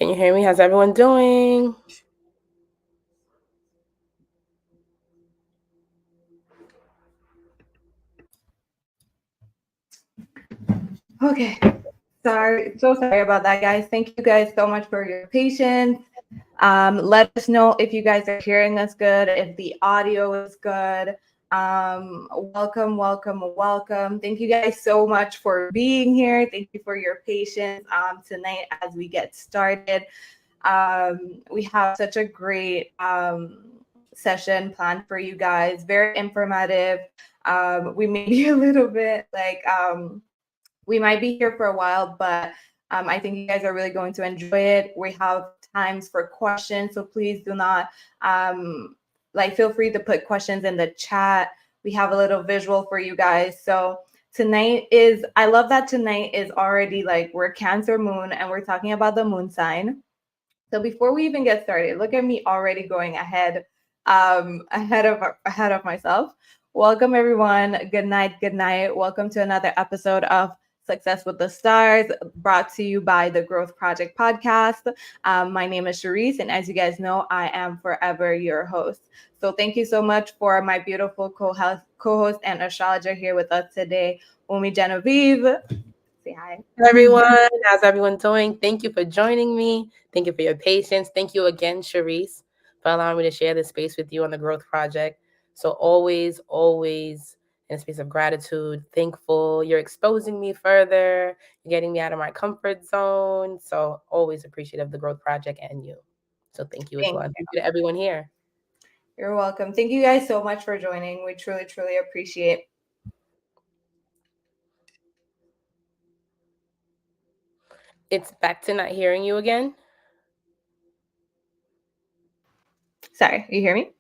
Can you hear me? How's everyone doing? Okay. So sorry about that, guys. Thank you guys so much for your patience. Let us know if you guys are hearing us good, if the audio is good. Welcome. Thank you guys so much for being here. Thank you for your patience tonight as we get started. We have such a great session planned for you guys, very informative. We may be a little bit we might be here for a while, but I think you guys are really going to enjoy it. We have times for questions, so please do not feel free to put questions in the chat. We have a little visual for you guys. So I love that tonight is already we're Cancer moon and we're talking about the moon sign. So before we even get started, look at me already going ahead of myself. Welcome everyone. Good night. Welcome to another episode of Success with the Stars, brought to you by the Growth Project podcast. My name is Cherise, and as you guys know, I am forever your host. So thank you so much for my beautiful co-host and astrologer here with us today, Genevieve. Say hi. Hello, everyone. How's everyone doing? Thank you for joining me. Thank you for your patience. Thank you again, Cherise, for allowing me to share this space with you on the Growth Project. So always in a space of gratitude, thankful. You're exposing me further. You're getting me out of my comfort zone. So always appreciative of the Growth Project and you. So thank you as well. Thank you to everyone here. You're welcome. Thank you guys so much for joining. We truly appreciate. It's back to not hearing you again. Sorry, you hear me?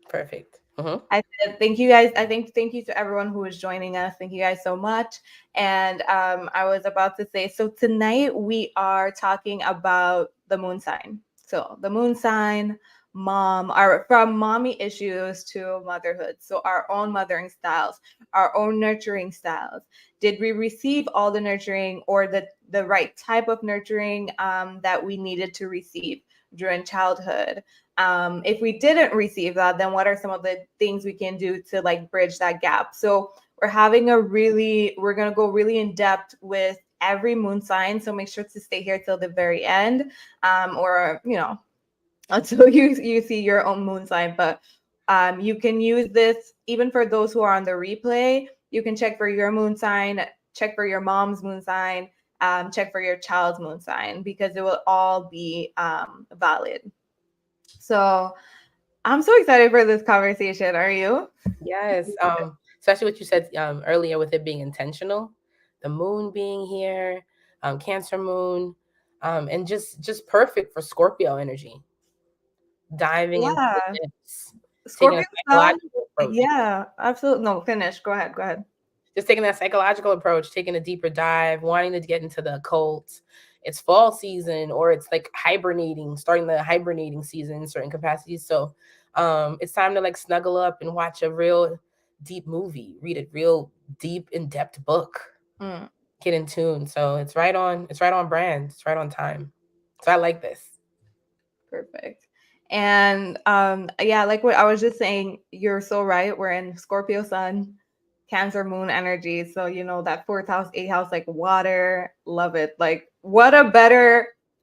Perfect. I said thank you guys. Thank you to everyone who is joining us. Thank you guys so much. And I was about to say, so tonight we are talking about the moon sign. So the moon sign, from mommy issues to motherhood. So our own mothering styles, our own nurturing styles. Did we receive all the nurturing or the right type of nurturing that we needed to receive during childhood? If we didn't receive that, then what are some of the things we can do to bridge that gap? So we're going to go really in depth with every moon sign. So make sure to stay here till the very end, or, until you see your own moon sign. But you can use this even for those who are on the replay. You can check for your moon sign, check for your mom's moon sign, check for your child's moon sign, because it will all be valid. So I'm so excited for this conversation. Are you? Yes. Especially what you said earlier with it being intentional, the moon being here, Cancer moon, and just perfect for Scorpio energy. Diving into this, Scorpio sun. Yeah, absolutely. No, finish. Go ahead. Just taking that psychological approach, taking a deeper dive, wanting to get into the occult. It's fall season, or it's like starting the hibernating season in certain capacities. So it's time to snuggle up and watch a real deep movie, read a real deep, in-depth book, get in tune. So it's right on brand. It's right on time. So I like this. Perfect. And like what I was just saying, you're so right. We're in Scorpio sun, Cancer moon energy. So that 4th house, 8th house, water. Love it.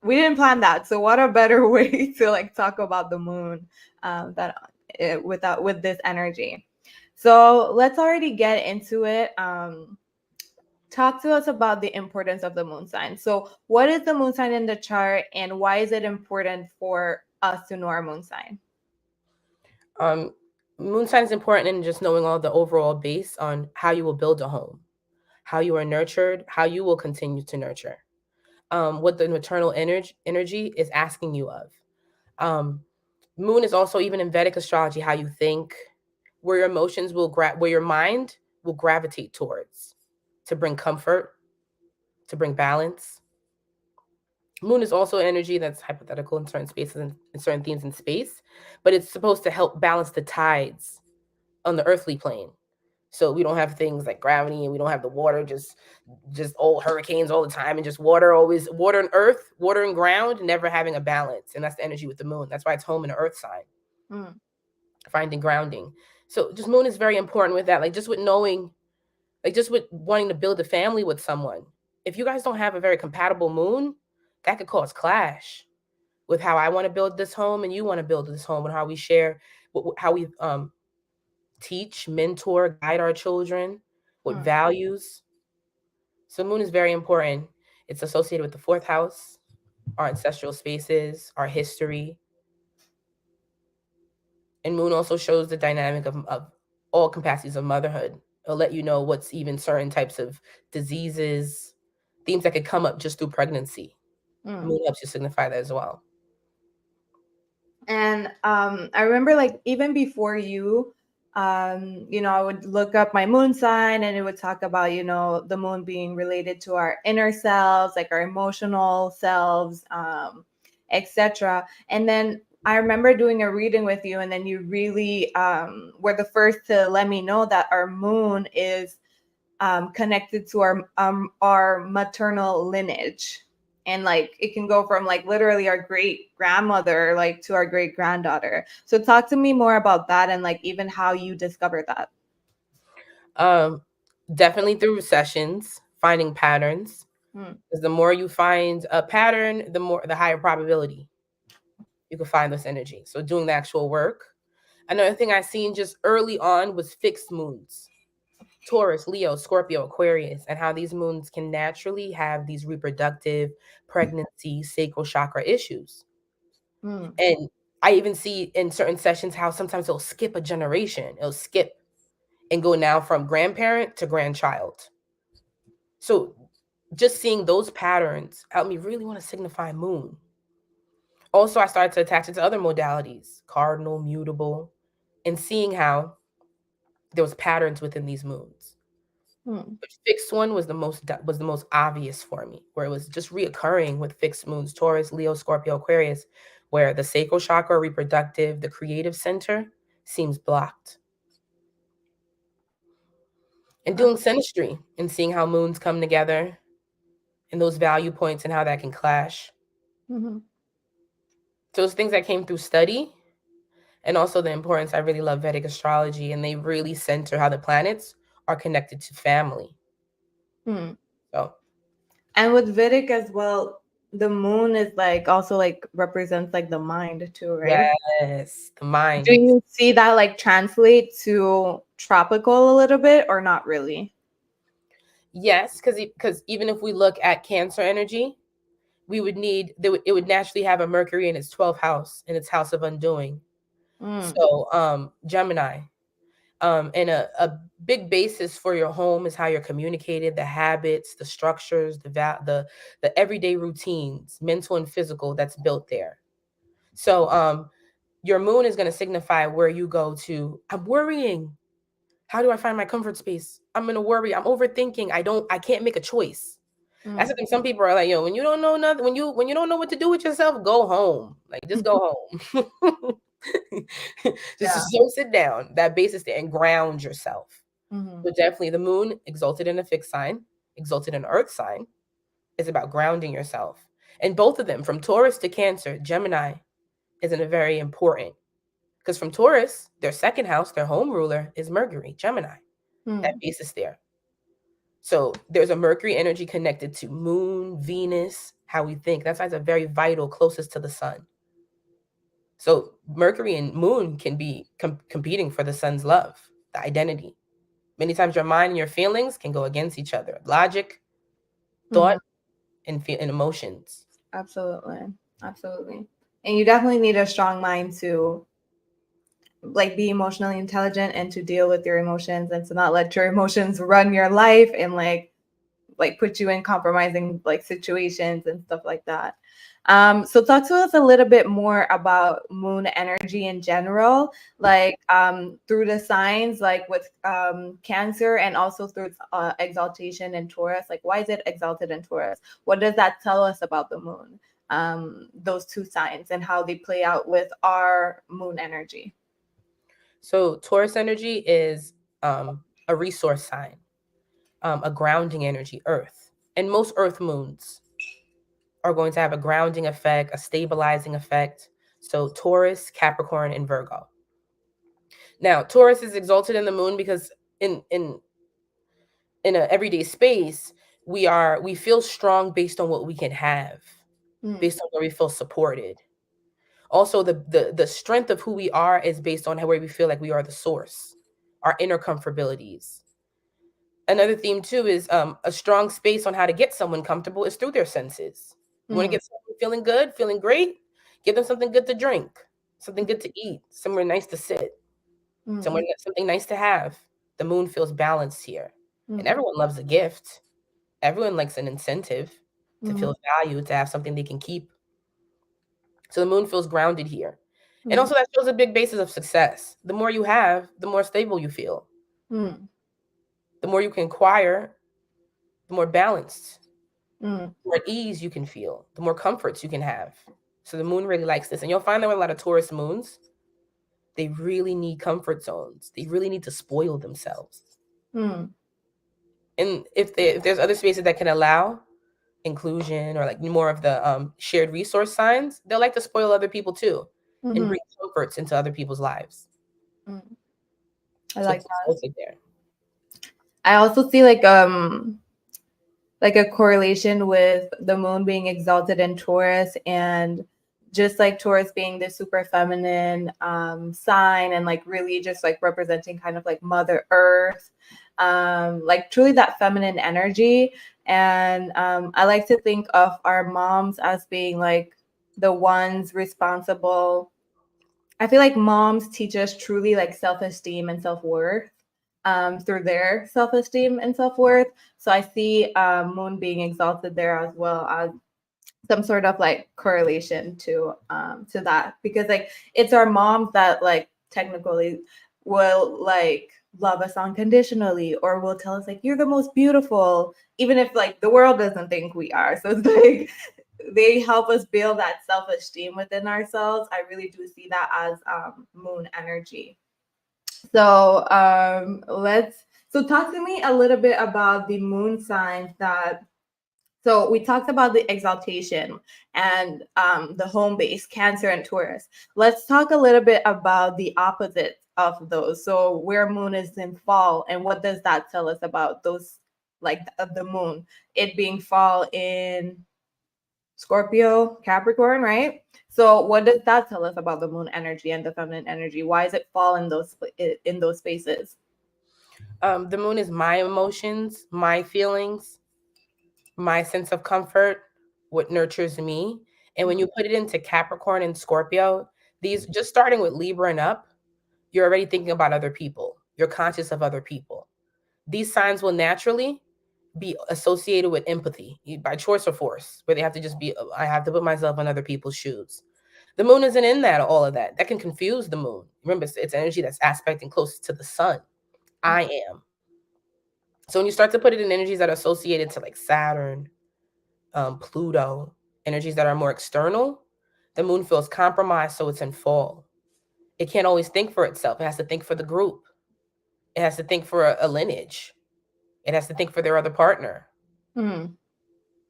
We didn't plan that. So what a better way to talk about the moon with this energy. So let's already get into it. Talk to us about the importance of the moon sign. So what is the moon sign in the chart, and why is it important for us to know our moon sign? Moon sign is important in just knowing all the overall base on how you will build a home, how you are nurtured, how you will continue to nurture. What the maternal energy is asking you of. Moon is also, even in Vedic astrology, how you think, where your emotions where your mind will gravitate towards, to bring comfort, to bring balance. Moon is also energy that's hypothetical in certain spaces and in certain themes in space, but it's supposed to help balance the tides on the earthly plane. So we don't have things like gravity, and we don't have the water just all hurricanes all the time, and just water always, water and earth, water and ground, never having a balance. And that's the energy with the moon. That's why it's home in the earth sign, finding grounding. So just moon is very important with that. Like just with knowing, like just with wanting to build a family with someone. If you guys don't have a very compatible moon, that could cause clash with how I want to build this home and you want to build this home, and how we share, how we teach, mentor, guide our children, what values. So moon is very important. It's associated with the fourth house, our ancestral spaces, our history. And moon also shows the dynamic of all capacities of motherhood. It'll let you know what's even certain types of diseases, themes that could come up just through pregnancy. Moon helps you signify that as well. And I remember, like, even before you, I would look up my moon sign, and it would talk about, the moon being related to our inner selves, like our emotional selves, etc. And then I remember doing a reading with you, and then you really were the first to let me know that our moon is connected to our maternal lineage. And like it can go from like literally our great grandmother like to our great granddaughter. So talk to me more about that, and like even how you discovered that. Definitely through sessions, finding patterns. Because the more you find a pattern, the higher probability you can find this energy. So doing the actual work. Another thing I seen just early on was fixed moons. Taurus, Leo, Scorpio, Aquarius, and how these moons can naturally have these reproductive, pregnancy, sacral chakra issues. And I even see in certain sessions how sometimes it'll skip a generation. It'll skip and go now from grandparent to grandchild. So just seeing those patterns helped me really want to signify moon. Also, I started to attach it to other modalities, cardinal, mutable, and seeing how there was patterns within these moons. But fixed one was the most obvious for me, where it was just reoccurring with fixed moons, Taurus, Leo, Scorpio, Aquarius, where the sacral chakra, reproductive, the creative center seems blocked. And doing synastry and seeing how moons come together and those value points and how that can clash. So it's things that came through study, and also the importance. I really love Vedic astrology, and they really center how the planets are connected to family. So, and with Vedic as well, the moon is like also like represents like the mind too, right? yes, the mind. Do you see that like translate to tropical a little bit or not really? Yes, because even if we look at Cancer energy, we would need it would naturally have a Mercury in its 12th house, in its house of undoing. So Gemini, and a big basis for your home is how you're communicated, the habits, the structures, the everyday routines, mental and physical, that's built there. So your moon is going to signify where you go to. I'm worrying. How do I find my comfort space? I'm going to worry. I'm overthinking. I can't make a choice. That's the thing. Some people are like, when you don't know nothing, when you don't know what to do with yourself, go home. Like, just go home. Just sit down. That basis there and ground yourself. But definitely the moon, exalted in a fixed sign, exalted in an earth sign, is about grounding yourself. And both of them, from Taurus to Cancer, Gemini isn't a very important. Because from Taurus, their second house, their home ruler is Mercury, Gemini. That basis there. So there's a Mercury energy connected to moon, Venus, how we think. That's why it's a very vital, closest to the sun. So Mercury and moon can be competing for the sun's love, the identity. Many times your mind and your feelings can go against each other. Logic, thought, and emotions. Absolutely. And you definitely need a strong mind to like be emotionally intelligent and to deal with your emotions, and to not let your emotions run your life and like put you in compromising like situations and stuff like that. So talk to us a little bit more about moon energy in general, like through the signs, like with Cancer, and also through exaltation in Taurus. Like, why is it exalted in Taurus? What does that tell us about the moon? Those two signs and how they play out with our moon energy. So Taurus energy is a a resource sign, a grounding energy, earth. And most earth moons are going to have a grounding effect, a stabilizing effect. So Taurus, Capricorn, and Virgo. Now, Taurus is exalted in the moon because in an everyday space, we feel strong based on what we can have, based on where we feel supported. Also, the strength of who we are is based on where we feel like we are the source, our inner comfortabilities. Another theme too is a strong space on how to get someone comfortable is through their senses. You want to get someone feeling good, feeling great, give them something good to drink, something good to eat, somewhere nice to sit, something nice to have. The moon feels balanced here. And everyone loves a gift. Everyone likes an incentive to feel valued, to have something they can keep. So the moon feels grounded here. And also that shows a big basis of success. The more you have, the more stable you feel. The more you can acquire, the more balanced, the more at ease you can feel, the more comforts you can have. So the moon really likes this. And you'll find that with a lot of Taurus moons, they really need comfort zones. They really need to spoil themselves. And if there's other spaces that can allow inclusion or like more of the shared resource signs, they'll like to spoil other people too and bring comforts into other people's lives. I like that. There. I also see like a correlation with the moon being exalted in Taurus, and just like Taurus being the super feminine sign and like really just like representing kind of like Mother Earth, like truly that feminine energy. And I like to think of our moms as being like the ones responsible. I feel like moms teach us truly like self-esteem and self-worth through their self-esteem and self-worth. So I see moon being exalted there as well as some sort of like correlation to that, because like it's our moms that like technically will like love us unconditionally, or will tell us like you're the most beautiful, even if like the world doesn't think we are. So it's like they help us build that self-esteem within ourselves. I really do see that as moon energy. So so talk to me a little bit about the moon signs that. So we talked about the exaltation and the home base, Cancer and Taurus. Let's talk a little bit about the opposite of those. So where moon is in fall, and what does that tell us about those, like the moon, it being fall in Scorpio, Capricorn, right? So what does that tell us about the moon energy and the feminine energy? Why is it fall in those spaces? The moon is my emotions, my feelings, my sense of comfort, what nurtures me. And when you put it into Capricorn and Scorpio, these just starting with Libra and up, you're already thinking about other people. You're conscious of other people. These signs will naturally be associated with empathy by choice or force, where they have to just be, I have to put myself in other people's shoes. The moon isn't in that, all of that. That can confuse the moon. Remember, it's energy that's aspecting close to the sun. I am. So when you start to put it in energies that are associated to like Saturn, Pluto, energies that are more external, the moon feels compromised, so it's in fall. It can't always think for itself. It has to think for the group. It has to think for a lineage. It has to think for their other partner.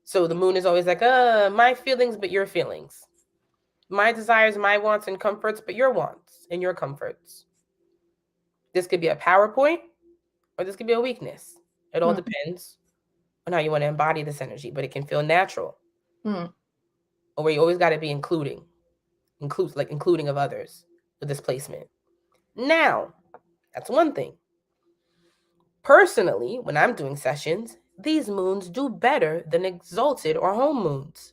So the moon is always like, my feelings, but your feelings. My desires, my wants and comforts, but your wants and your comforts. This could be a PowerPoint, or this could be a weakness. It all depends on how you want to embody this energy, but it can feel natural. Or where you always got to be including of others with this placement. Now, that's one thing. Personally, when I'm doing sessions, these moons do better than exalted or home moons.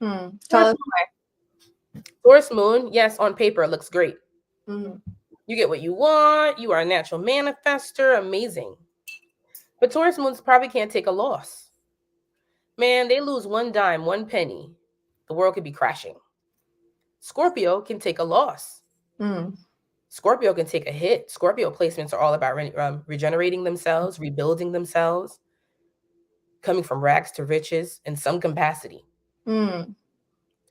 Tell us why. Taurus moon, yes, on paper it looks great. You get what you want. You are a natural manifester. Amazing. But Taurus moons probably can't take a loss. Man, they lose one dime, one penny, the world could be crashing. Scorpio can take a loss. Scorpio can take a hit. Scorpio placements are all about regenerating themselves, rebuilding themselves, coming from rags to riches in some capacity. And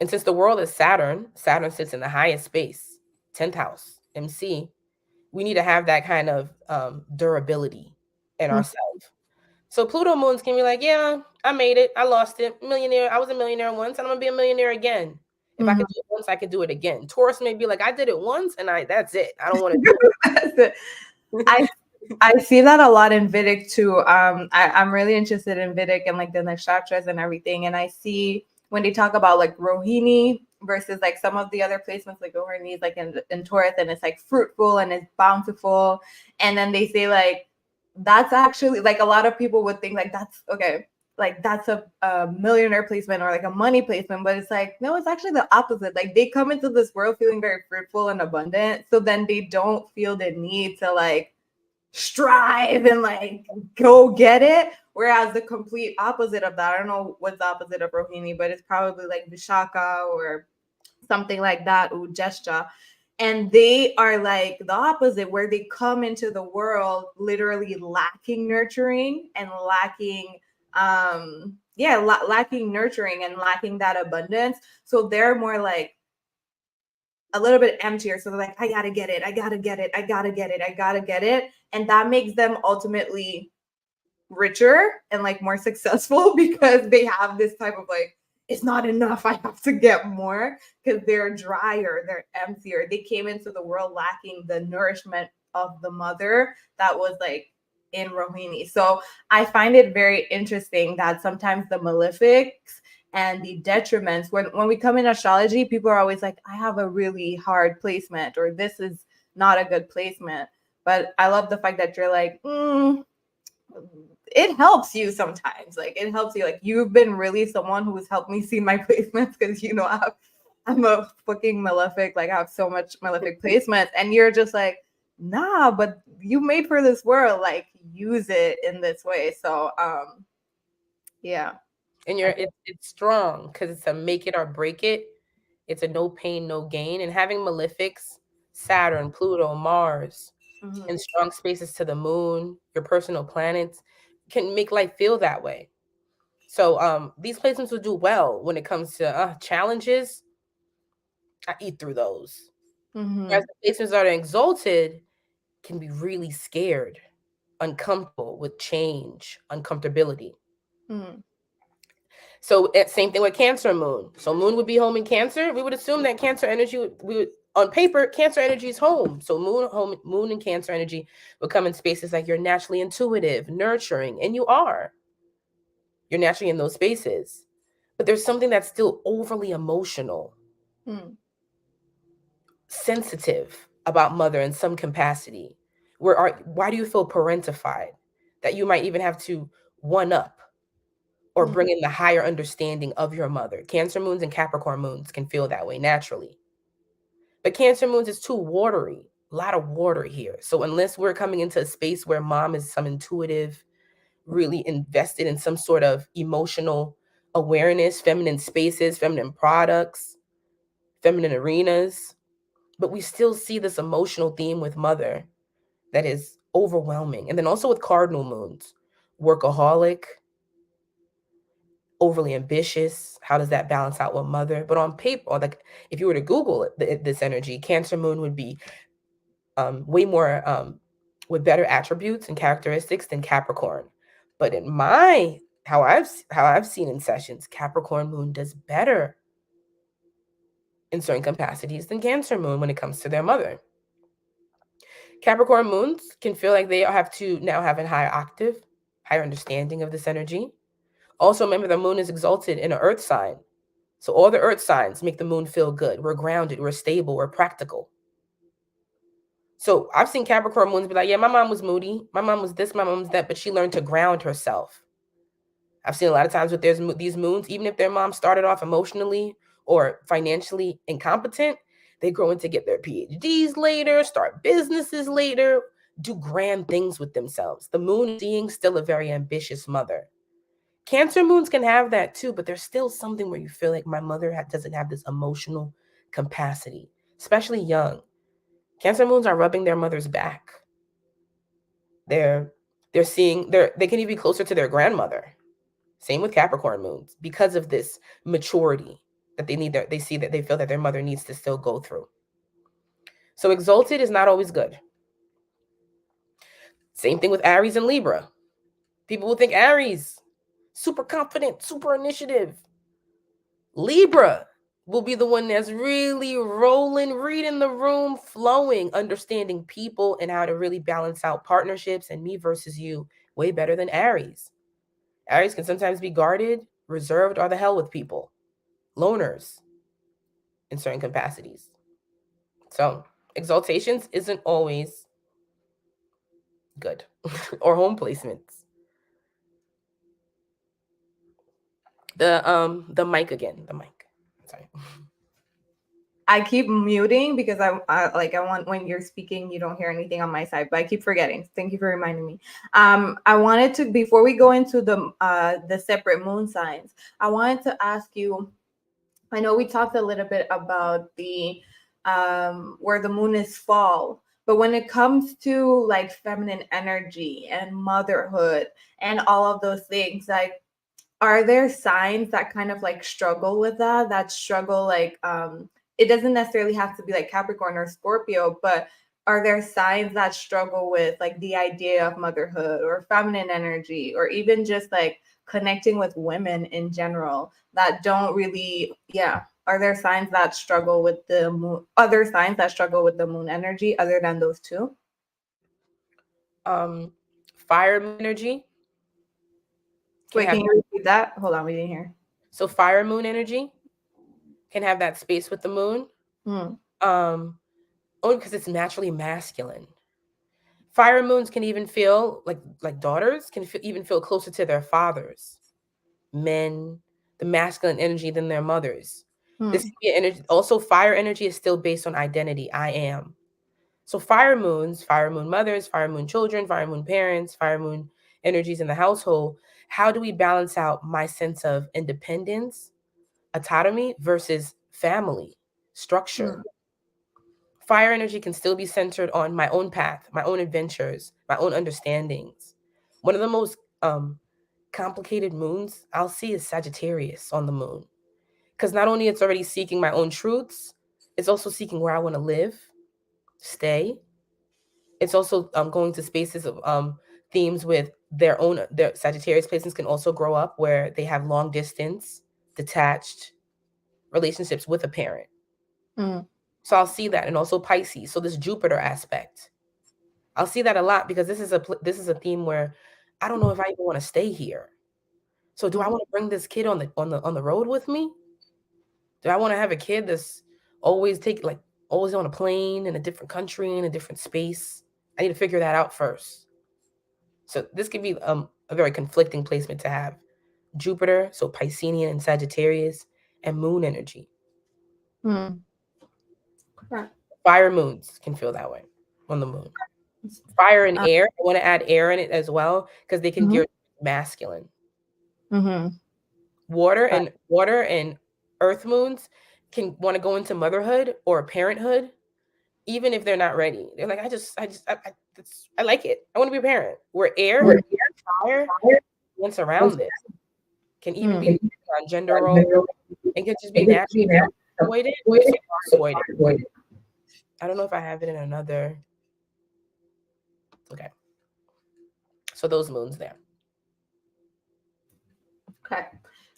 since the world is Saturn sits in the highest space, 10th house, MC, we need to have that kind of durability. and ourselves. So Pluto moons can be like, yeah, I made it. I lost it. Millionaire. I was a millionaire once and I'm going to be a millionaire again. If I could do it once, I could do it again. Taurus may be like, I did it once and that's it. I don't want to do it. I see that a lot in Vedic too. I'm really interested in Vedic and like the nakshatras and everything. And I see when they talk about like Rohini versus like some of the other placements, like Rohini is like in Taurus and it's like fruitful and it's bountiful. And then they say like, that's actually like a lot of people would think like that's okay. Like that's a millionaire placement or like a money placement, but it's like, no, it's actually the opposite. Like they come into this world feeling very fruitful and abundant. So then they don't feel the need to like strive and like go get it. Whereas the complete opposite of that, I don't know what's the opposite of Rohini, but it's probably like Vishaka or something like that, or Ujeshta. And they are like the opposite, where they come into the world literally lacking nurturing and lacking lacking nurturing and lacking that abundance. So they're more like a little bit emptier. So they're like, I gotta get it, I gotta get it, I gotta get it, I gotta get it. And that makes them ultimately richer and like more successful because they have this type of like, it's not enough, I have to get more, because they're drier, they're emptier. They came into the world lacking the nourishment of the mother that was like in Rohini. So I find it very interesting that sometimes the malefics and the detriments, when we come in astrology, people are always like, I have a really hard placement, or this is not a good placement. But I love the fact that you're like, it helps you sometimes. Like it helps you. Like you've been really someone who has helped me see my placements, because I'm a fucking malefic. Like I have so much malefic placements, and you're just like, nah, but you made for this world. Like use it in this way. So yeah. And it's strong because it's a make it or break it. It's a no pain, no gain. And having malefics, Saturn, Pluto, Mars, and strong spaces to the moon, your personal planets, can make life feel that way. So these placements will do well when it comes to challenges. I eat through those. Whereas the placements that are exalted can be really scared, uncomfortable with change, uncomfortability. So same thing with Cancer moon. So moon would be home in Cancer. We would assume that Cancer energy would on paper, Cancer energy is home. So moon and Cancer energy will come in spaces like you're naturally intuitive, nurturing, and you are. You're naturally in those spaces. But there's something that's still overly emotional, sensitive about mother in some capacity. Why do you feel parentified? That you might even have to one up or bring in the higher understanding of your mother. Cancer moons and Capricorn moons can feel that way naturally. But Cancer moons is too watery, a lot of water here. So unless we're coming into a space where mom is some intuitive, really invested in some sort of emotional awareness, feminine spaces, feminine products, feminine arenas, but we still see this emotional theme with mother that is overwhelming. And then also with cardinal moons, workaholic, overly ambitious. How does that balance out with mother? But on paper, or like if you were to Google this energy, Cancer moon would be way more with better attributes and characteristics than Capricorn. But in how I've seen in sessions, Capricorn moon does better in certain capacities than Cancer moon when it comes to their mother. Capricorn moons can feel like they have to now have a higher octave, higher understanding of this energy. Also, remember the moon is exalted in an earth sign. So all the earth signs make the moon feel good. We're grounded, we're stable, we're practical. So I've seen Capricorn moons be like, yeah, my mom was moody. My mom was this, my mom was that, but she learned to ground herself. I've seen a lot of times with these moons, even if their mom started off emotionally or financially incompetent, they grow into get their PhDs later, start businesses later, do grand things with themselves. The moon being still a very ambitious mother. Cancer moons can have that too, but there's still something where you feel like my mother doesn't have this emotional capacity, especially young. Cancer moons are rubbing their mother's back. They can even be closer to their grandmother. Same with Capricorn moons because of this maturity that they see that they feel that their mother needs to still go through. So exalted is not always good. Same thing with Aries and Libra. People will think Aries, super confident, super initiative. Libra will be the one that's really rolling, reading the room, flowing, understanding people and how to really balance out partnerships and me versus you way better than Aries. Aries can sometimes be guarded, reserved, or the hell with people. Loners in certain capacities. So exaltations isn't always good. Or home placements. The mic again. The mic. Sorry. I keep muting because I want, when you're speaking, you don't hear anything on my side, but I keep forgetting. Thank you for reminding me. I wanted to, before we go into the separate moon signs, I wanted to ask you, I know we talked a little bit about the where the moon is fall, but when it comes to like feminine energy and motherhood and all of those things, like, are there signs that kind of like struggle with that struggle, like it doesn't necessarily have to be like Capricorn or Scorpio, but are there signs that struggle with like the idea of motherhood or feminine energy, or even just like connecting with women in general that don't really, are there signs that struggle with the moon, other signs that struggle with the moon energy other than those two? Fire energy. Wait, can you repeat that? Hold on, we didn't hear. So fire moon energy can have that space with the moon. Only because it's naturally masculine. Fire moons can even feel like daughters can even feel closer to their fathers, men, the masculine energy than their mothers. This can be energy. Also, fire energy is still based on identity. I am. So fire moons, fire moon mothers, fire moon children, fire moon parents, fire moon energies in the household. How do we balance out my sense of independence, autonomy versus family structure? Fire energy can still be centered on my own path, my own adventures, my own understandings. One of the most complicated moons I'll see is Sagittarius on the moon. Because not only it's already seeking my own truths, it's also seeking where I want to live, stay. It's also going to spaces of themes with their Sagittarius placements can also grow up where they have long distance, detached relationships with a parent. So I'll see that. And also Pisces. So this Jupiter aspect, I'll see that a lot because this is a theme where I don't know if I even want to stay here. So do I want to bring this kid on the road with me? Do I want to have a kid that's always on a plane in a different country, in a different space? I need to figure that out first. So this could be a very conflicting placement to have. Jupiter, so Piscean and Sagittarius, and moon energy. Fire moons can feel that way on the moon. Fire and air, I want to add air in it as well because they can gear masculine. Water and earth moons can want to go into motherhood or parenthood, even if they're not ready. They're like, I like it. I want to be a parent. Where air and fire once around this can even be on gender role. It could just be naturally avoided. I don't know if I have it in another. Okay. So those moons there. Okay.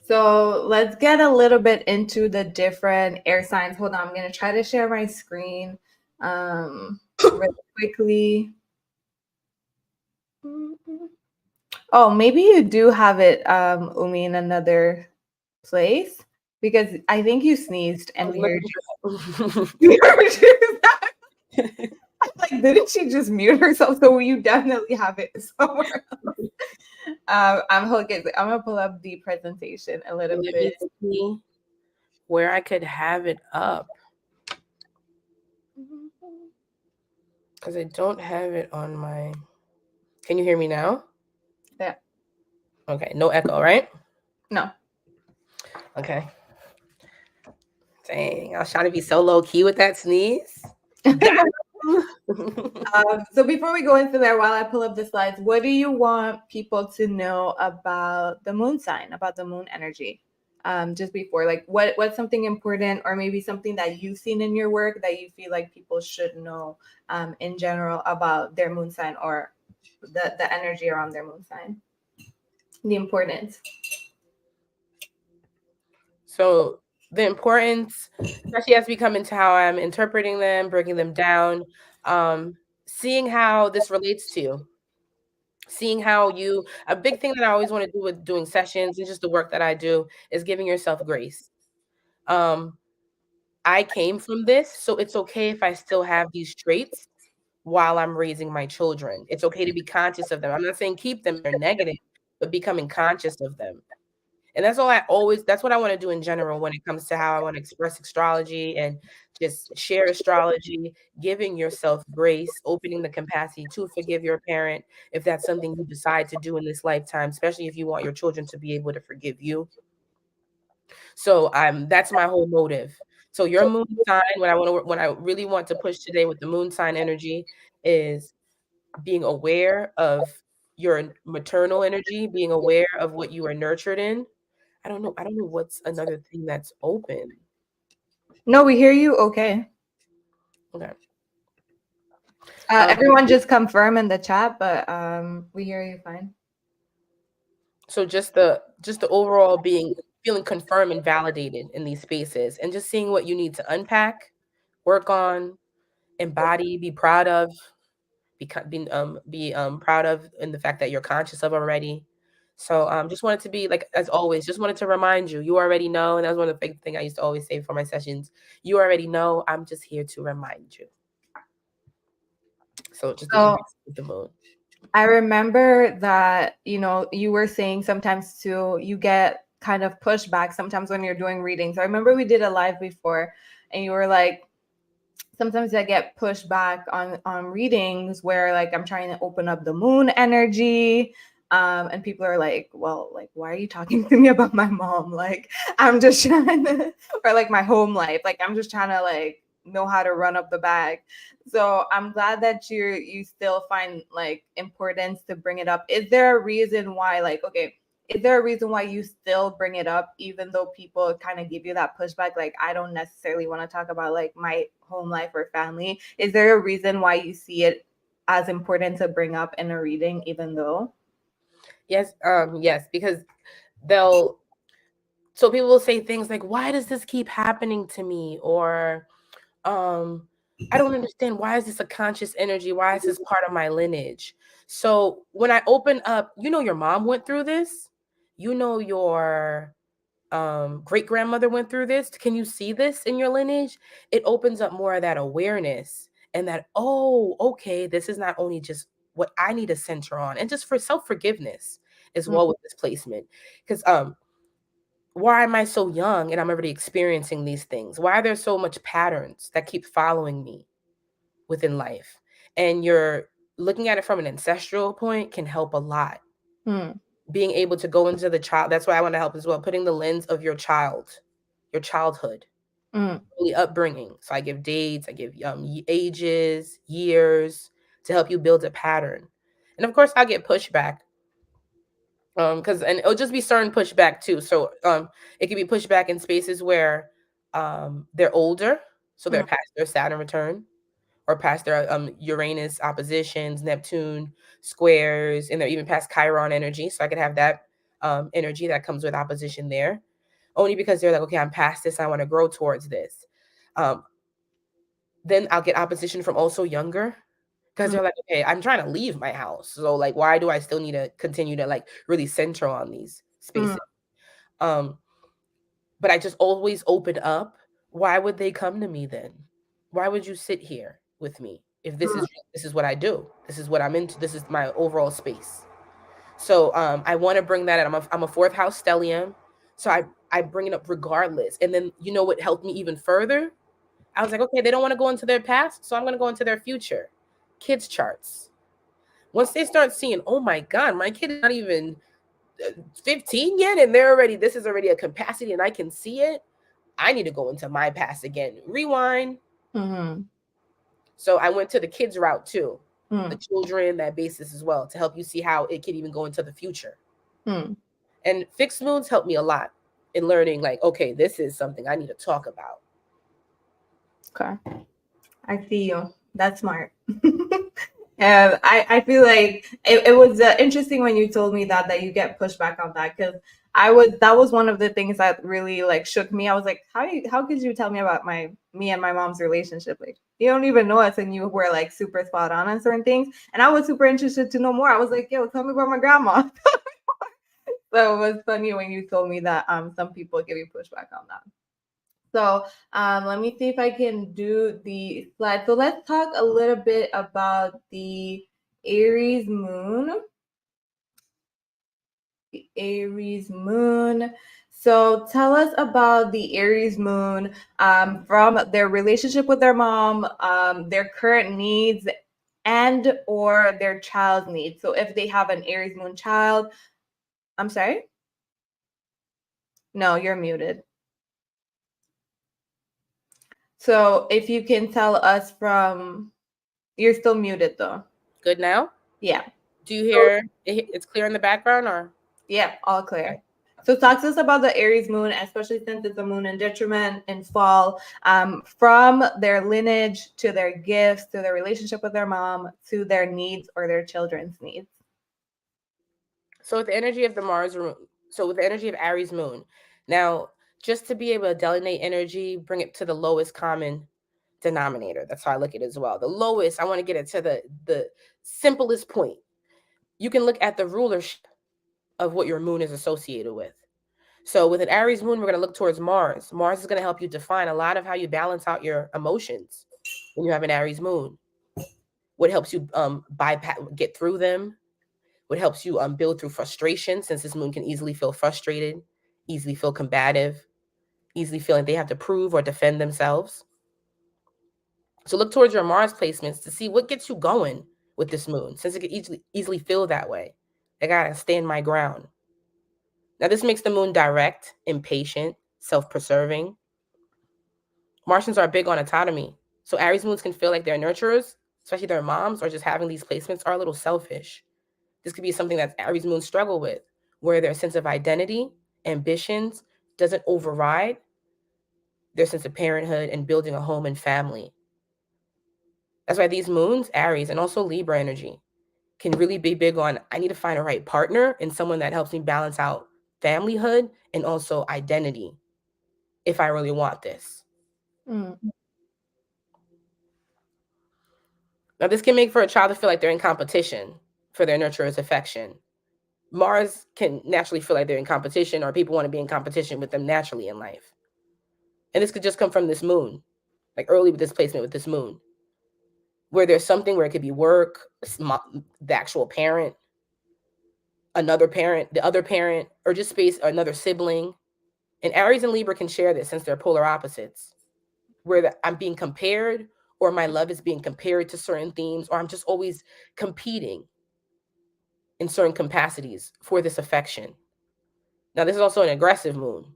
So let's get a little bit into the different air signs. Hold on, I'm going to try to share my screen really quickly. Oh, maybe you do have it, Umi, in another place, because I think you sneezed and we heard you. Like, didn't she just mute herself? So you definitely have it somewhere else. I'm gonna pull up the presentation a little bit. See where I could have it up because I don't have it on my. Can you hear me now? Yeah. Okay. No echo, right? No. Okay. Dang, I was trying to be so low key with that sneeze. So before we go into there, while I pull up the slides, what do you want people to know about the moon sign, about the moon energy? Just before, like, what's something important, or maybe something that you've seen in your work that you feel like people should know in general about their moon sign or the energy around their moon sign, the importance. So the importance, especially as we come into how I'm interpreting them, breaking them down, seeing how this relates to you, seeing how you, a big thing that I always want to do with doing sessions and just the work that I do is giving yourself grace. I came from this, so it's okay if I still have these traits while I'm raising my children. It's okay to be conscious of them. I'm not saying keep them, they're negative, but becoming conscious of them. And that's that's what I want to do in general when it comes to how I want to express astrology and just share astrology, giving yourself grace, opening the capacity to forgive your parent if that's something you decide to do in this lifetime, especially if you want your children to be able to forgive you. So that's my whole motive. So your moon sign, what I really want to push today with the moon sign energy is being aware of your maternal energy, being aware of what you are nurtured in. I don't know what's another thing that's open. No, we hear you. Okay. Okay. Everyone just confirm in the chat, but we hear you fine. So just the overall feeling confirmed and validated in these spaces and just seeing what you need to unpack, work on, embody, be proud of, be proud of in the fact that you're conscious of already. So just wanted to be like, as always, just wanted to remind you, you already know. And that was one of the big things I used to always say for my sessions. You already know, I'm just here to remind you. So just to keep with the moon. I remember that, you were saying sometimes too, you get kind of pushback sometimes when you're doing readings. I remember we did a live before and you were like, sometimes I get pushback on readings where like I'm trying to open up the moon energy. And people are like, well, like, why are you talking to me about my mom? Like, I'm just trying to, or like my home life. Like, I'm just trying to like know how to run up the bag. So I'm glad that you still find like importance to bring it up. Is there a reason why, like, okay, is there a reason why you still bring it up even though people kind of give you that pushback, like I don't necessarily want to talk about like my home life or family? Is there a reason why you see it as important to bring up in a reading even though? Yes, because so people will say things like, why does this keep happening to me? Or I don't understand, why is this a conscious energy? Why is this part of my lineage? So when I open up, your mom went through this, your great grandmother went through this. Can you see this in your lineage? It opens up more of that awareness and that, oh, okay, this is not only just what I need to center on, and just for self-forgiveness as well with this placement. Because why am I so young and I'm already experiencing these things? Why are there so much patterns that keep following me within life? And you're looking at it from an ancestral point can help a lot. Being able to go into the child, that's why I want to help as well, putting the lens of your childhood, early upbringing. So I give dates, I give ages, years to help you build a pattern. And of course, I get pushback because and it'll just be certain pushback too. So it can be pushback in spaces where they're older, so they're past their Saturn return, or past their Uranus oppositions, Neptune squares, and they're even past Chiron energy. So I could have that energy that comes with opposition there, only because they're like, okay, I'm past this, I want to grow towards this. Then I'll get opposition from also younger, because they're like, okay, I'm trying to leave my house. So like, why do I still need to continue to like really center on these spaces? But I just always open up. Why would they come to me then? Why would you sit here with me if this is what I do? This is what I'm into. This is my overall space. So I want to bring that in. I'm a fourth house stellium. So I bring it up regardless. And then what helped me even further? I was like, okay, they don't want to go into their past, so I'm going to go into their future. Kids charts. Once they start seeing, oh my God, my kid is not even 15 yet, and this is already a capacity and I can see it. I need to go into my past again. Rewind. So I went to the kids route too. The children, that basis as well, to help you see how it can even go into the future. And fixed moons help me a lot in learning, like, okay, this is something I need to talk about. Okay. I see you. That's smart. I feel like it was interesting when you told me that you get pushback on that, because that was one of the things that really like shook me. I was like, how could you tell me about me and my mom's relationship? Like, you don't even know us, and you were like super spot on certain things. And I was super interested to know more. I was like, yo, tell me about my grandma. So it was funny when you told me that some people give you pushback on that. So let me see if I can do the slide. So let's talk a little bit about the Aries moon. The Aries moon. So tell us about the Aries moon, from their relationship with their mom, their current needs, and or their child's needs. So if they have an Aries moon child, I'm sorry? No, you're muted. So if you can tell us from, you're still muted though. Good now? Yeah. Do you hear it's clear in the background or? Yeah, all clear. So talk to us about the Aries moon, especially since it's a moon in detriment in fall, from their lineage to their gifts, to their relationship with their mom, to their needs or their children's needs. So with the energy of with the energy of Aries moon, now just to be able to delineate energy, bring it to the lowest common denominator. That's how I look at it as well. The lowest, I want to get it to the simplest point. You can look at the rulership of what your moon is associated with. So with an Aries moon, we're going to look towards Mars. Mars is going to help you define a lot of how you balance out your emotions when you have an Aries moon. What helps you bypass, get through them. What helps you build through frustration, since this moon can easily feel frustrated, easily feel combative, easily feel like they have to prove or defend themselves. So look towards your Mars placements to see what gets you going with this moon, since it can easily feel that way. I gotta stand my ground. Now this makes the moon direct, impatient, self-preserving. Martians are big on autonomy. So Aries moons can feel like their nurturers, especially their moms, or just having these placements are a little selfish. This could be something that Aries moons struggle with, where their sense of identity, ambitions doesn't override their sense of parenthood and building a home and family. That's why these moons, Aries, and also Libra energy, can really be big on, I need to find a right partner and someone that helps me balance out familyhood and also identity if I really want this. Mm. Now, this can make for a child to feel like they're in competition for their nurturer's affection. Mars can naturally feel like they're in competition, or people want to be in competition with them naturally in life. And this could just come from this moon, like early with this placement with this moon, where there's something where it could be work, the actual parent, another parent, the other parent, or just space, or another sibling. And Aries and Libra can share this since they're polar opposites, where I'm being compared, or my love is being compared to certain themes, or I'm just always competing in certain capacities for this affection. Now, this is also an aggressive moon.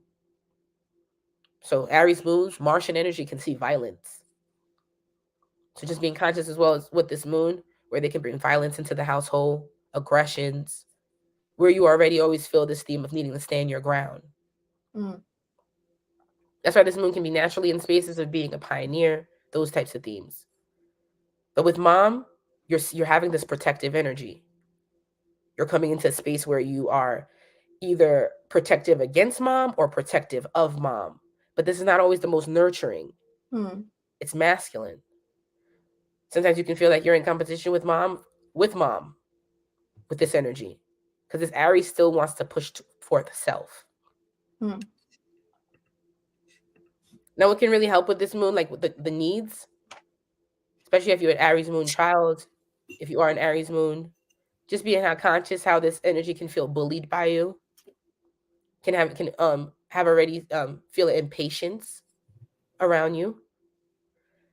So Aries moons, Martian energy can see violence. So just being conscious as well as with this moon, where they can bring violence into the household, aggressions, where you already always feel this theme of needing to stand your ground. Mm. That's why this moon can be naturally in spaces of being a pioneer, those types of themes. But with mom, you're having this protective energy. You're coming into a space where you are either protective against mom or protective of mom. But this is not always the most nurturing. Mm. It's masculine. Sometimes you can feel like you're in competition with mom, with this energy, because this Aries still wants to push forth self. Mm. Now, what can really help with this moon, like with the needs, especially if you're an Aries moon child, if you are an Aries moon, just being conscious how this energy can feel bullied by you, can have already feel impatience around you,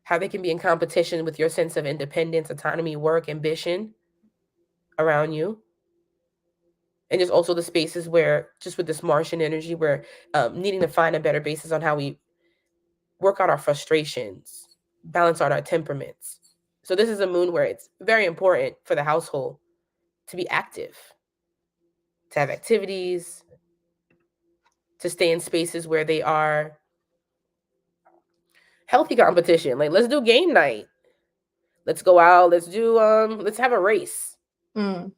how they can be in competition with your sense of independence, autonomy, work, ambition around you. And just also the spaces where, just with this Martian energy, we're needing to find a better basis on how we work out our frustrations, balance out our temperaments. So this is a moon where it's very important for the household to be active, to have activities, to stay in spaces where they are healthy competition. Like, let's do game night. Let's go out. Let's do let's have a race. Mm.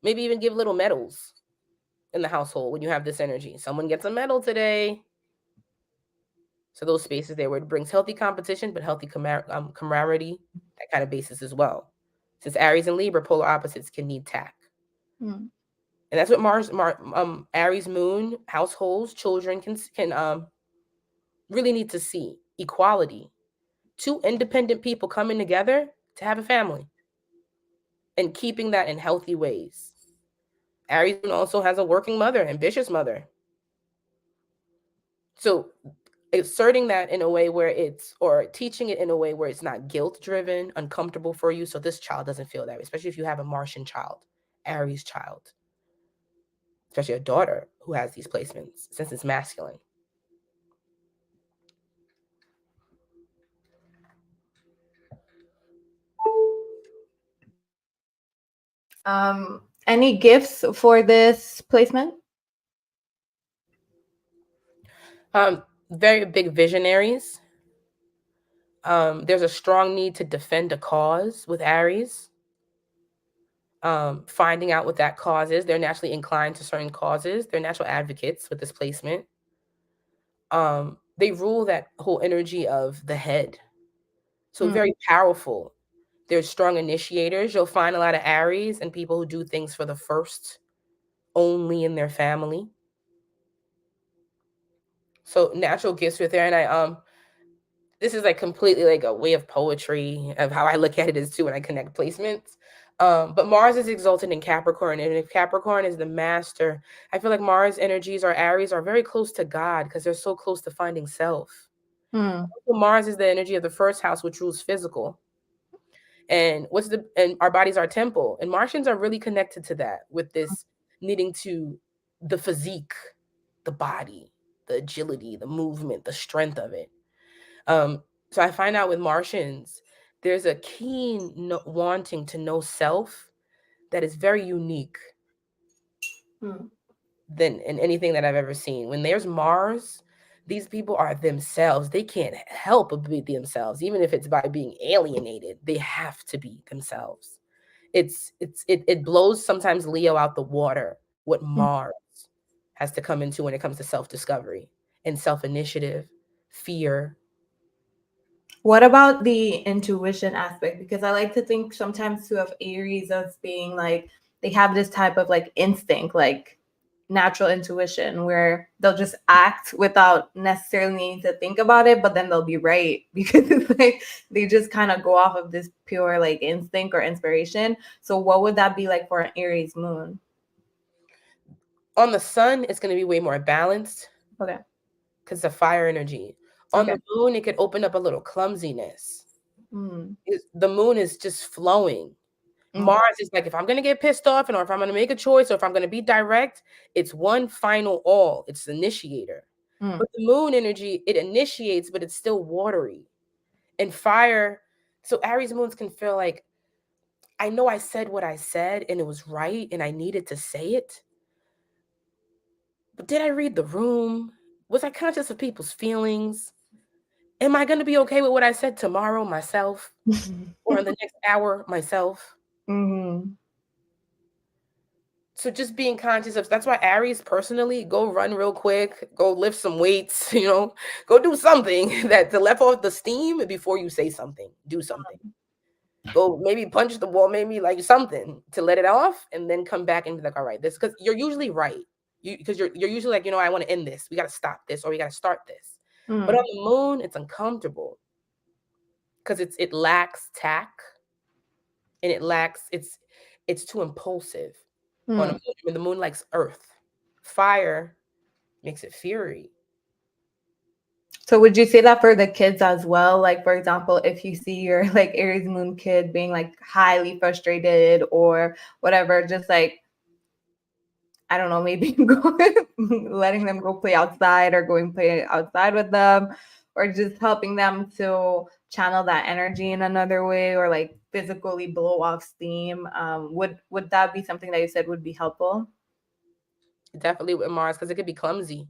Maybe even give little medals in the household when you have this energy. Someone gets a medal today. So those spaces there where it brings healthy competition, but healthy camaraderie, that kind of basis as well. Since Aries and Libra, polar opposites, can need tact. Mm. And that's what Aries moon households, children can really need to see equality. Two independent people coming together to have a family and keeping that in healthy ways. Aries moon also has a working mother, ambitious mother. So asserting that in a way where it's, or teaching it in a way where it's not guilt driven, uncomfortable for you, so this child doesn't feel that way, especially if you have a Martian child, Aries child, especially a daughter who has these placements, since it's masculine. Any gifts for this placement? Very big visionaries. There's a strong need to defend a cause with Aries. Finding out what that cause is. They're naturally inclined to certain causes. They're natural advocates with this placement. They rule that whole energy of the head. So very powerful. They're strong initiators. You'll find a lot of Aries and people who do things for the first only in their family. So natural gifts with there. And this is like completely like a way of poetry of how I look at it is too when I connect placements. But Mars is exalted in Capricorn, and if Capricorn is the master, I feel like Mars energies or Aries are very close to God because they're so close to finding self. Mars is the energy of the first house, which rules physical. And our bodies are temple, and Martians are really connected to that with this needing to the physique, the body, the agility, the movement, the strength of it. So I find out with Martians, there's a keen wanting to know self that is very unique than in anything that I've ever seen. When there's Mars, these people are themselves. They can't help but be themselves, even if it's by being alienated. They have to be themselves. It blows sometimes Leo out the water what Mars has to come into when it comes to self-discovery and self-initiative, fear. What about the intuition aspect? Because I like to think sometimes too of Aries as being like they have this type of like instinct, like natural intuition, where they'll just act without necessarily needing to think about it, but then they'll be right because it's like they just kind of go off of this pure like instinct or inspiration. So what would that be like for an Aries moon? On the sun, it's going to be way more balanced. Okay. Because the fire energy. On the moon, it could open up a little clumsiness. The moon is just flowing. Mars is like, if I'm going to get pissed off, or if I'm going to make a choice, or if I'm going to be direct, it's one final all. It's the initiator. But the moon energy, it initiates, but it's still watery. And fire, so Aries moons can feel like, I know I said what I said, and it was right, and I needed to say it. But did I read the room? Was I conscious of people's feelings? Am I going to be okay with what I said tomorrow myself or in the next hour myself? So just being conscious of, that's why Aries personally, go run real quick, go lift some weights, go do something that to let off the steam before you say something, do something. Go maybe punch the wall, maybe like something to let it off, and then come back and be like, all right, this, because you're usually right. Because you're usually like, I want to end this. We got to stop this, or we got to start this. But on the moon, it's uncomfortable because it lacks tact, and it's too impulsive. On a moon, when the moon likes earth, fire makes it fury. So would you say that for the kids as well? Like, for example, if you see your like Aries moon kid being like highly frustrated or whatever, just like, I don't know, maybe letting them go play outside or going play outside with them, or just helping them to channel that energy in another way, or like physically blow off steam. Would that be something that you said would be helpful? Definitely with Mars, because it could be clumsy,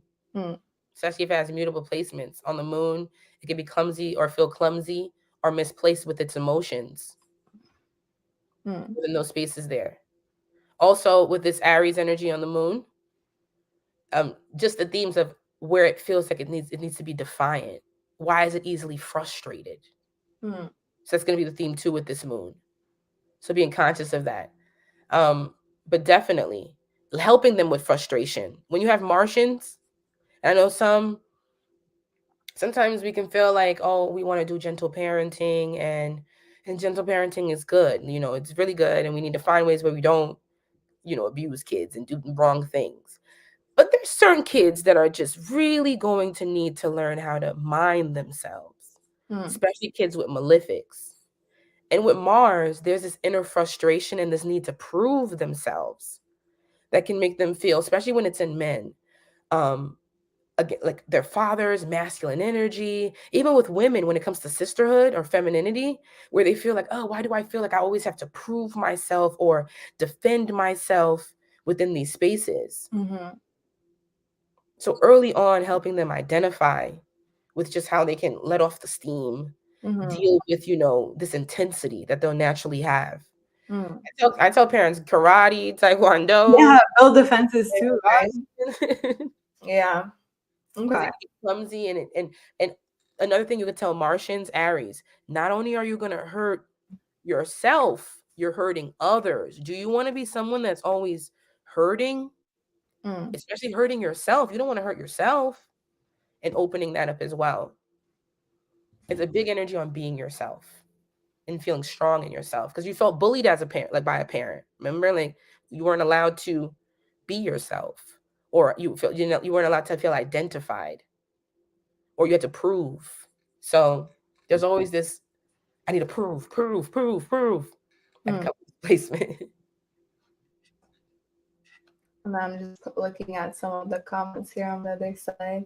especially if it has mutable placements. On the moon, it could be clumsy or feel clumsy or misplaced with its emotions. within those spaces there. Also, with this Aries energy on the moon, just the themes of where it feels like it needs to be defiant. Why is it easily frustrated? So that's going to be the theme too with this moon. So being conscious of that. But definitely helping them with frustration. When you have Martians, I know sometimes we can feel like, oh, we want to do gentle parenting, and gentle parenting is good. It's really good, and we need to find ways where we don't, abuse kids and do wrong things. But there's certain kids that are just really going to need to learn how to mind themselves, especially kids with malefics. And with Mars, there's this inner frustration and this need to prove themselves that can make them feel, especially when it's in men, again, like their father's masculine energy. Even with women, when it comes to sisterhood or femininity, where they feel like, oh, why do I feel like I always have to prove myself or defend myself within these spaces? So early on, helping them identify with just how they can let off the steam, deal with, this intensity that they'll naturally have. I tell parents karate, taekwondo. Yeah, build defenses too, right? Yeah. Because Okay. it can be clumsy, and another thing you could tell Martians, Aries, not only are you gonna hurt yourself, you're hurting others. Do you want to be someone that's always hurting? Especially hurting yourself. You don't want to hurt yourself, and opening that up as well. It's a big energy on being yourself and feeling strong in yourself, because you felt bullied as a parent, like by a parent. Remember, like you weren't allowed to be yourself, or you weren't allowed to feel identified, or you had to prove. So there's always this, I need to prove at couple placement. And I'm just looking at some of the comments here on the other side.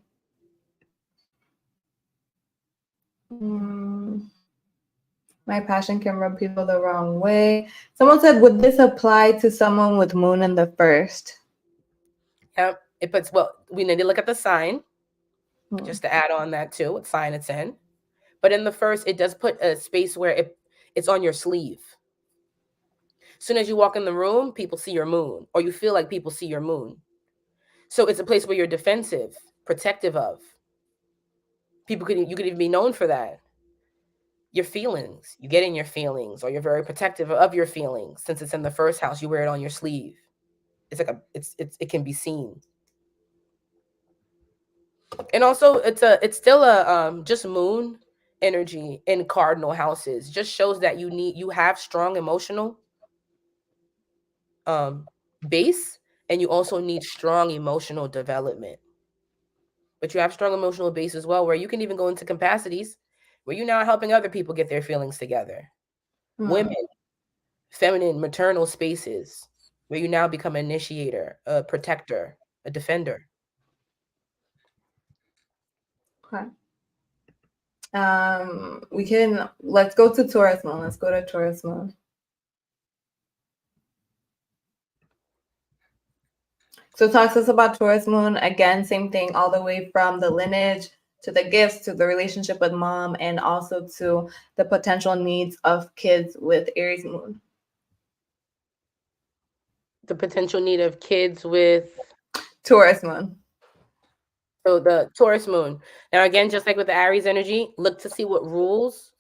My passion can rub people the wrong way. Someone said, would this apply to someone with moon in the first? Yep. We need to look at the sign, just to add on that too, what sign it's in. But in the first, it does put a space where it's on your sleeve. As soon as you walk in the room, people see your moon, or you feel like people see your moon. So it's a place where you're defensive, protective of. You could even be known for that. Your feelings, you get in your feelings, or you're very protective of your feelings. Since it's in the first house, you wear it on your sleeve. It's like it can be seen. And also it's still a just moon energy in cardinal houses. Just shows that you have strong emotional base, and you also need strong emotional development. But you have strong emotional base as well, where you can even go into capacities where you're now helping other people get their feelings together. Women, feminine, maternal spaces where you now become an initiator, a protector, a defender. Okay. Let's go to Taurus moon. Let's go to Taurus moon. So it talks to us about Taurus moon. Again, same thing, all the way from the lineage to the gifts, to the relationship with mom, and also to the potential needs of kids with Aries moon. The potential need of kids with Taurus moon. So the Taurus moon. Now, again, just like with the Aries energy, look to see what rules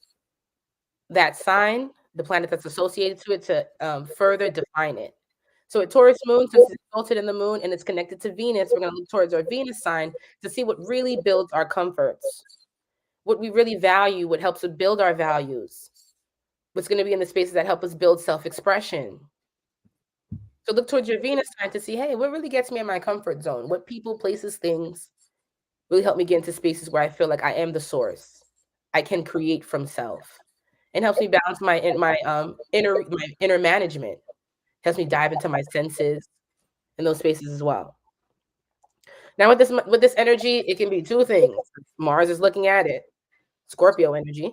that sign, the planet that's associated to it, to further define it. So at Taurus moon, since it's exalted in the moon and it's connected to Venus, we're going to look towards our Venus sign to see what really builds our comforts, what we really value, what helps to build our values, what's going to be in the spaces that help us build self-expression. So look towards your Venus sign to see, hey, what really gets me in my comfort zone? What people, places, things really help me get into spaces where I feel like I am the source. I can create from self. It helps me balance my inner management. Helps me dive into my senses in those spaces as well. Now with this energy, it can be two things. Mars is looking at it, Scorpio energy.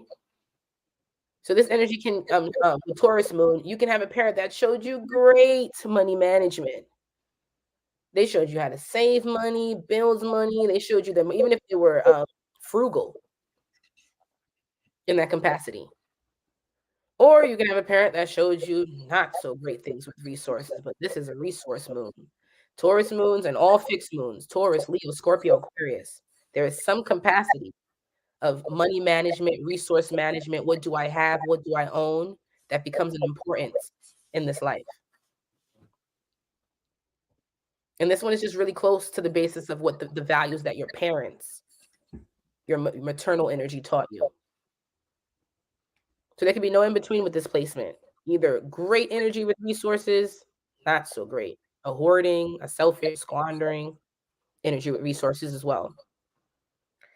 So this energy can with Taurus moon, you can have a parent that showed you great money management. They showed you how to save money, build money. They showed you them, even if they were frugal in that capacity. Or you can have a parent that showed you not so great things with resources, but this is a resource moon. Taurus moons and all fixed moons, Taurus, Leo, Scorpio, Aquarius. There is some capacity of money management, resource management. What do I have? What do I own? That becomes an importance in this life. And this one is just really close to the basis of what the values that your parents, your maternal energy taught you. So there can be no in between with this placement. Either great energy with resources, not so great. A hoarding, a selfish, squandering energy with resources as well.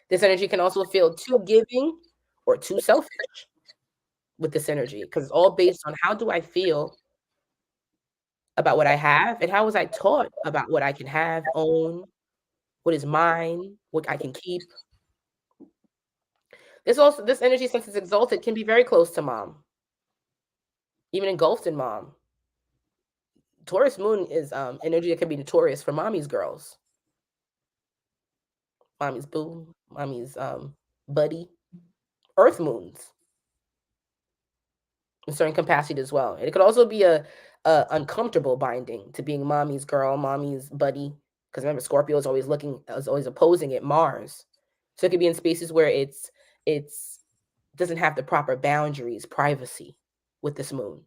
This energy can also feel too giving or too selfish with this energy because it's all based on how do I feel about what I have and how was I taught about what I can have, own, what is mine, what I can keep. This energy, since it's exalted, can be very close to mom, even engulfed in mom. Taurus moon is energy that can be notorious for mommy's girls, mommy's boo, mommy's buddy. Earth moons in certain capacity as well. And it could also be a uncomfortable binding to being mommy's girl, mommy's buddy. Because remember, Scorpio is always opposing it, Mars. So it could be in spaces where it's doesn't have the proper boundaries, privacy with this moon.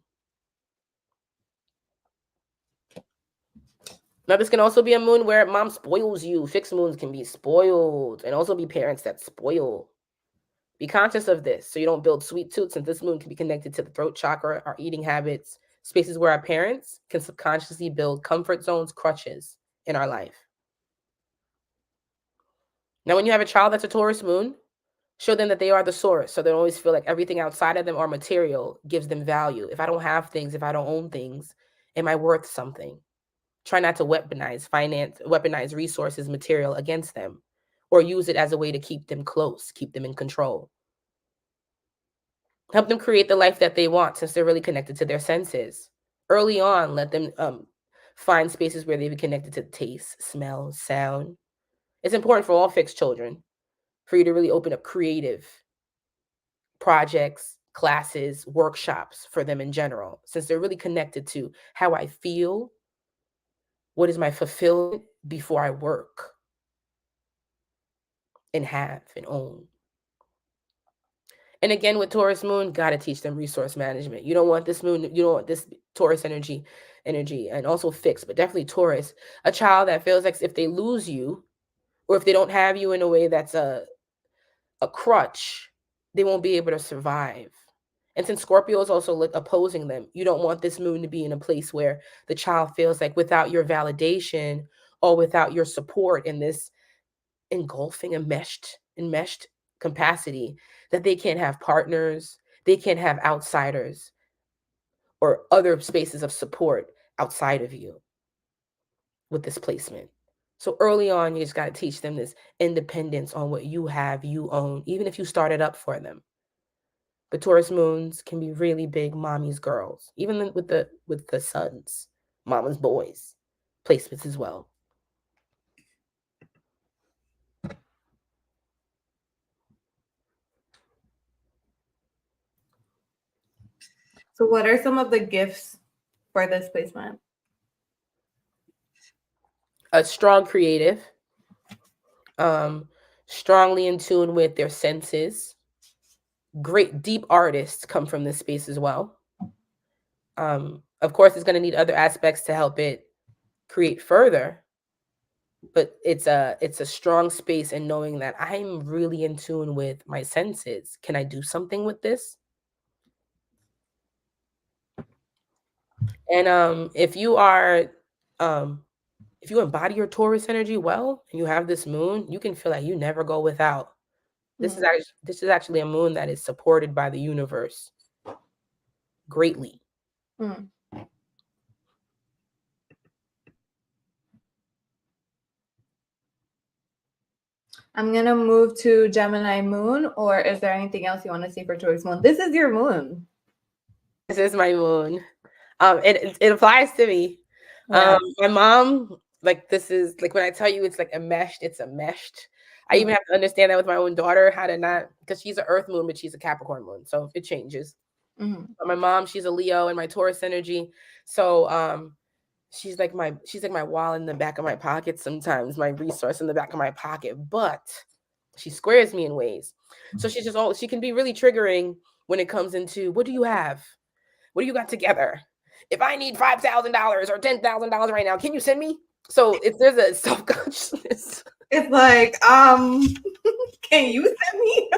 Now, this can also be a moon where mom spoils you. Fixed moons can be spoiled and also be parents that spoil. Be conscious of this so you don't build sweet tooth, since this moon can be connected to the throat chakra, our eating habits, spaces where our parents can subconsciously build comfort zones, crutches in our life. Now, when you have a child that's a Taurus moon, show them that they are the source. So they always feel like everything outside of them or material gives them value. If I don't have things, if I don't own things, am I worth something? Try not to weaponize resources, material against them, or use it as a way to keep them close, keep them in control. Help them create the life that they want, since they're really connected to their senses. Early on, let them find spaces where they be connected to taste, smell, sound. It's important for all fixed children for you to really open up creative projects, classes, workshops for them in general, since they're really connected to how I feel, what is my fulfillment before I work and have and own. And again, with Taurus moon, got to teach them resource management. You don't want this moon, you don't want this Taurus energy, and also fixed, but definitely Taurus, a child that feels like if they lose you or if they don't have you in a way that's a crutch, they won't be able to survive. And since Scorpio is also opposing them, you don't want this moon to be in a place where the child feels like without your validation or without your support in this engulfing, enmeshed capacity, that they can't have partners, they can't have outsiders or other spaces of support outside of you with this placement. So early on, you just got to teach them this independence on what you have, you own, even if you start it up for them. But Taurus moons can be really big mommy's girls, even with the sons, mama's boys, placements as well. So what are some of the gifts for this placement? A strong creative, strongly in tune with their senses. Great deep artists come from this space as well. Of course, it's going to need other aspects to help it create further, but it's a strong space in knowing that I'm really in tune with my senses. Can I do something with this? And if you embody your Taurus energy well and you have this moon, you can feel like you never go without. This is actually a moon that is supported by the universe greatly. I'm going to move to Gemini moon, or is there anything else you want to see for Taurus moon? This is your moon. This is my moon. It applies to me. Yeah. My mom, like, this is like when I tell you it's like enmeshed, it's enmeshed. I even have to understand that with my own daughter, how to not, because she's an earth moon, but she's a Capricorn moon. So it changes. But my mom, she's a Leo, and my Taurus energy. So she's like my wallet in the back of my pocket sometimes, my resource in the back of my pocket, but she squares me in ways. So she can be really triggering when it comes into, what do you have? What do you got together? If I need $5,000 or $10,000 right now, can you send me? So if there's a self-consciousness, it's like, can you send me?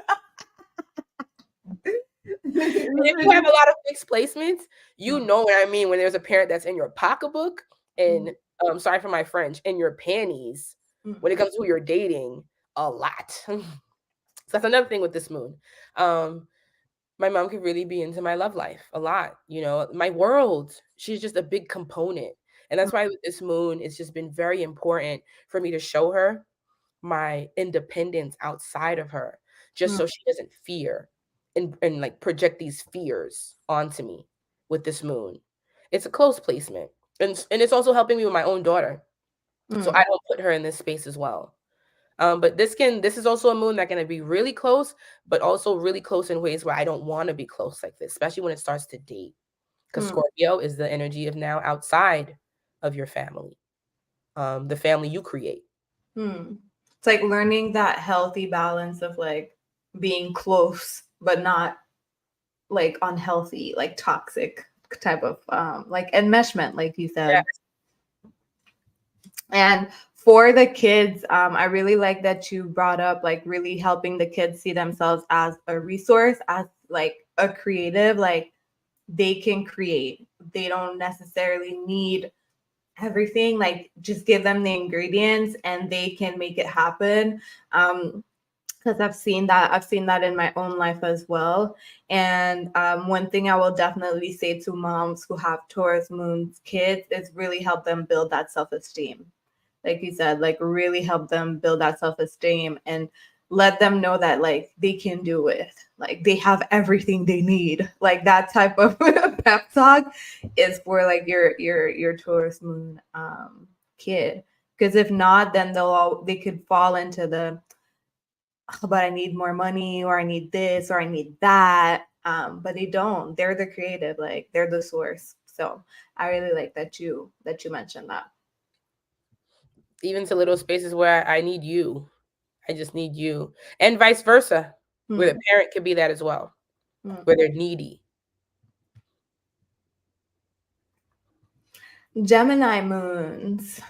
if you have a lot of fixed placements, you know what I mean when there's a parent that's in your pocketbook and sorry for my French, in your panties when it comes to who you're dating a lot. So that's another thing with this moon. My mom could really be into my love life a lot, my world. She's just a big component. And that's why with this moon, it's just been very important for me to show her my independence outside of her, just so she doesn't fear and like project these fears onto me with this moon. It's a close placement. And it's also helping me with my own daughter. So I don't put her in this space as well. But this is also a moon that can be really close, but also really close in ways where I don't want to be close like this, especially when it starts to date. Because Scorpio is the energy of now outside of your family, the family you create. It's like learning that healthy balance of like being close, but not like unhealthy, like toxic type of like enmeshment, like you said. Yeah. And for the kids, I really like that you brought up like really helping the kids see themselves as a resource, as like a creative, like they can create. They don't necessarily need everything, like just give them the ingredients and they can make it happen. Because I've seen that in my own life as well. And one thing I will definitely say to moms who have Taurus moons kids is really help them build that self-esteem. Like you said, like really help them build that self-esteem and let them know that like they can do it, like they have everything they need. Like that type of pep talk is for like your Taurus moon kid. Because if not, then they could fall into the, oh, but I need more money, or I need this, or I need that. But they don't. They're the creative, like they're the source. So I really like that you mentioned that. Even to little spaces where I need you. I just need you. And vice versa, where the parent could be that as well, where they're needy. Gemini moons.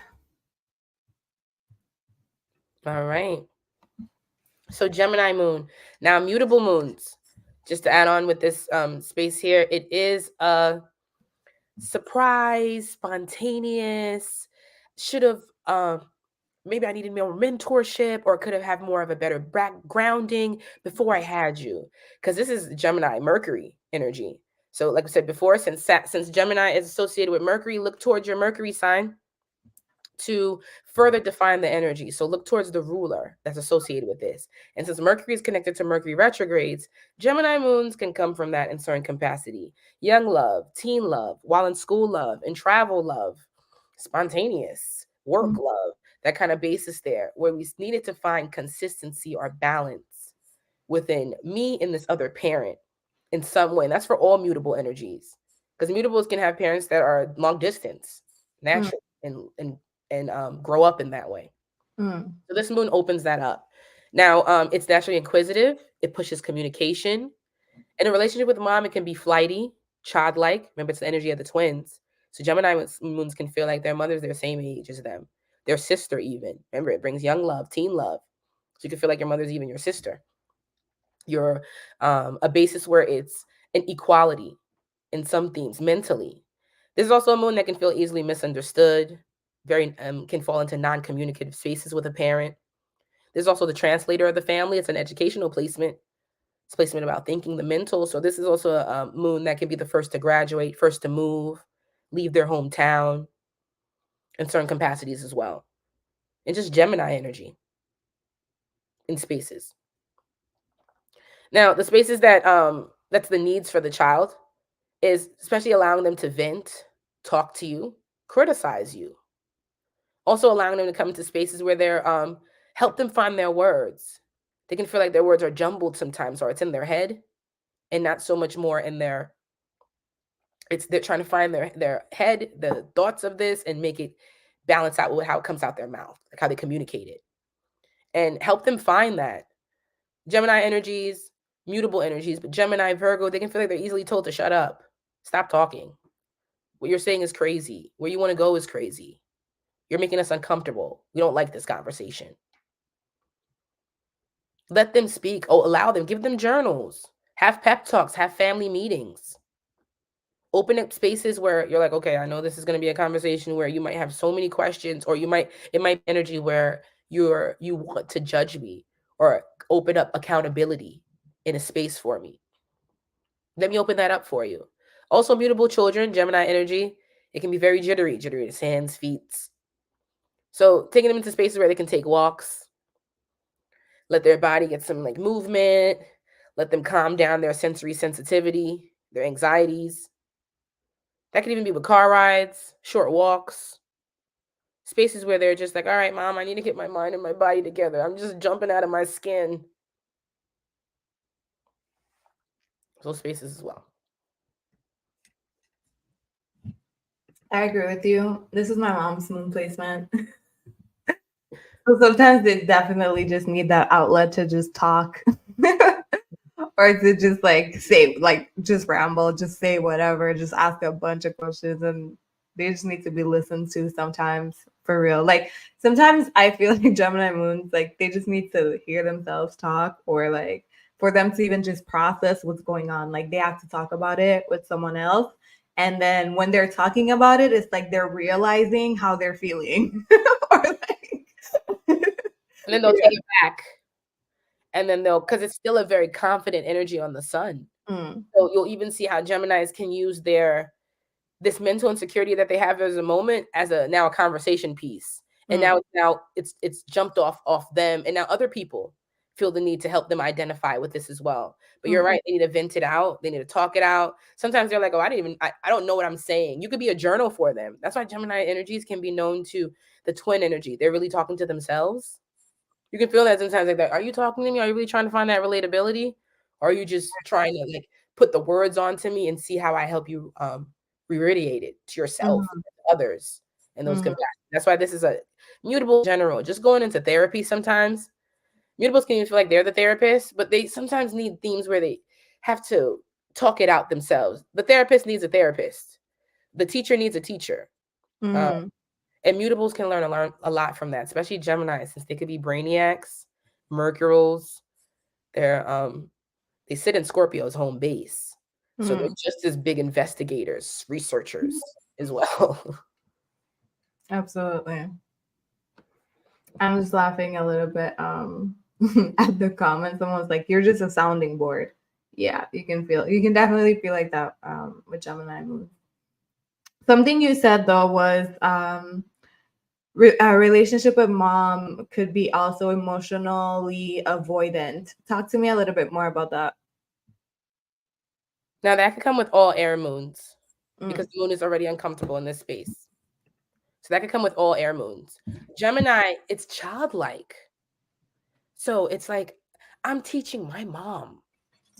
All right. So Gemini moon. Now mutable moons. Just to add on with this space here, it is a surprise, spontaneous. Should have maybe I needed more mentorship, or could have had more of a better grounding before I had you. Because this is Gemini Mercury energy. So like I said before, since Gemini is associated with Mercury, look towards your Mercury sign to further define the energy. So look towards the ruler that's associated with this. And since Mercury is connected to Mercury retrogrades, Gemini moons can come from that in certain capacity. Young love, teen love, while in school love, and travel love, spontaneous work love, that kind of basis there, where we needed to find consistency or balance within me and this other parent in some way. And that's for all mutable energies. Because mutables can have parents that are long distance, natural, and grow up in that way. So this moon opens that up. Now, it's naturally inquisitive. It pushes communication. In a relationship with mom, it can be flighty, childlike. Remember, it's the energy of the twins. So Gemini moons can feel like their mother's their same age as them, their sister even. Remember, it brings young love, teen love. So you can feel like your mother's even your sister. You're a basis where it's an equality in some themes mentally. This is also a moon that can feel easily misunderstood, very can fall into non-communicative spaces with a parent. There's also the translator of the family. It's an educational placement. It's placement about thinking, the mental. So this is also a moon that can be the first to graduate, first to move, leave their hometown in certain capacities as well. And just Gemini energy in spaces. Now, the spaces that's the needs for the child is especially allowing them to vent, talk to you, criticize you. Also allowing them to come into spaces where they're help them find their words. They can feel like their words are jumbled sometimes, or it's in their head and not so much more in their They're trying to find their head, the thoughts of this, and make it balance out with how it comes out their mouth, like how they communicate it, and help them find that. Gemini energies, mutable energies, but Gemini, Virgo, they can feel like they're easily told to shut up, stop talking. What you're saying is crazy. Where you want to go is crazy. You're making us uncomfortable. We don't like this conversation. Let them speak. Oh, allow them. Give them journals. Have pep talks. Have family meetings. Open up spaces where you're like, okay, I know this is going to be a conversation where you might have so many questions, or it might be energy where you want to judge me, or open up accountability in a space for me. Let me open that up for you. Also, mutable children, Gemini energy, it can be very jittery to hands, feet. So taking them into spaces where they can take walks, let their body get some like movement, let them calm down their sensory sensitivity, their anxieties. That could even be with car rides, short walks, spaces where they're just like, all right, mom, I need to get my mind and my body together. I'm just jumping out of my skin. Those spaces as well. I agree with you. This is my mom's moon placement. So sometimes they definitely just need that outlet to just talk. Or to just like say, like just ramble, just say whatever, just ask a bunch of questions, and they just need to be listened to sometimes, for real. Like sometimes I feel like Gemini moons, like they just need to hear themselves talk, or like for them to even just process what's going on. Like they have to talk about it with someone else. And then when they're talking about it, it's like they're realizing how they're feeling. Or like and then they'll take it back. And then because it's still a very confident energy on the sun. So you'll even see how Geminis can use this mental insecurity that they have as a moment as now a conversation piece. And now it's jumped off them. And now other people feel the need to help them identify with this as well. But you're right, they need to vent it out. They need to talk it out. Sometimes they're like, oh, I don't know what I'm saying. You could be a journal for them. That's why Gemini energies can be known to the twin energy. They're really talking to themselves. You can feel that sometimes, like that. Are you talking to me? Are you really trying to find that relatability? Or are you just trying to like put the words onto me and see how I help you re-radiate it to yourself, to others, and those compassion. That's why this is a mutable general. Just going into therapy sometimes. Mutables can even feel like they're the therapist, but they sometimes need themes where they have to talk it out themselves. The therapist needs a therapist. The teacher needs a teacher. And mutables can learn a lot from that, especially Gemini, since they could be brainiacs, Mercurials. They sit in Scorpio's home base. So they're just as big investigators, researchers as well. Absolutely. I'm just laughing a little bit at the comments. Someone's like, you're just a sounding board. Yeah, you can definitely feel like that with Gemini moon. Something you said though was a relationship with mom could be also emotionally avoidant. Talk to me a little bit more about that. Now that could come with all air moons because the moon is already uncomfortable in this space. So that could come with all air moons. Gemini, it's childlike. So it's like, I'm teaching my mom.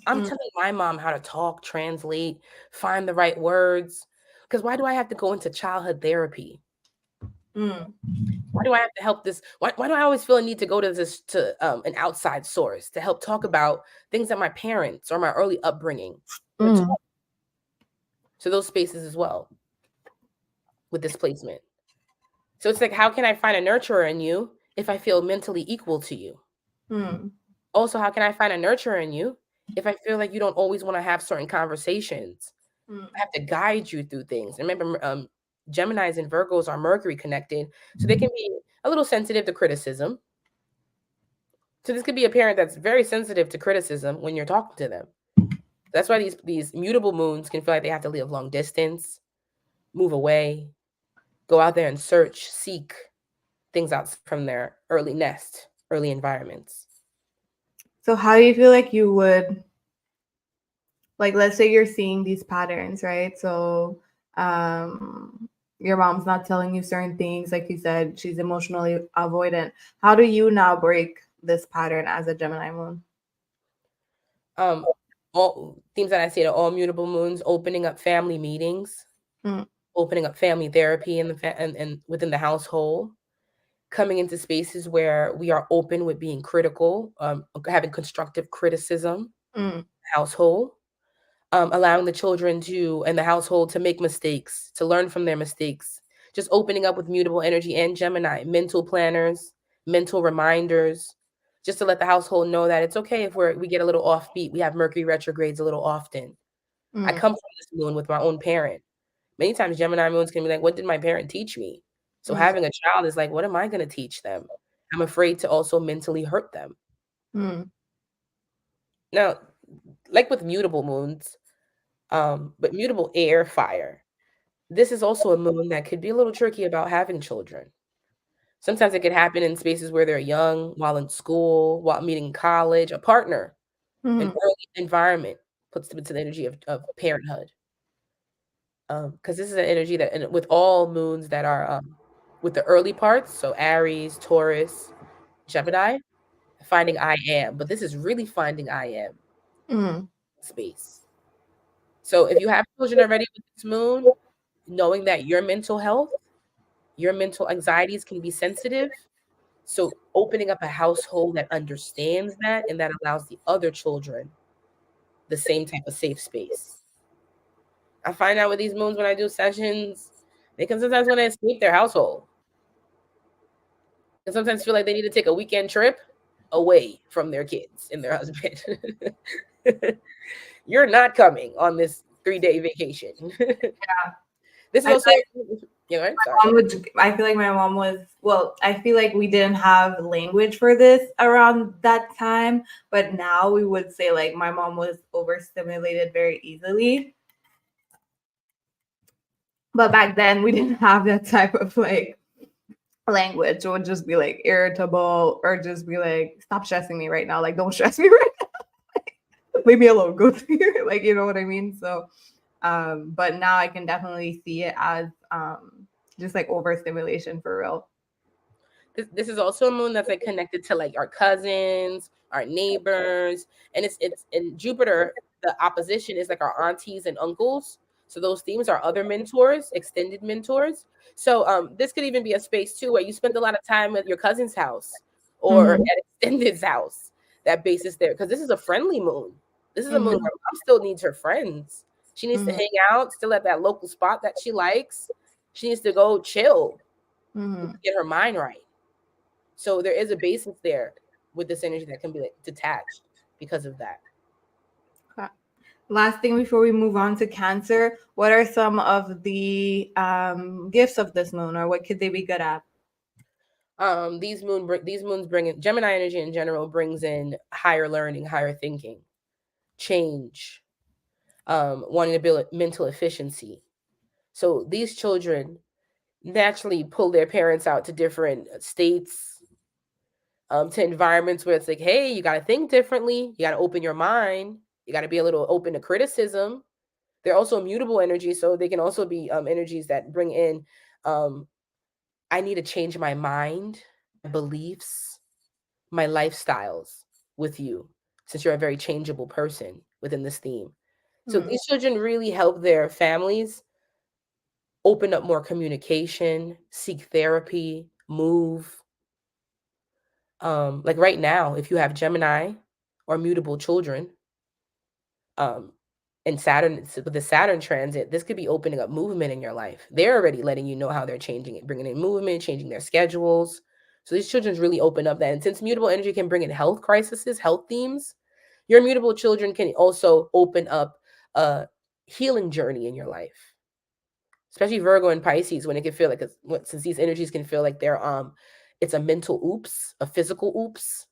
I'm telling my mom how to talk, translate, find the right words. Because why do I have to go into childhood therapy? Why do I have to help this? Why do I always feel a need to go to an outside source to help talk about things that my parents or my early upbringing taught? So those spaces as well with displacement. So it's like, how can I find a nurturer in you if I feel mentally equal to you? Also, how can I find a nurturer in you if I feel like you don't always want to have certain conversations? I have to guide you through things. Remember, Geminis and Virgos are Mercury connected, so they can be a little sensitive to criticism. So this could be a parent that's very sensitive to criticism when you're talking to them. That's why these mutable moons can feel like they have to live long distance, move away, go out there and search, seek things out from their early nest, early environments. So how do you feel like you would, like, let's say you're seeing these patterns, right? So your mom's not telling you certain things, like you said, she's emotionally avoidant. How do you now break this pattern as a Gemini moon? all themes that I see to all mutable moons: opening up family meetings, Mm. opening up family therapy in the and within the household, coming into spaces where we are open with being critical, having constructive criticism, Mm. household, allowing the children to and the household to make mistakes, to learn from their mistakes, just opening up with mutable energy and Gemini, mental planners, mental reminders, just to let the household know that it's okay if we get a little offbeat. We have Mercury retrogrades a little often. I Mm. come from this moon with my own parent. Many times Gemini moons can be like, what did my parent teach me? So Mm. having a child is like, what am I going to teach them? I'm afraid to also mentally hurt them. Mm. Now, like with mutable moons, but mutable air, fire, this is also a moon that could be a little tricky about having children. Sometimes it could happen in spaces where they're young, while in school, while meeting college, a partner, an Mm. early environment puts them into the energy of parenthood. Because this is an energy that, and with all moons that are with the early parts, so Aries, Taurus, Gemini, finding I am, but this is really finding I am Mm. space. So if you have children already with this moon, knowing that your mental health, your mental anxieties can be sensitive. So opening up a household that understands that and that allows the other children the same type of safe space. I find out with these moons when I do sessions, they can sometimes want to escape their household. And sometimes feel like they need to take a weekend trip away from their kids and their husband. You're not coming on this 3-day vacation. Yeah. This is I also, right? Sorry. I feel like my mom was, well, I feel like we didn't have language for this around that time, but now we would say like my mom was overstimulated very easily. But back then we didn't have that type of like language. It would just be like irritable or just be like, stop stressing me right now. Like, don't stress me right now. Leave me alone. Go to your, like, you know what I mean? So, but now I can definitely see it as just like overstimulation for real. This is also a moon that's like connected to like our cousins, our neighbors, and it's in Jupiter. The opposition is like our aunties and uncles. So those themes are other mentors, extended mentors. So this could even be a space too where you spend a lot of time at your cousin's house or Mm-hmm. at extended's house. That base is there because this is a friendly moon. This is a moon Mm-hmm. where mom still needs her friends. She needs to Mm-hmm. hang out still at that local spot that she likes. She needs to go chill Mm-hmm. to get her mind right. So there is a basis there with this energy that can be like detached because of that. Okay. Last thing before we move on to Cancer, what are some of the gifts of this moon, or what could they be good at? These moons bring in Gemini energy in general brings in higher learning, higher thinking, change, wanting to build mental efficiency. So these children naturally pull their parents out to different states, to environments where it's like, hey, you got to think differently. You got to open your mind. You got to be a little open to criticism. They're also mutable energies, so they can also be energies that bring in, um, I need to change my mind, beliefs, my lifestyles with you, since you're a very changeable person within this theme. So Mm. these children really help their families open up more communication, seek therapy, move. Like right now, if you have Gemini or mutable children, um, and Saturn, with the Saturn transit, this could be opening up movement in your life. They're already letting you know how they're changing it, bringing in movement, changing their schedules. So these children's really open up that. And since mutable energy can bring in health crises, health themes, your mutable children can also open up a healing journey in your life. Especially Virgo and Pisces, when it can feel like since these energies can feel like they're it's a mental oops, a physical oops.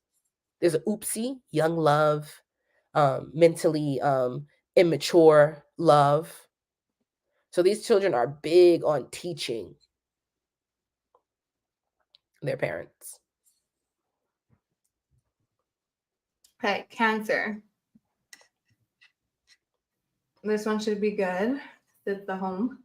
There's an oopsie, young love, mentally immature love. So these children are big on teaching their parents. Okay, Cancer. This one should be good. It's the home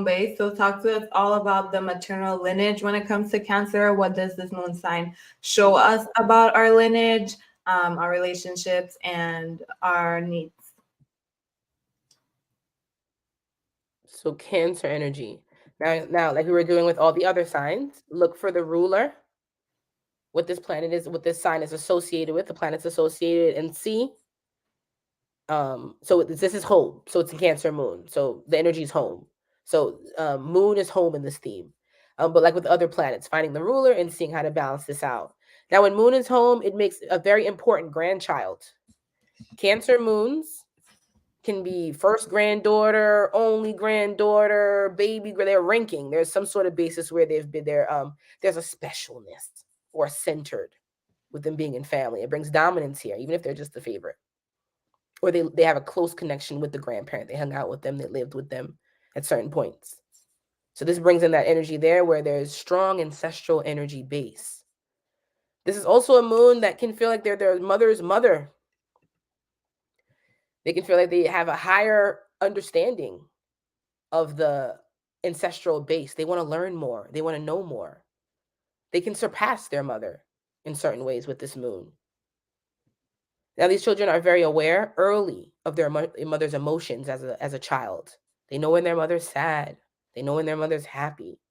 base. So talk to us all about the maternal lineage when it comes to Cancer. What does this moon sign show us about our lineage? our relationships, and our needs. So Cancer energy. Now, like we were doing with all the other signs, look for the ruler. What this planet is, what this sign is associated with, the planet's associated, and see. So this is home. So it's a Cancer moon. So the energy is home. So moon is home in this theme. But like with other planets, finding the ruler and seeing how to balance this out. Now, when moon is home, it makes a very important grandchild. Cancer moons can be first granddaughter, only granddaughter, baby. They're ranking. There's some sort of basis where they've been there. There's a specialness or centered with them being in family. It brings dominance here, even if they're just the favorite. Or they have a close connection with the grandparent. They hung out with them. They lived with them at certain points. So this brings in that energy there where there's strong ancestral energy base. This is also a moon that can feel like they're their mother's mother. They can feel like they have a higher understanding of the ancestral base. They want to learn more. They want to know more. They can surpass their mother in certain ways with this moon. Now, these children are very aware early of their mother's emotions as a child. They know when their mother's sad. They know when their mother's happy.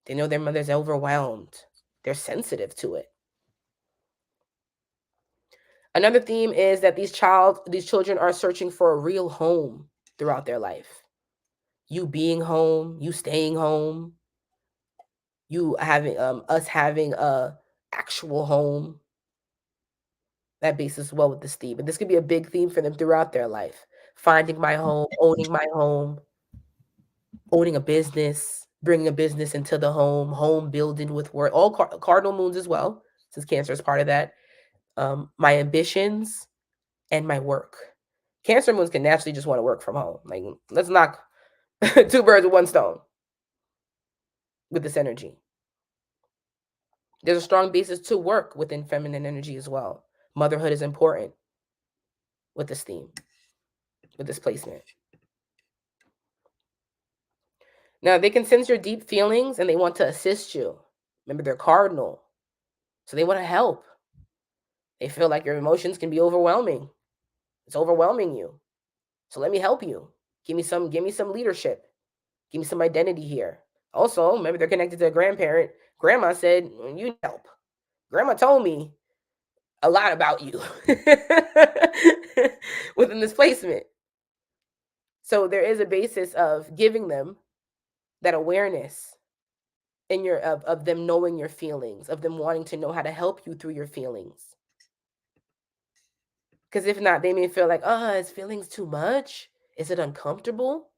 They know their mother's overwhelmed. They're sensitive to it. Another theme is that these children are searching for a real home throughout their life. You being home, you staying home, you having us having a actual home. That bases well with this theme. But this could be a big theme for them throughout their life. Finding my home, owning my home, owning a business, bringing a business into the home building with work. All cardinal moons as well, since Cancer is part of that. My ambitions and my work. Cancer moons can naturally just want to work from home. Like, let's knock two birds with one stone with this energy. There's a strong basis to work within feminine energy as well. Motherhood is important with this theme, with this placement. Now, they can sense your deep feelings and they want to assist you. Remember, they're cardinal. So they want to help. They feel like your emotions can be overwhelming. It's overwhelming you. So let me help you. Give me some leadership. Give me some identity here. Also, remember, they're connected to a grandparent. Grandma said, you need help. Grandma told me a lot about you within this placement. So there is a basis of giving them that awareness in your of them knowing your feelings, of them wanting to know how to help you through your feelings. Because if not, they may feel like, is feelings too much? Is it uncomfortable?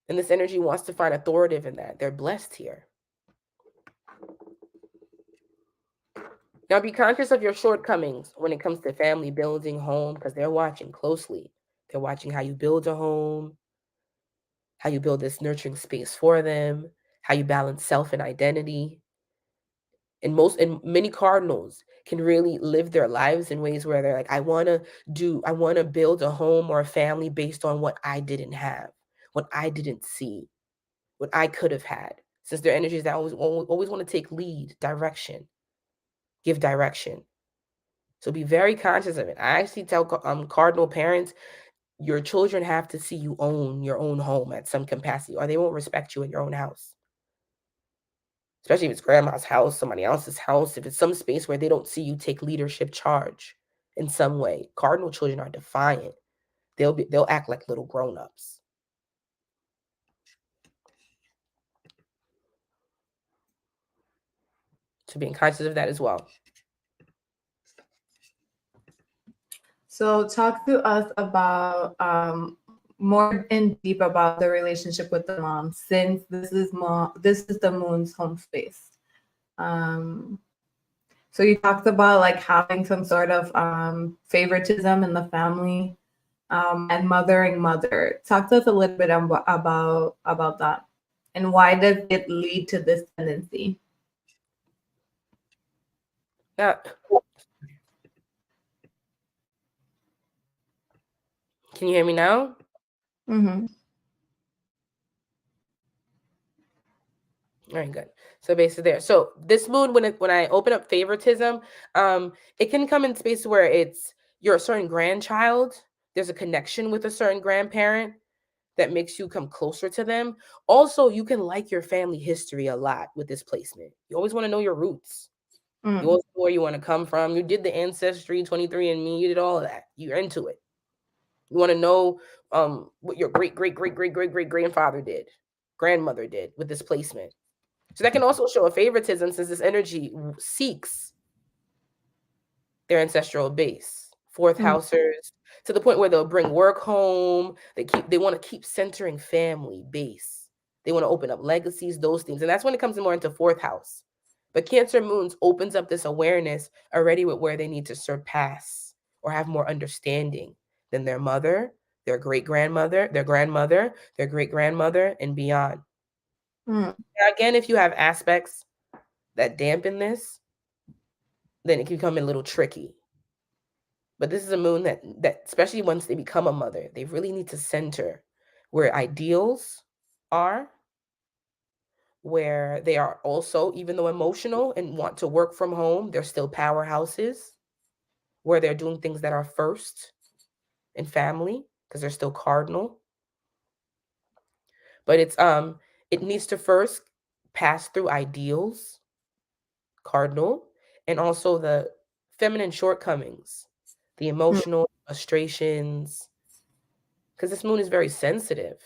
And this energy wants to find authoritative in that. They're blessed here. Now, be conscious of your shortcomings when it comes to family building, home, because they're watching closely. They're watching how you build a home, how you build this nurturing space for them, how you balance self and identity. And many cardinals can really live their lives in ways where they're like, I want to build a home or a family based on what I didn't have, what I didn't see, what I could have had. Since their energies that always want to take lead, direction, give direction. So be very conscious of it. I actually tell cardinal parents, your children have to see you own your own home at some capacity, or they won't respect you in your own house. Especially if it's grandma's house, somebody else's house, if it's some space where they don't see you take leadership charge in some way. Cardinal children are defiant. They'll act like little grown-ups. So being conscious of that as well. So talk to us about more in deep about the relationship with the mom, since this is the moon's home space. So you talked about like having some sort of favoritism in the family, and mothering mother. Talk to us a little bit about that, and why does it lead to this tendency? Yeah. Can you hear me now? Mm-hmm. Very good. So basically there. So this moon, when I open up favoritism, it can come in spaces where it's you're a certain grandchild. There's a connection with a certain grandparent that makes you come closer to them. Also, you can like your family history a lot with this placement. You always want to know your roots. You always know where you want to come from. You did the ancestry, 23andMe, you did all of that. You're into it. You want to know what your great great great great great great grandfather did, grandmother did with this placement. So that can also show a favoritism since this energy seeks their ancestral base. Fourth housers to the point where they'll bring work home. They want to keep centering family base. They want to open up legacies, those things. And that's when it comes more into fourth house. But Cancer moons opens up this awareness already with where they need to surpass or have more understanding than their mother, their great grandmother, their grandmother, their great grandmother, and beyond. Now, again, if you have aspects that dampen this, then it can become a little tricky. But this is a moon that especially once they become a mother, they really need to center where ideals are, where they are also, even though emotional and want to work from home, they're still powerhouses, where they're doing things that are first in family because they're still cardinal. But it needs to first pass through ideals, cardinal, and also the feminine shortcomings, the emotional frustrations, because this moon is very sensitive.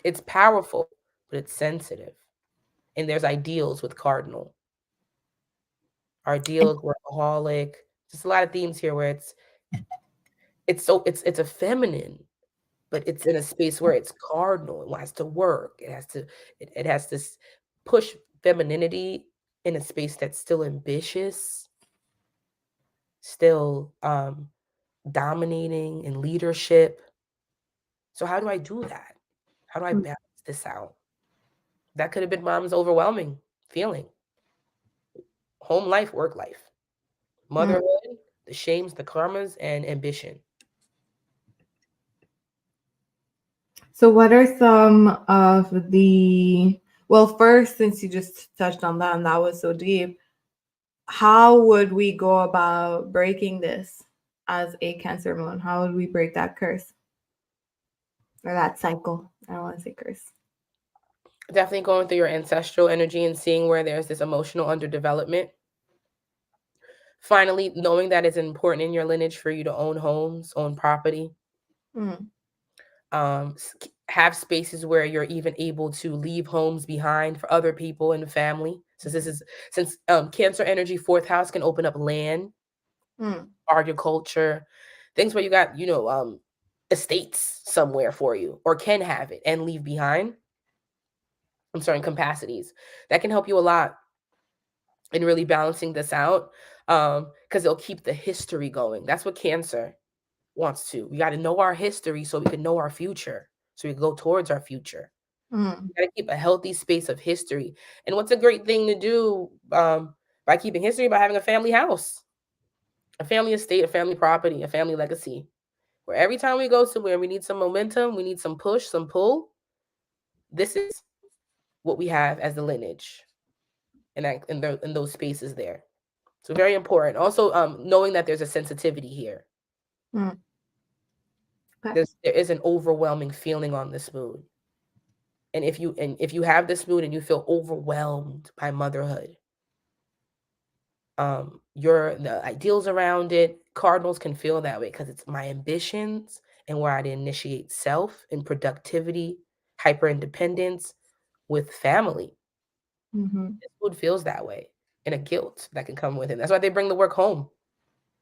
It's powerful, but it's sensitive. And there's ideals with cardinal. Our ideals, workaholic. Just a lot of themes here where it's a feminine, but it's in a space where it's cardinal. It has to work. It has to push femininity in a space that's still ambitious, still dominating in leadership. So how do I do that? How do I balance this out? That could have been mom's overwhelming feeling. Home life, work life, motherhood, the shames, the karmas, and ambition. So, what are some of the, well, first, since you just touched on that and that was so deep, how would we go about breaking this as a Cancer moon? How would we break that curse or that cycle? I don't want to say curse. Definitely going through your ancestral energy and seeing where there's this emotional underdevelopment. Finally, knowing that it's important in your lineage for you to own homes, own property. Have spaces where you're even able to leave homes behind for other people in the family. Since Cancer energy, fourth house can open up land, agriculture, things where you got estates somewhere for you, or can have it and leave behind in certain capacities. That can help you a lot in really balancing this out, because it'll keep the history going. That's what Cancer wants to. We got to know our history so we can know our future, so we can go towards our future. We got to keep a healthy space of history. And what's a great thing to do by keeping history? By having a family house, a family estate, a family property, a family legacy, where every time we go somewhere, we need some momentum, we need some push, some pull. This is what we have as the lineage, and in those spaces there. So very important. Also, knowing that there's a sensitivity here. Okay. There is an overwhelming feeling on this moon. And if you have this moon and you feel overwhelmed by motherhood, the ideals around it, cardinals can feel that way because it's my ambitions and where I'd initiate self and productivity, hyper independence with family. This moon feels that way, and a guilt that can come with it. That's why they bring the work home.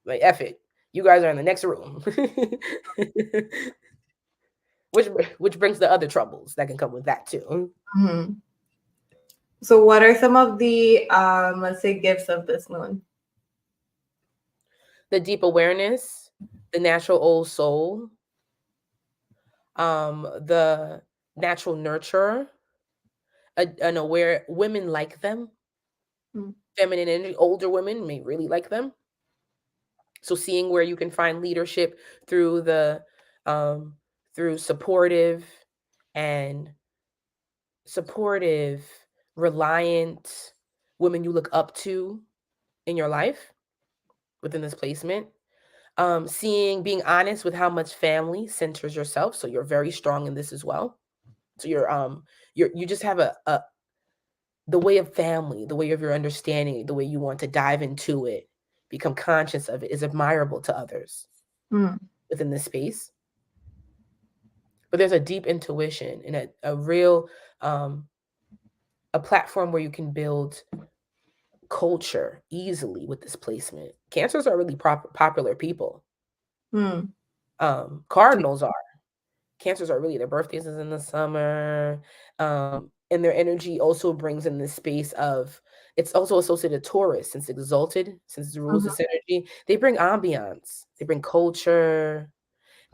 Like, F it. You guys are in the next room. which brings the other troubles that can come with that too. So, what are some of the, let's say, gifts of this moon? The deep awareness, the natural old soul, the natural nurturer, an aware women like them, feminine energy, older women may really like them. So seeing where you can find leadership through through supportive and supportive, reliant women you look up to in your life within this placement. Being honest with how much family centers yourself. So you're very strong in this as well. So you just have the way of family, the way of your understanding, the way you want to dive into it, become conscious of it is admirable to others within this space. But there's a deep intuition and a real a platform where you can build culture easily with this placement. Cancers are really popular people. Cardinals are. Cancers are really, their birthdays is in the summer. And their energy also brings in this space of, it's also associated to Taurus, since exalted, since it rules this energy. They bring ambiance, they bring culture.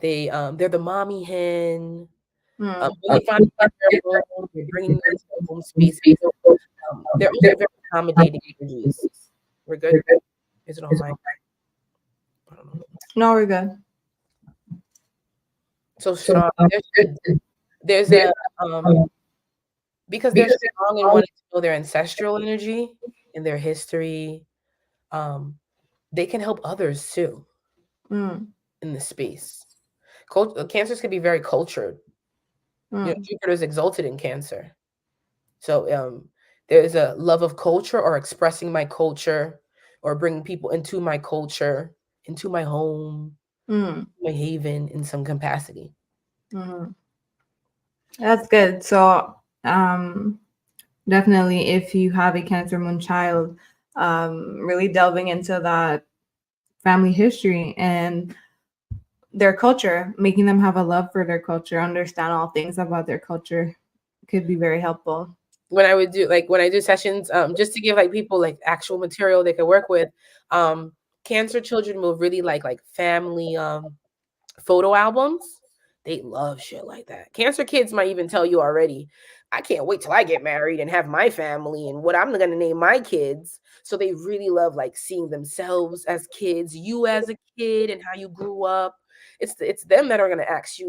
They're the mommy hen. When they finally get their home, they're bringing them to the home space. They're also very accommodating energies. We're good? Is it on mic? I don't know. No, we're good. So strong. There's a because they're strong and wanting to know their ancestral energy and their history. They can help others too in this space. Cancers can be very cultured. You know, Jupiter is exalted in Cancer. So there's a love of culture, or expressing my culture, or bringing people into my culture, into my home, my haven in some capacity. That's good. So definitely, if you have a Cancer moon child, really delving into that family history and their culture, making them have a love for their culture, understand all things about their culture, could be very helpful. When I do sessions, just to give like people like actual material they can work with, Cancer children will really like family photo albums. They love shit like that. Cancer kids might even tell you already, I can't wait till I get married and have my family and what I'm going to name my kids. So they really love like seeing themselves as kids, you as a kid, and how you grew up. It's them that are going to ask you,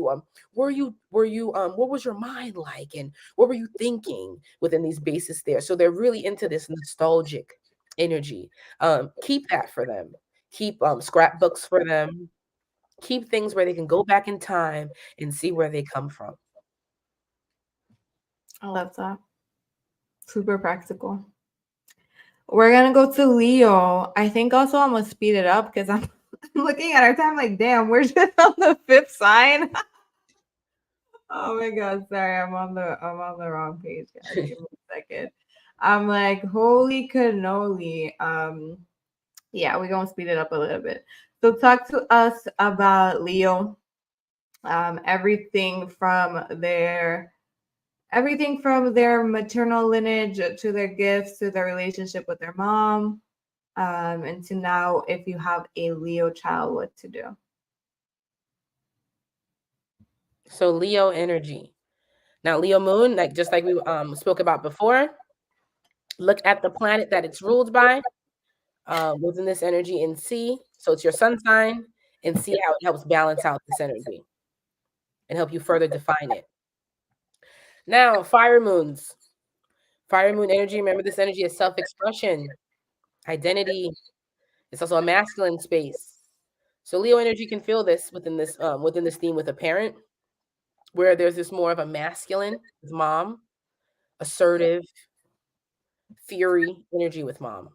what was your mind like, and what were you thinking within these bases there? So they're really into this nostalgic energy. Keep that for them. Keep scrapbooks for them. Keep things where they can go back in time and see where they come from. I love that. Super practical. We're gonna go to Leo. I think also I'm gonna speed it up because I'm looking at our time like, damn, we're just on the 5th sign. Oh my god, sorry, I'm on the wrong page, guys. Give me a second. I'm like, holy cannoli. Yeah, we're gonna speed it up a little bit. So talk to us about Leo. Everything from their maternal lineage to their gifts to their relationship with their mom, and to now, if you have a Leo child, what to do. So Leo energy. Now Leo moon, like just like we spoke about before, look at the planet that it's ruled by within this energy and see. So it's your sun sign, and see how it helps balance out this energy and help you further define it. Now, fire moons. Fire moon energy, remember this energy is self-expression, identity. It's also a masculine space. So Leo energy can feel this within this theme with a parent, where there's this more of a masculine with mom, assertive, fury energy with mom.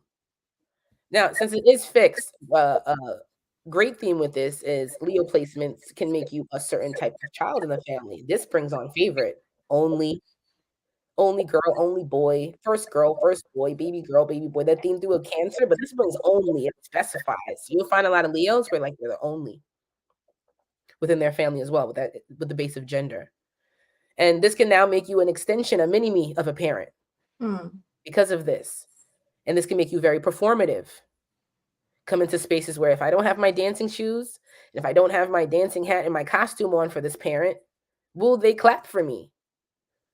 Now, since it is fixed, great theme with this is Leo placements can make you a certain type of child in the family. This brings on favorite, only girl, only boy, first girl, first boy, baby girl, baby boy. That theme through a Cancer, but this brings only, it specifies. You'll find a lot of Leos where like they're the only within their family as well, with the base of gender. And this can now make you an extension, a mini-me of a parent because of this. And this can make you very performative. Come into spaces where if I don't have my dancing shoes, and if I don't have my dancing hat and my costume on for this parent, will they clap for me?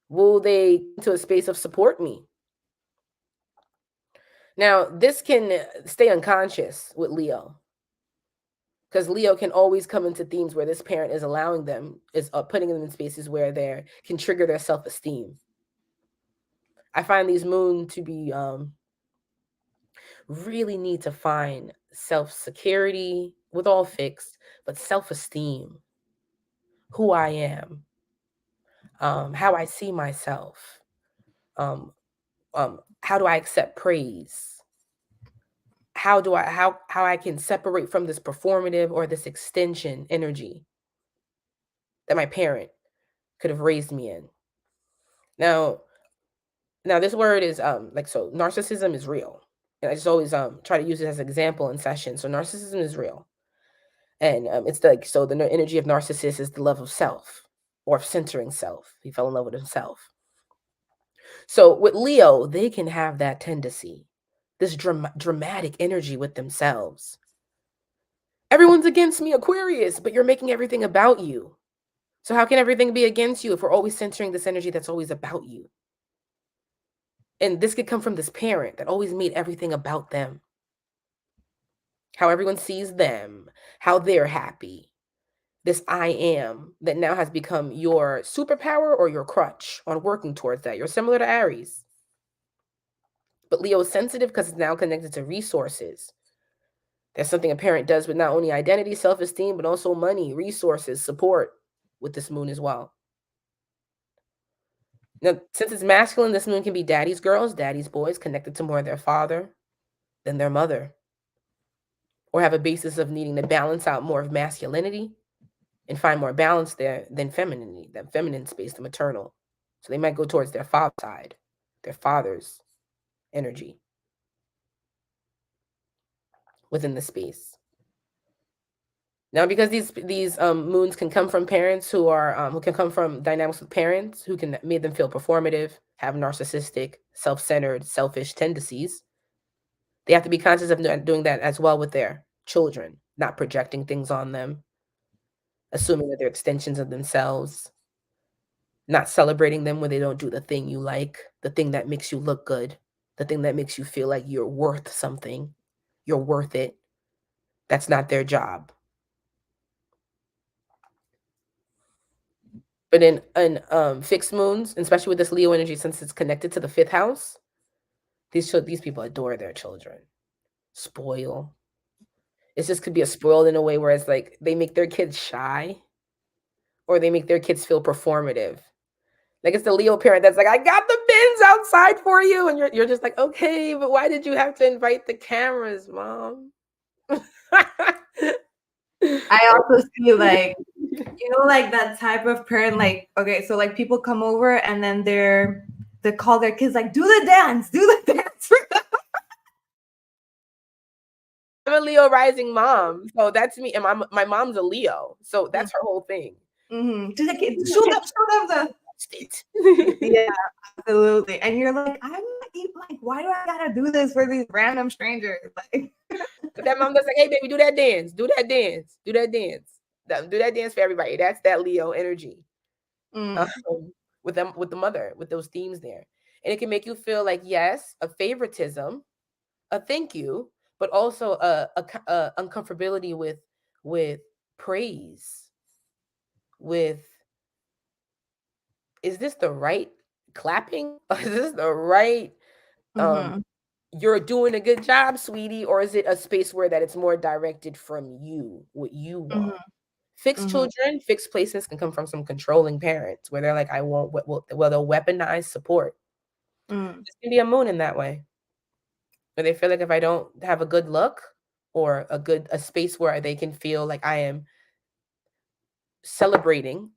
Will they into a space of support me? Now, this can stay unconscious with Leo. Because Leo can always come into themes where this parent is allowing them, is putting them in spaces where they can trigger their self-esteem. I find these moon to be really need to find self-security with all fixed, but self-esteem, who I am, how I see myself, how do I accept praise? How I can separate from this performative or this extension energy that my parent could have raised me in. Now this word is like, so narcissism is real. And I just always try to use it as an example in sessions. So narcissism is real. And it's like, so the energy of narcissist is the love of self or of centering self. He fell in love with himself. So with Leo, they can have that tendency, this dramatic energy with themselves. Everyone's against me, Aquarius, but you're making everything about you. So how can everything be against you if we're always centering this energy that's always about you? And this could come from this parent that always made everything about them. How everyone sees them, how they're happy. This I am that now has become your superpower or your crutch on working towards that. You're similar to Aries. But Leo is sensitive because it's now connected to resources. There's something a parent does with not only identity, self-esteem, but also money, resources, support with this moon as well. Now, since it's masculine, this moon can be daddy's girls, daddy's boys, connected to more of their father than their mother. Or have a basis of needing to balance out more of masculinity and find more balance there than femininity, that feminine space, the maternal. So they might go towards their father's side, their father's energy within the space. Now, because these moons can come from parents who are who can come from dynamics with parents who can make them feel performative, have narcissistic, self-centered, selfish tendencies, they have to be conscious of doing that as well with their children, not projecting things on them, assuming that they're extensions of themselves, not celebrating them when they don't do the thing you like, the thing that makes you look good, the thing that makes you feel like you're worth something, you're worth it. That's not their job. But in fixed moons, especially with this Leo energy, since it's connected to the 5th house, these people adore their children, spoil. It just could be a spoiled in a way where it's like they make their kids shy, or they make their kids feel performative. Like it's the Leo parent that's like, I got the bins outside for you, and you're just like, okay, but why did you have to invite the cameras, mom? I also see like, you know, like that type of parent, like, okay, so like people come over and then they call their kids like, do the dance. I'm a Leo rising mom, so that's me, and my mom's a Leo, so that's her whole thing. Mm-hmm. To the kids, show them the it. Yeah, absolutely. And you're like, I'm like, why do I gotta do this for these random strangers? Like, but that mom that's like, hey baby, do that dance, do that dance, do that dance, do that dance for everybody. That's that Leo energy. With them, with the mother, with those themes there, and it can make you feel like, yes, a favoritism, a thank you, but also a uncomfortability with praise, with, is this the right clapping? Is this the right you're doing a good job, sweetie, or is it a space where that it's more directed from you, what you want? Fixed children, fixed places can come from some controlling parents where they're like, I won't, well, they'll weaponize support. This can be a moon in that way, where they feel like if I don't have a good look or a space where they can feel like I am celebrating,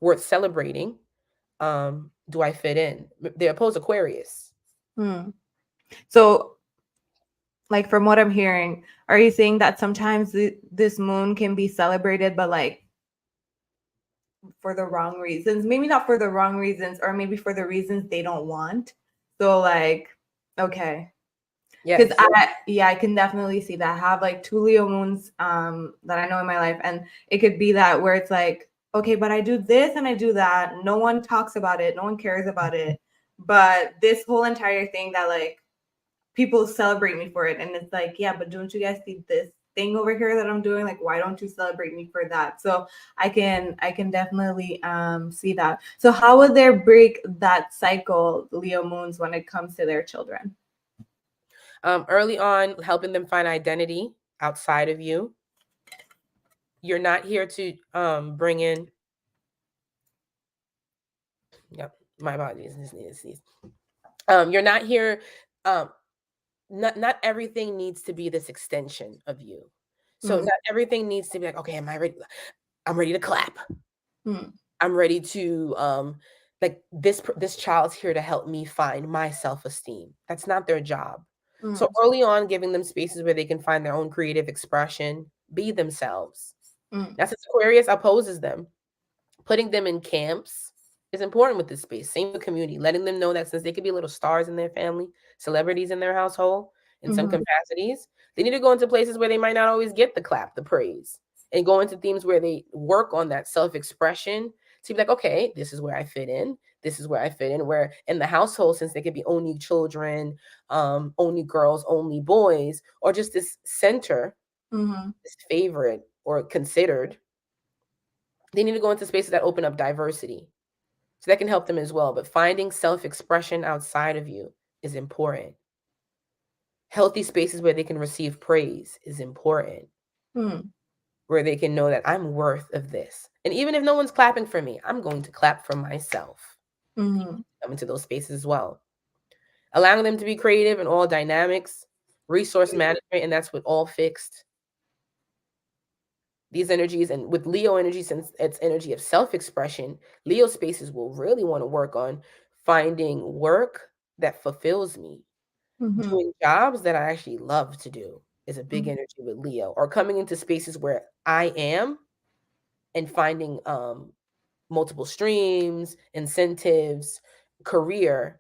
worth celebrating, do I fit in? They oppose Aquarius. So, like from what I'm hearing, are you saying that sometimes this moon can be celebrated, but like for the wrong reasons? Maybe not for the wrong reasons, or maybe for the reasons they don't want. So like, okay. Because I can definitely see that. I have like 2 Leo moons that I know in my life, and it could be that where it's like, okay, but I do this and I do that. No one talks about it. No one cares about it. But this whole entire thing that like people celebrate me for it, and it's like, yeah, but don't you guys see this thing over here that I'm doing. Like, why don't you celebrate me for that? So I can definitely see that. So how would they break that cycle, Leo moons, when it comes to their children? Early on, helping them find identity outside of you. You're not here to bring in. Yep, my body is sneeze. You're not here. Not everything needs to be this extension of you. So not everything needs to be like, okay, am I ready? I'm ready to clap. I'm ready to like this child's here to help me find my self-esteem. That's not their job. So early on, giving them spaces where they can find their own creative expression, be themselves. Now, since Aquarius opposes them, putting them in camps is important with this space. Same with community, letting them know that since they could be little stars in their family, celebrities in their household, in some capacities, they need to go into places where they might not always get the clap, the praise, and go into themes where they work on that self-expression to be like, okay, this is where I fit in. This is where I fit in. Where in the household, since they could be only children, only girls, only boys, or just this center, this favorite or considered, they need to go into spaces that open up diversity. So that can help them as well. But finding self-expression outside of you is important. Healthy spaces where they can receive praise is important. Where they can know that I'm worth of this. And even if no one's clapping for me, I'm going to clap for myself. Come into those spaces as well. Allowing them to be creative in all dynamics, resource management, and that's with all fixed. These energies, and with Leo energy, since it's energy of self-expression, Leo spaces will really want to work on finding work that fulfills me. Doing jobs that I actually love to do is a big energy with Leo, or coming into spaces where I am and finding multiple streams, incentives, career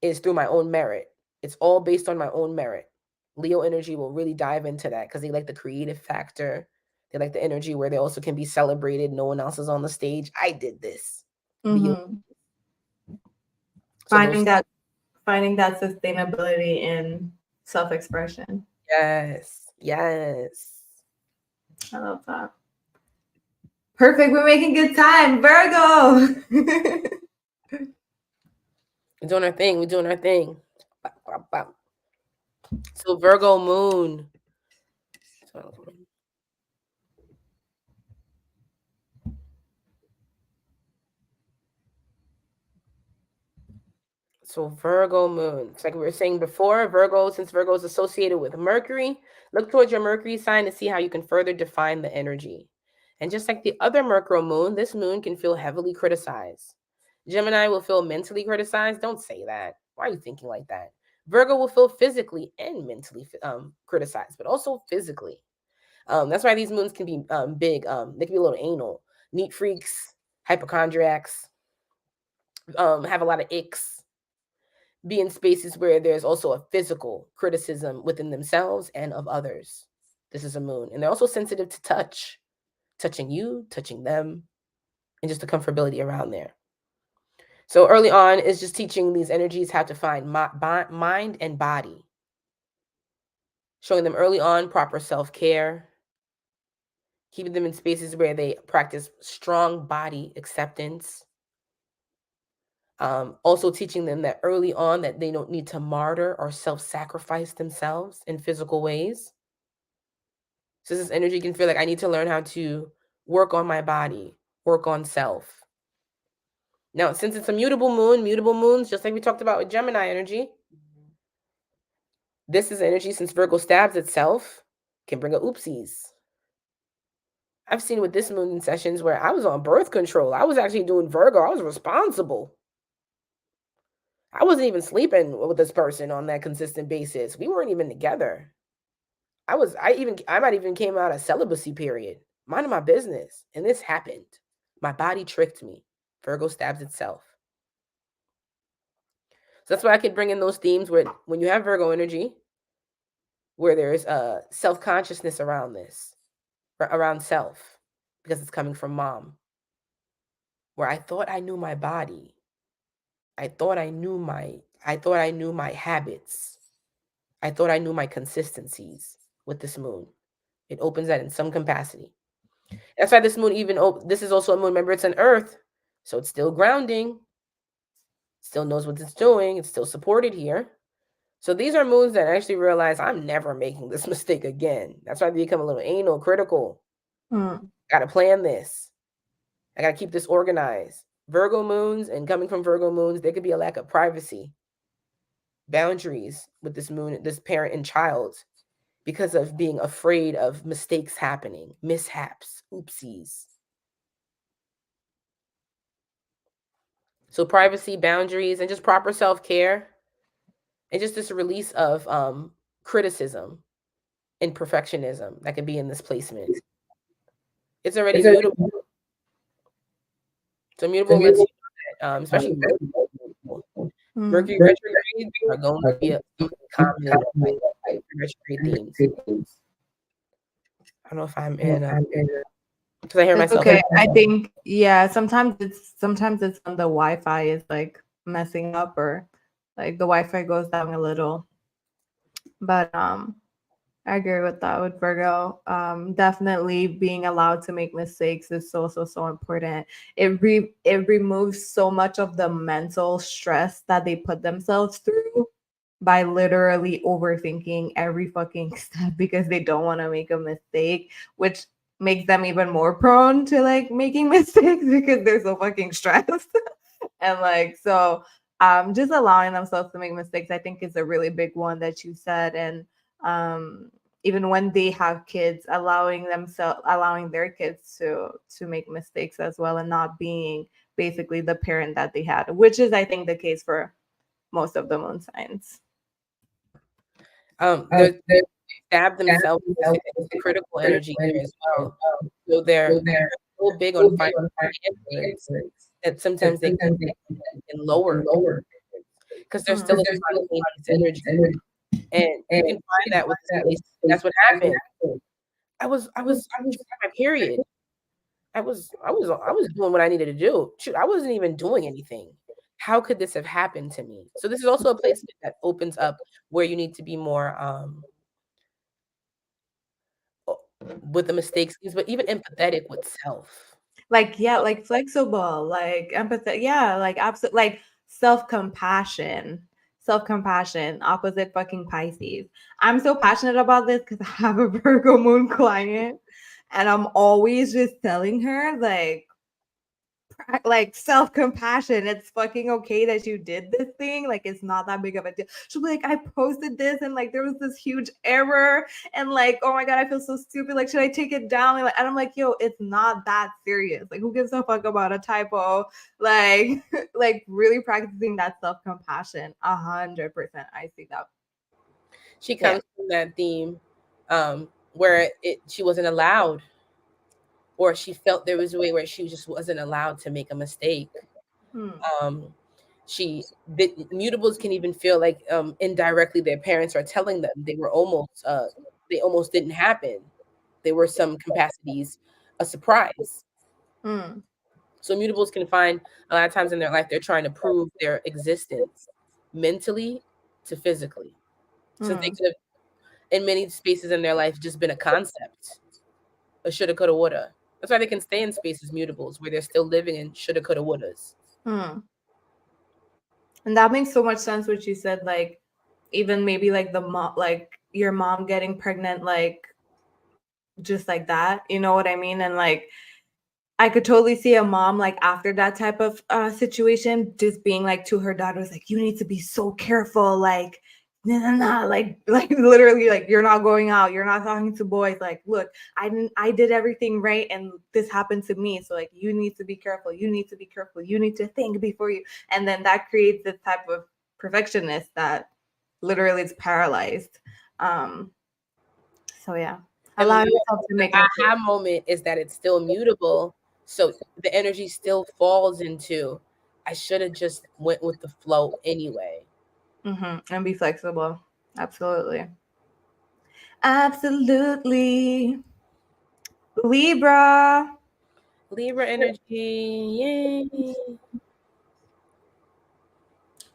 is through my own merit. It's all based on my own merit. Leo energy will really dive into that because they like the creative factor. They like the energy where they also can be celebrated. No one else is on the stage. I did this. Finding that sustainability in self-expression. Yes. I love that. Perfect. We're making good time. Virgo. We're doing our thing. So Virgo moon. So Virgo moon. It's like we were saying before, Virgo, since Virgo is associated with Mercury, look towards your Mercury sign to see how you can further define the energy. And just like the other Mercury moon, this moon can feel heavily criticized. Gemini will feel mentally criticized. Don't say that. Why are you thinking like that? Virgo will feel physically and mentally criticized, but also physically. That's why these moons can be big. They can be a little anal. Neat freaks, hypochondriacs, have a lot of icks, be in spaces where there's also a physical criticism within themselves and of others. This is a moon. And they're also sensitive to touch, touching you, touching them, and just the comfortability around there. So early on is just teaching these energies how to find mind and body, showing them early on proper self-care, keeping them in spaces where they practice strong body acceptance. Also teaching them that early on that they don't need to martyr or self-sacrifice themselves in physical ways. So this energy can feel like I need to learn how to work on my body, work on self. Now, since it's a mutable moons, just like we talked about with Gemini energy, this is energy, since Virgo stabs itself, can bring up oopsies. I've seen with this moon in sessions where I was on birth control. I was actually doing Virgo. I was responsible. I wasn't even sleeping with this person on that consistent basis. We weren't even together. I might even came out of celibacy period, minding my business, and this happened. My body tricked me. Virgo stabs itself. So that's why I could bring in those themes where when you have Virgo energy, where there's self-consciousness around this, around self, because it's coming from mom. Where I thought I knew my body. I thought I knew my habits. I thought I knew my consistencies with this moon. It opens that in some capacity. That's why this moon this is also a moon. Remember, it's an Earth, so it's still grounding. Still knows what it's doing. It's still supported here. So these are moons that actually realize I'm never making this mistake again. That's why they become a little anal, critical. Got to plan this. I got to keep this organized. Virgo moons and coming from Virgo moons, there could be a lack of privacy, boundaries with this moon, this parent and child, because of being afraid of mistakes happening, mishaps, oopsies. So privacy, boundaries, and just proper self-care, and just this release of criticism and perfectionism that could be in this placement. It's already mutable. So mutable lets you know that, especially Mercury retrogrades are going to be something common in your life. Retrograde themes. I don't know if I'm in because I hear myself. Okay, I think sometimes it's on the Wi-Fi is like messing up, or like the Wi-Fi goes down a little. But I agree with that with Virgo. Definitely being allowed to make mistakes is so important. It removes so much of the mental stress that they put themselves through by literally overthinking every fucking step because they don't want to make a mistake, which makes them even more prone to like making mistakes because they're so fucking stressed. And like, so just allowing themselves to make mistakes, I think, is a really big one that you said. And even when they have kids, allowing their kids to make mistakes as well, and not being basically the parent that they had, which is, I think, the case for most of the moon signs. They stab themselves with critical energy there as well. So they're so big on finding answers that sometimes they can lower because they're still in spontaneous energy. And you can find that with this place. That's what happened. I was just at my period. I was doing what I needed to do. Shoot, I wasn't even doing anything. How could this have happened to me? So this is also a place that opens up where you need to be more with the mistakes, but even empathetic with self. Like, yeah, like flexible, like empathy, yeah, like absolute, like self-compassion. Self-compassion, opposite fucking Pisces. I'm so passionate about this because I have a Virgo moon client, and I'm always just telling her like self-compassion. It's fucking okay that you did this thing. Like, it's not that big of a deal. She'll be like, I posted this and like there was this huge error, and like, oh my god, I feel so stupid. Like, should I take it down? And I'm like, yo, it's not that serious. Like, who gives a fuck about a typo? Like, like really practicing that self-compassion. 100%. I see that. She comes from that theme where she wasn't allowed, or she felt there was a way where she just wasn't allowed to make a mistake. Mutables can even feel like indirectly their parents are telling them they almost didn't happen. There were some capacities a surprise. So mutables can find a lot of times in their life they're trying to prove their existence mentally to physically. So they could have, in many spaces in their life, just been a concept, a shoulda, coulda, woulda. That's why they can stay in spaces, mutables, where they're still living in shoulda, coulda, wouldas. And that makes so much sense what you said, like even maybe like the mom, like your mom getting pregnant, like just like that, you know what I mean? And like I could totally see a mom like after that type of situation just being like to her daughters, like, you need to be so careful, like nah, like literally, like, you're not going out, you're not talking to boys, like, look, I did everything right and this happened to me, so like you need to be careful, you need to be careful, you need to think before you. And then that creates this type of perfectionist that literally is paralyzed. So yeah, allow yourself to make the aha moment is that it's still mutable, so the energy still falls into I should have just went with the flow anyway. And be flexible. Absolutely. Libra energy, yay.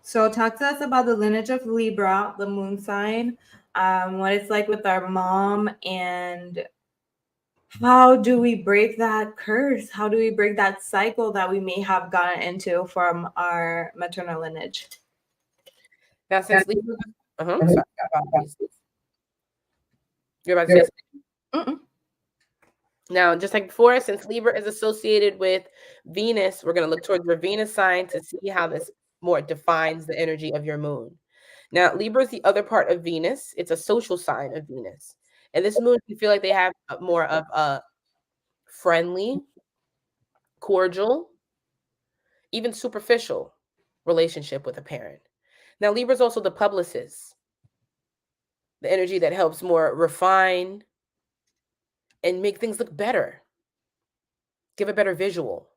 So talk to us about the lineage of Libra, the moon sign, what it's like with our mom, and how do we break that curse? How do we break that cycle that we may have gotten into from our maternal lineage? Now, since Libra, sorry, apologies. You're about to say something? Mm-mm. Now, just like before, since Libra is associated with Venus, we're going to look towards your Venus sign to see how this more defines the energy of your moon. Now, Libra is the other part of Venus. It's a social sign of Venus. And this moon, you feel like they have more of a friendly, cordial, even superficial relationship with a parent. Now, Libra is also the publicist, the energy that helps more refine and make things look better, give a better visual.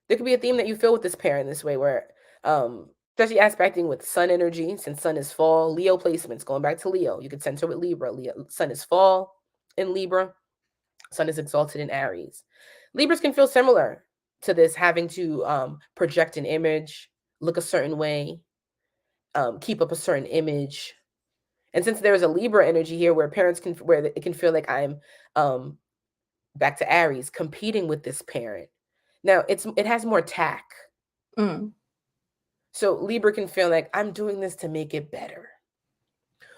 There could be a theme that you feel with this parent this way, where especially aspecting with sun energy, since sun is fall, Leo placements, going back to Leo, you could center with Libra. Sun is fall in Libra, sun is exalted in Aries. Libras can feel similar to this, having to project an image, look a certain way, keep up a certain image. And since there is a Libra energy here where parents can, where it can feel like I'm back to Aries, competing with this parent. Now it has more tact. So Libra can feel like I'm doing this to make it better.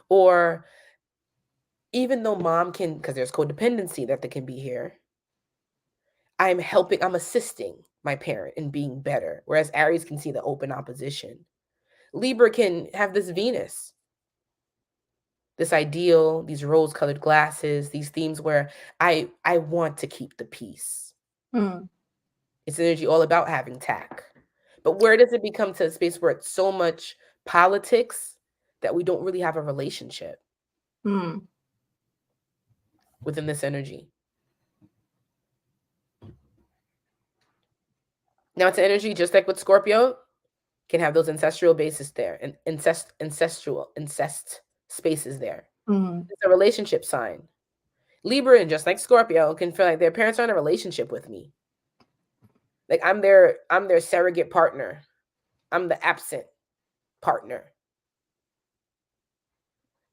Or even though mom can, because there's codependency that can be here, I'm assisting my parent in being better. Whereas Aries can see the open opposition. Libra can have this Venus, this ideal, these rose-colored glasses, these themes where I want to keep the peace. It's energy all about having tact. But where does it become to a space where it's so much politics that we don't really have a relationship within this energy? Now it's an energy just like with Scorpio, can have those ancestral bases there and incest spaces there. It's a relationship sign. Libra, and just like Scorpio, can feel like their parents are in a relationship with me. Like I'm their surrogate partner. I'm the absent partner.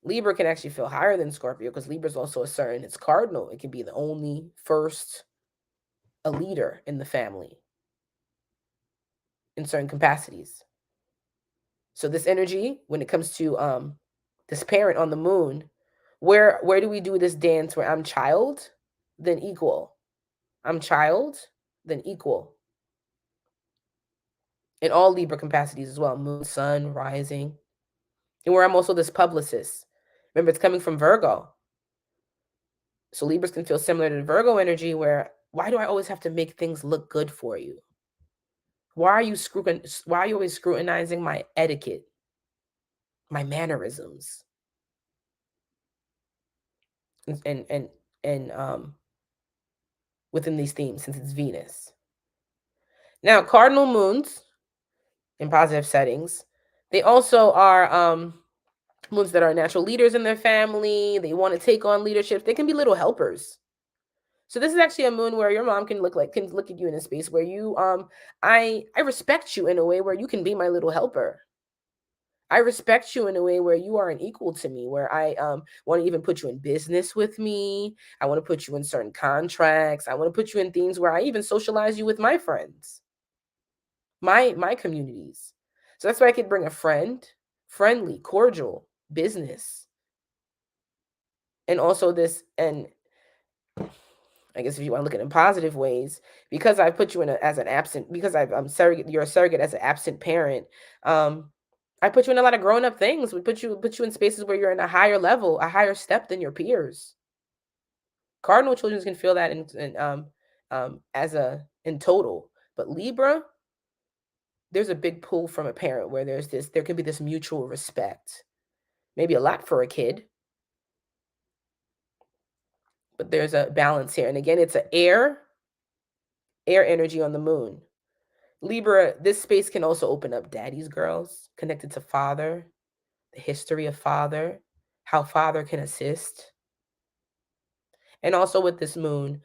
Libra can actually feel higher than Scorpio because Libra is also a certain, it's cardinal. It can be the only first, a leader in the family in certain capacities. So this energy, when it comes to this parent on the moon, where do we do this dance where I'm child, then equal? I'm child, then equal. In all Libra capacities as well, moon, sun, rising. And where I'm also this publicist. Remember, it's coming from Virgo. So Libras can feel similar to the Virgo energy where, why do I always have to make things look good for you? Why are you always scrutinizing my etiquette, my mannerisms? And within these themes, since it's Venus. Now, cardinal moons in positive settings, they also are moons that are natural leaders in their family. They want to take on leadership. They can be little helpers. So this is actually a moon where your mom can look at you in a space where you I respect you in a way where you can be my little helper. I respect you in a way where you are an equal to me, where I want to even put you in business with me. I want to put you in certain contracts. I want to put you in things where I even socialize you with my friends, my communities. So that's why I could bring a friend, friendly, cordial business. And also this, and I guess if you want to look at it in positive ways, because I put you in as an absent, because you're a surrogate as an absent parent. I put you in a lot of grown up things. We put you in spaces where you're in a higher level, a higher step than your peers. Cardinal children can feel that in total, but Libra, there's a big pull from a parent where there can be this mutual respect, maybe a lot for a kid, but there's a balance here. And again, it's an air energy on the moon. Libra, this space can also open up daddy's girls, connected to father, the history of father, how father can assist. And also with this moon,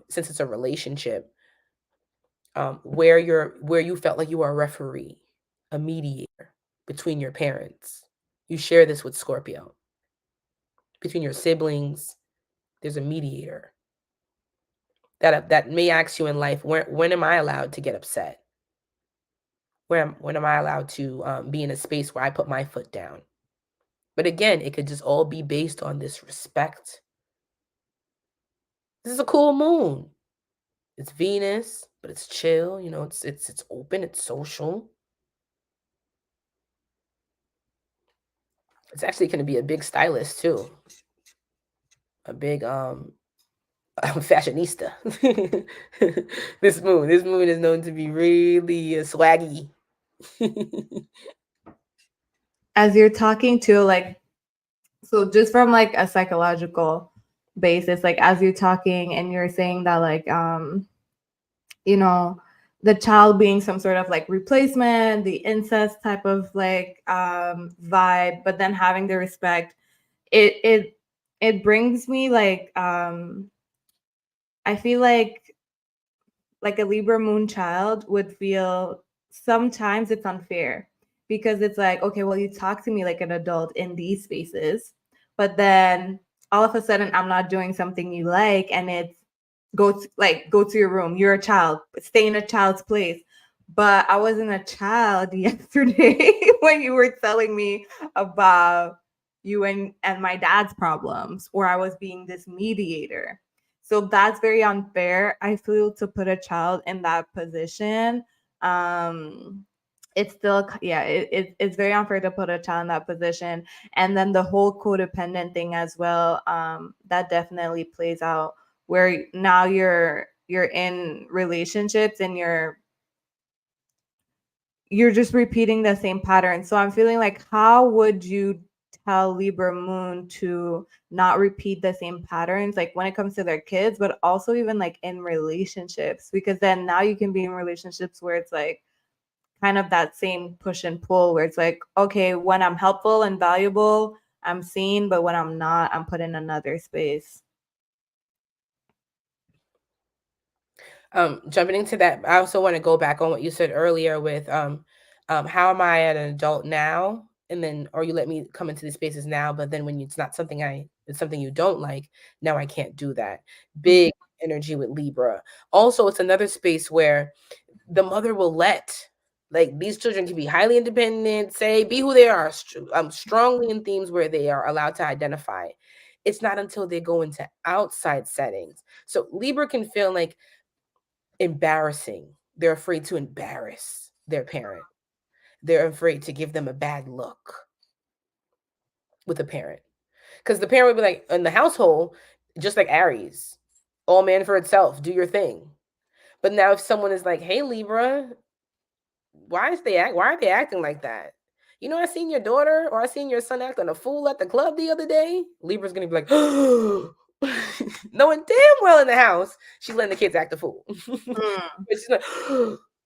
since it's a relationship, where you felt like you are a referee, a mediator between your parents. You share this with Scorpio. Between your siblings, there's a mediator. that may ask you in life, when am I allowed to get upset? When am I allowed to be in a space where I put my foot down? But again, it could just all be based on this respect. This is a cool moon. It's Venus, but it's chill. You know, it's open. It's social. It's actually going to be a big stylist too. A big fashionista. This moon is known to be really swaggy. As you're talking to, like, so just from like a psychological basis, like as you're talking and you're saying that, like, you know, the child being some sort of like replacement, the incest type of like vibe, but then having the respect, it brings me like I feel like a Libra moon child would feel sometimes it's unfair, because it's like, okay, well, you talk to me like an adult in these spaces, but then all of a sudden I'm not doing something you like, and it's go to your room. You're a child, stay in a child's place. But I wasn't a child yesterday when you were telling me about you and my dad's problems, or I was being this mediator. So that's very unfair, I feel, to put a child in that position. It's still, yeah, it's very unfair to put a child in that position. And then the whole codependent thing as well, that definitely plays out, where now you're in relationships and you're just repeating the same pattern. So I'm feeling like, how would you tell Libra moon to not repeat the same patterns, like when it comes to their kids, but also even like in relationships? Because then now you can be in relationships where it's like kind of that same push and pull, where it's like, okay, when I'm helpful and valuable, I'm seen, but when I'm not, I'm put in another space. Jumping into that, I also want to go back on what you said earlier with how am I an adult now? And then, or you let me come into these spaces now, but then when it's not something it's something you don't like, now I can't do that. Big energy with Libra. Also, it's another space where the mother will like these children can be highly independent, say, be who they are, strongly in themes where they are allowed to identify. It's not until they go into outside settings. So Libra can feel like embarrassing. They're afraid to embarrass their parent. They're afraid to give them a bad look with a parent. Because the parent would be like, in the household, just like Aries, all man for itself, do your thing. But now if someone is like, hey, Libra, why are they acting like that? You know, I seen your daughter or I seen your son acting a fool at the club the other day. Libra's gonna be like, knowing damn well in the house she's letting the kids act a fool. But she's like,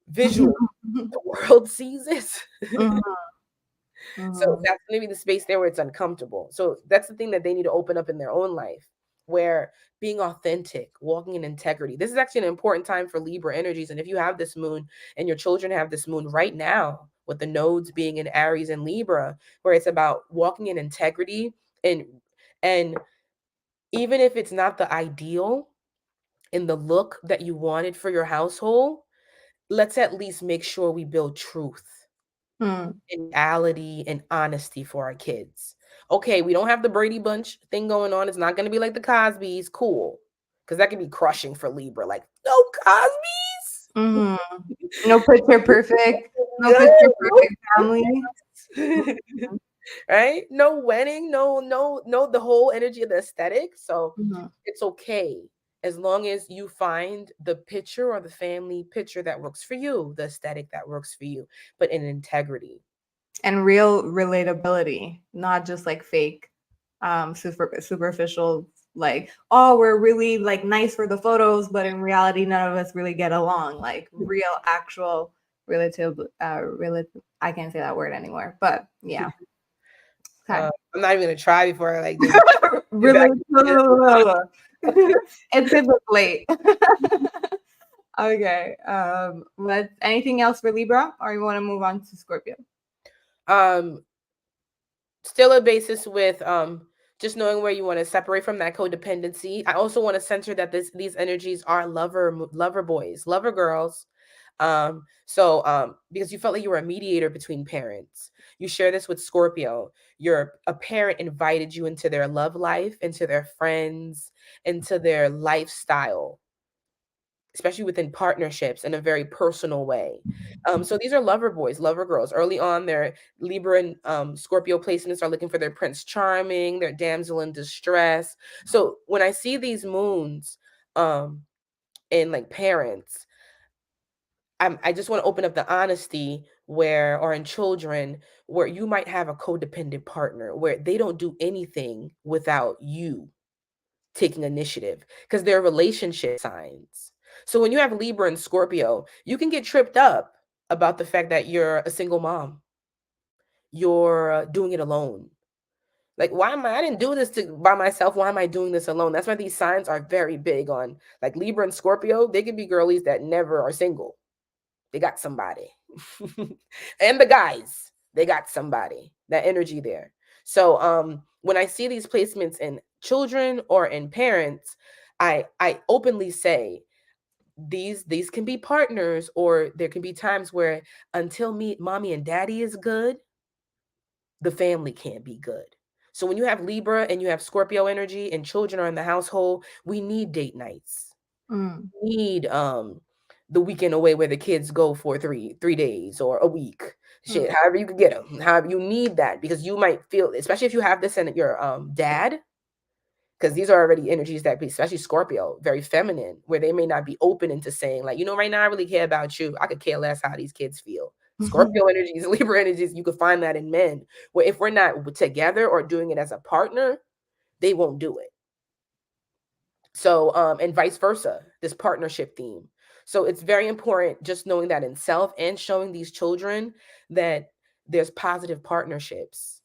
visual. The world sees this. So that's gonna be the space there where it's uncomfortable. So that's the thing that they need to open up in their own life, where being authentic, walking in integrity. This is actually an important time for Libra energies. And if you have this moon and your children have this moon right now, with the nodes being in Aries and Libra, where it's about walking in integrity, and even if it's not the ideal in the look that you wanted for your household, let's at least make sure we build truth and reality and honesty for our kids. Okay, we don't have the Brady Bunch thing going on. It's not going to be like the Cosbys. Cool. Because that can be crushing for Libra. Like, no Cosbys. No picture perfect. No picture perfect family. Right? No wedding. No, the whole energy of the aesthetic. So it's okay as long as you find the picture or the family picture that works for you, the aesthetic that works for you, but in integrity. And real relatability, not just like fake, superficial, like, oh, we're really like nice for the photos, but in reality, none of us really get along. Like real, actual, relative, I can't say that word anymore, but yeah. I'm not even gonna try before I like this. It's a bit late. Okay. Anything else for Libra, or you want to move on to Scorpio? Still a basis with just knowing where you want to separate from that codependency. I also want to center that these energies are lover boys, lover girls. Because you felt like you were a mediator between parents. You share this with Scorpio. A parent invited you into their love life, into their friends, into their lifestyle, especially within partnerships in a very personal way. So these are lover boys, lover girls. Early on, their Libra and Scorpio placements are looking for their Prince Charming, their damsel in distress. So when I see these moons in like parents, I just want to open up the honesty or in children, where you might have a codependent partner where they don't do anything without you taking initiative, because they're relationship signs. So when you have Libra and Scorpio, you can get tripped up about the fact that you're a single mom. You're doing it alone. Like, I didn't do this by myself. Why am I doing this alone? That's why these signs are very big on, like, Libra and Scorpio. They can be girlies that never are single. They got somebody. And the guys, they got somebody, that energy there. So when I see these placements in children or in parents, I openly say these can be partners, or there can be times where until mommy and daddy is good, the family can't be good. So when you have Libra and you have Scorpio energy and children are in the household, we need date nights. Need the weekend away where the kids go for 3 days or a week. Shit, however you could get them. However, you need that, because you might feel, especially if you have this in your dad, because these are already energies that be, especially Scorpio, very feminine, where they may not be open into saying, like, right now I really care about you. I could care less how these kids feel. Scorpio energies, Libra energies, you could find that in men, where if we're not together or doing it as a partner, they won't do it. So, and vice versa, this partnership theme. So it's very important just knowing that in self and showing these children that there's positive partnerships.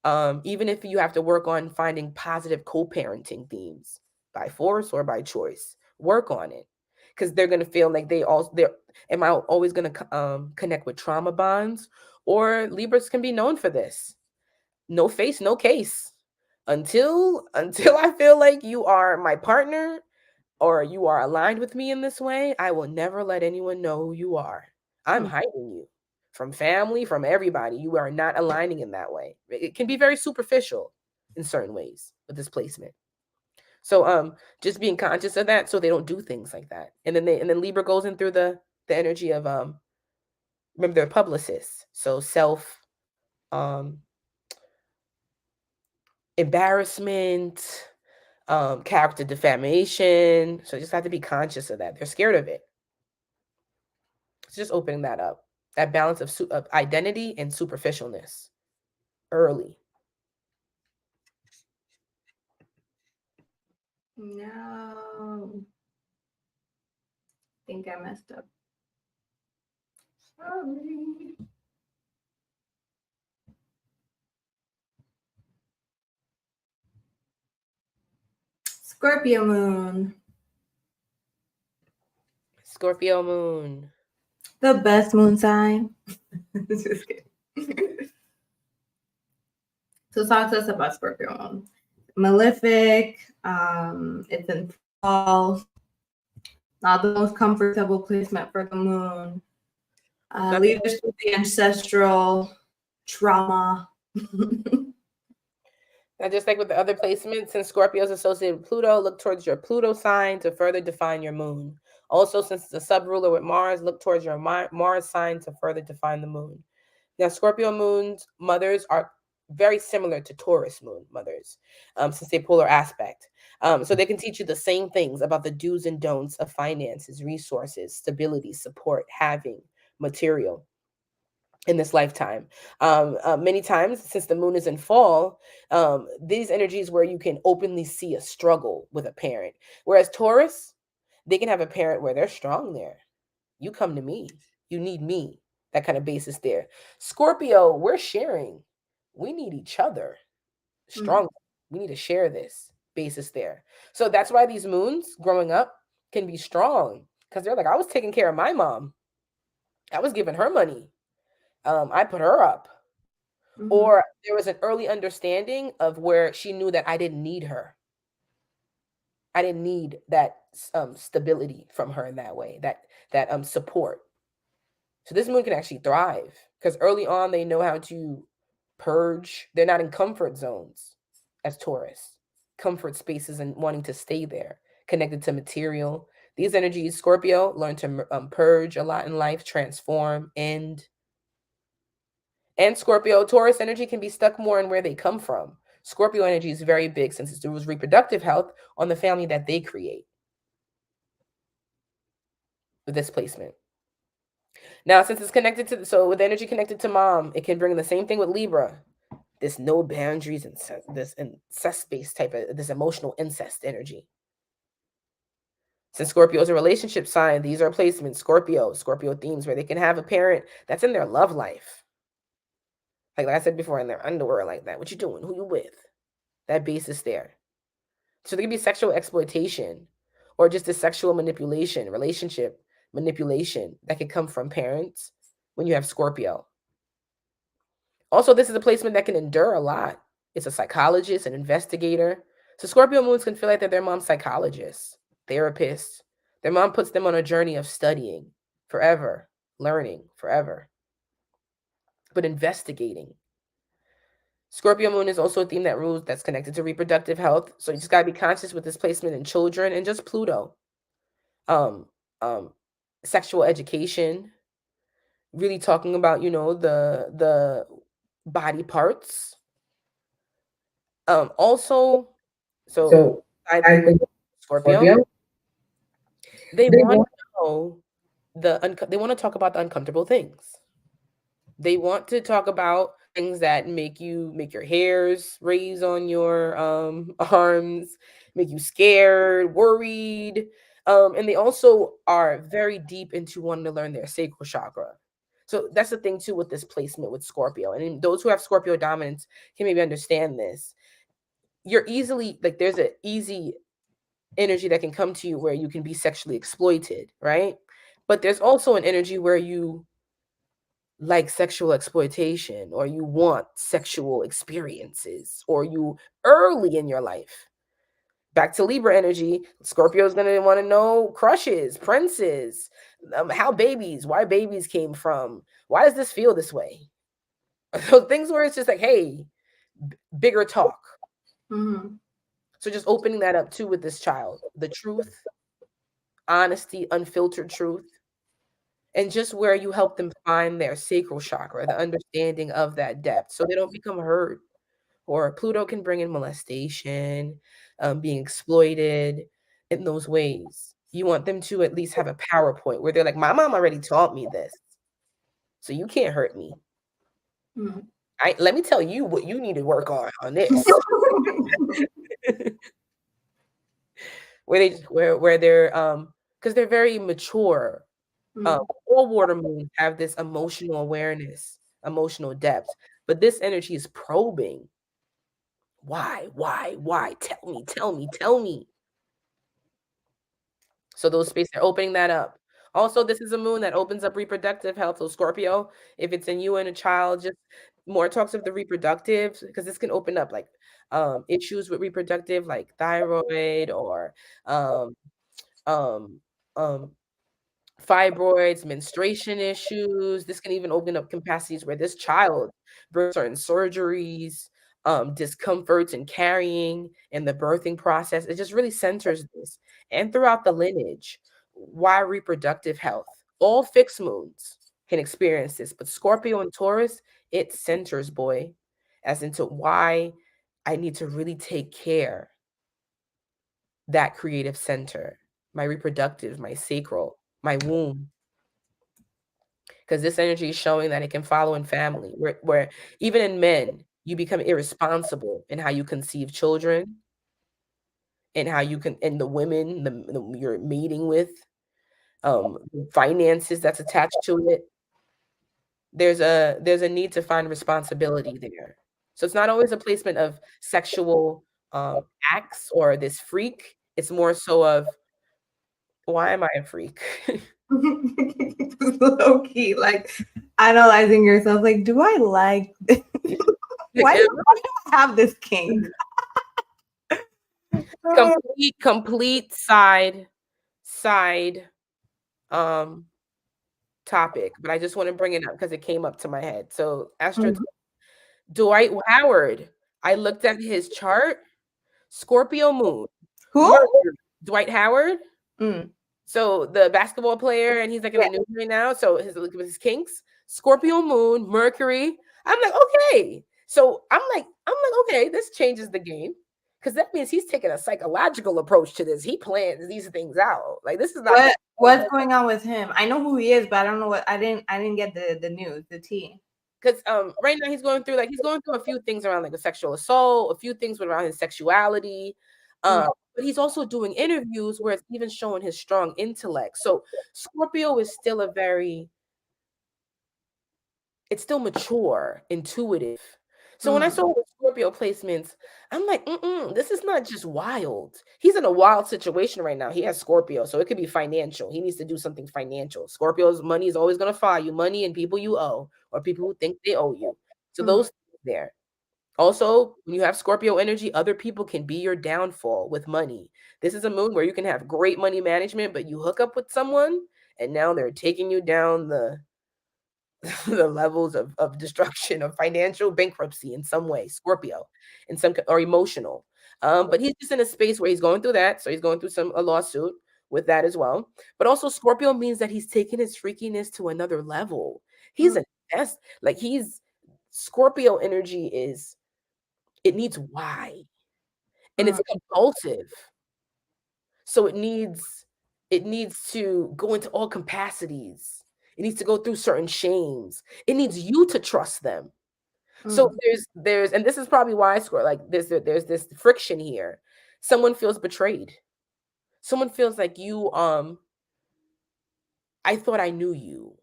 Even if you have to work on finding positive co-parenting themes by force or by choice, work on it, because they're going to feel like am I always going to connect with trauma bonds? Or Libras can be known for this. No face, no case. Until I feel like you are my partner or you are aligned with me in this way, I will never let anyone know who you are. I'm hiding you from family, from everybody. You are not aligning in that way. It can be very superficial in certain ways with this placement. So just being conscious of that so they don't do things like that. And then Libra goes in through the energy of remember, they're publicists. So self embarrassment, character defamation. So you just have to be conscious of that. They're scared of it. It's just opening that up, that balance of identity and superficialness early. No. I think I messed up. Sorry. Scorpio moon. Scorpio moon. The best moon sign. Just kidding. So talk to us about Scorpio moon. Malefic. It's in fall. Not the most comfortable placement for the moon. Leaders with the ancestral trauma. Now, just like with the other placements, since Scorpio is associated with Pluto, look towards your Pluto sign to further define your moon. Also, since it's a sub-ruler with Mars, look towards your Mars sign to further define the moon. Now, Scorpio moons mothers are very similar to Taurus moon mothers, since they polar aspect. So they can teach you the same things about the do's and don'ts of finances, resources, stability, support, having, material in this lifetime. Many times, since the moon is in fall, these energies where you can openly see a struggle with a parent. Whereas Taurus, they can have a parent where they're strong there. You come to me. You need me. That kind of basis there. Scorpio, we're sharing. We need each other. Strong. We need to share this basis there. So that's why these moons growing up can be strong, because they're like, I was taking care of my mom. I was giving her money. I put her up. or there was an early understanding of where she knew that I didn't need her. I didn't need that stability from her in that way, that support. So this moon can actually thrive because early on they know how to purge. They're not in comfort zones as Taurus, comfort spaces and wanting to stay there, connected to material. These energies, Scorpio, learn to purge a lot in life, transform, end. And Scorpio, Taurus energy can be stuck more in where they come from. Scorpio energy is very big since it was reproductive health on the family that they create with this placement. Now, since it's connected to, so with energy connected to mom, it can bring the same thing with Libra. This no boundaries and this incest-based type of, this emotional incest energy. Since Scorpio is a relationship sign, these are placements, Scorpio themes where they can have a parent that's in their love life. Like I said before, in their underwear like that. What you doing? Who you with? That base is there. So there can be sexual exploitation or just a sexual manipulation, relationship manipulation that can come from parents when you have Scorpio. Also, this is a placement that can endure a lot. It's a psychologist, an investigator. So Scorpio moons can feel like they're their mom's psychologist, therapist. Their mom puts them on a journey of studying forever, learning forever, but investigating. Scorpio moon is also a theme that's connected to reproductive health. So you just gotta be conscious with this placement in children and just Pluto. Um, Sexual education, really talking about, the body parts. Also, so So side I thing with think Scorpio, Scorpio, they they want want to know they want to talk about the uncomfortable things. They want to talk about things that make your hairs raise on your arms, make you scared, worried. And they also are very deep into wanting to learn their sacral chakra. So that's the thing too with this placement with Scorpio. And those who have Scorpio dominance can maybe understand this. You're easily like there's an easy energy that can come to you where you can be sexually exploited, right? But there's also an energy where you like sexual exploitation or you want sexual experiences or you early in your life. Back to Libra energy, Scorpio's going to want to know crushes, princes, why babies came from, why does this feel this way? So things where it's just like, hey, bigger talk. So just opening that up too with this child, the truth, honesty, unfiltered truth, and just where you help them find their sacral chakra, the understanding of that depth so they don't become hurt. Or Pluto can bring in molestation, being exploited in those ways. You want them to at least have a PowerPoint where they're like, my mom already taught me this, so you can't hurt me. Let me tell you what you need to work on this. where they're because they're very mature. All water moons have this emotional awareness, emotional depth, but this energy is probing. Why? Tell me. So those spaces are opening that up. Also, this is a moon that opens up reproductive health. So Scorpio, if it's in you and a child, just more talks of the reproductive, because this can open up like issues with reproductive, like thyroid or um, um, um, fibroids, menstruation issues. This can even open up capacities where this child brings certain surgeries, discomforts and carrying and the birthing process. It just really centers this. And throughout the lineage, why reproductive health? All fixed moons can experience this, but Scorpio and Taurus, it centers, boy, as into why I need to really take care that creative center, my reproductive, my sacral, my womb, because this energy is showing that it can follow in family, where even in men, you become irresponsible in how you conceive children and how you can, and the women you're mating with, finances that's attached to it. There's a need to find responsibility there. So it's not always a placement of sexual acts or this freak. It's more so of why am I a freak? Low key, like analyzing yourself, like, do I like Why do I have this kink? complete side topic, but I just want to bring it up because it came up to my head. So Dwight Howard, I looked at his chart, Scorpio moon. Who? Mercury. Dwight Howard. Mm. So the basketball player, and he's like in the news right now. So his kinks, Scorpio moon, Mercury. I'm like, okay. So I'm like, okay, this changes the game. Because that means he's taking a psychological approach to this. He plans these things out. Like, this is not what's going on with him. I know who he is, but I don't know what I didn't get the news, the tea. Because right now he's going through a few things around like a sexual assault, a few things around his sexuality. But he's also doing interviews where it's even showing his strong intellect. So Scorpio is still it's still mature, intuitive. So when I saw the Scorpio placements, I'm like, this is not just wild. He's in a wild situation right now. He has Scorpio, so it could be financial. He needs to do something financial. Scorpio's money is always going to follow you, money and people you owe, or people who think they owe you. So those things there. Also, when you have Scorpio energy, other people can be your downfall with money. This is a moon where you can have great money management, but you hook up with someone, and now they're taking you down the levels of destruction, of financial bankruptcy in some way, Scorpio, in some or emotional. But he's just in a space where he's going through that. So he's going through a lawsuit with that as well. But also Scorpio means that he's taking his freakiness to another level. He's Scorpio energy it needs why. And it's compulsive. So it needs to go into all capacities. It needs to go through certain shames. It needs you to trust them. So there's and this is probably why there's this friction here. Someone feels betrayed. Someone feels like I thought I knew you.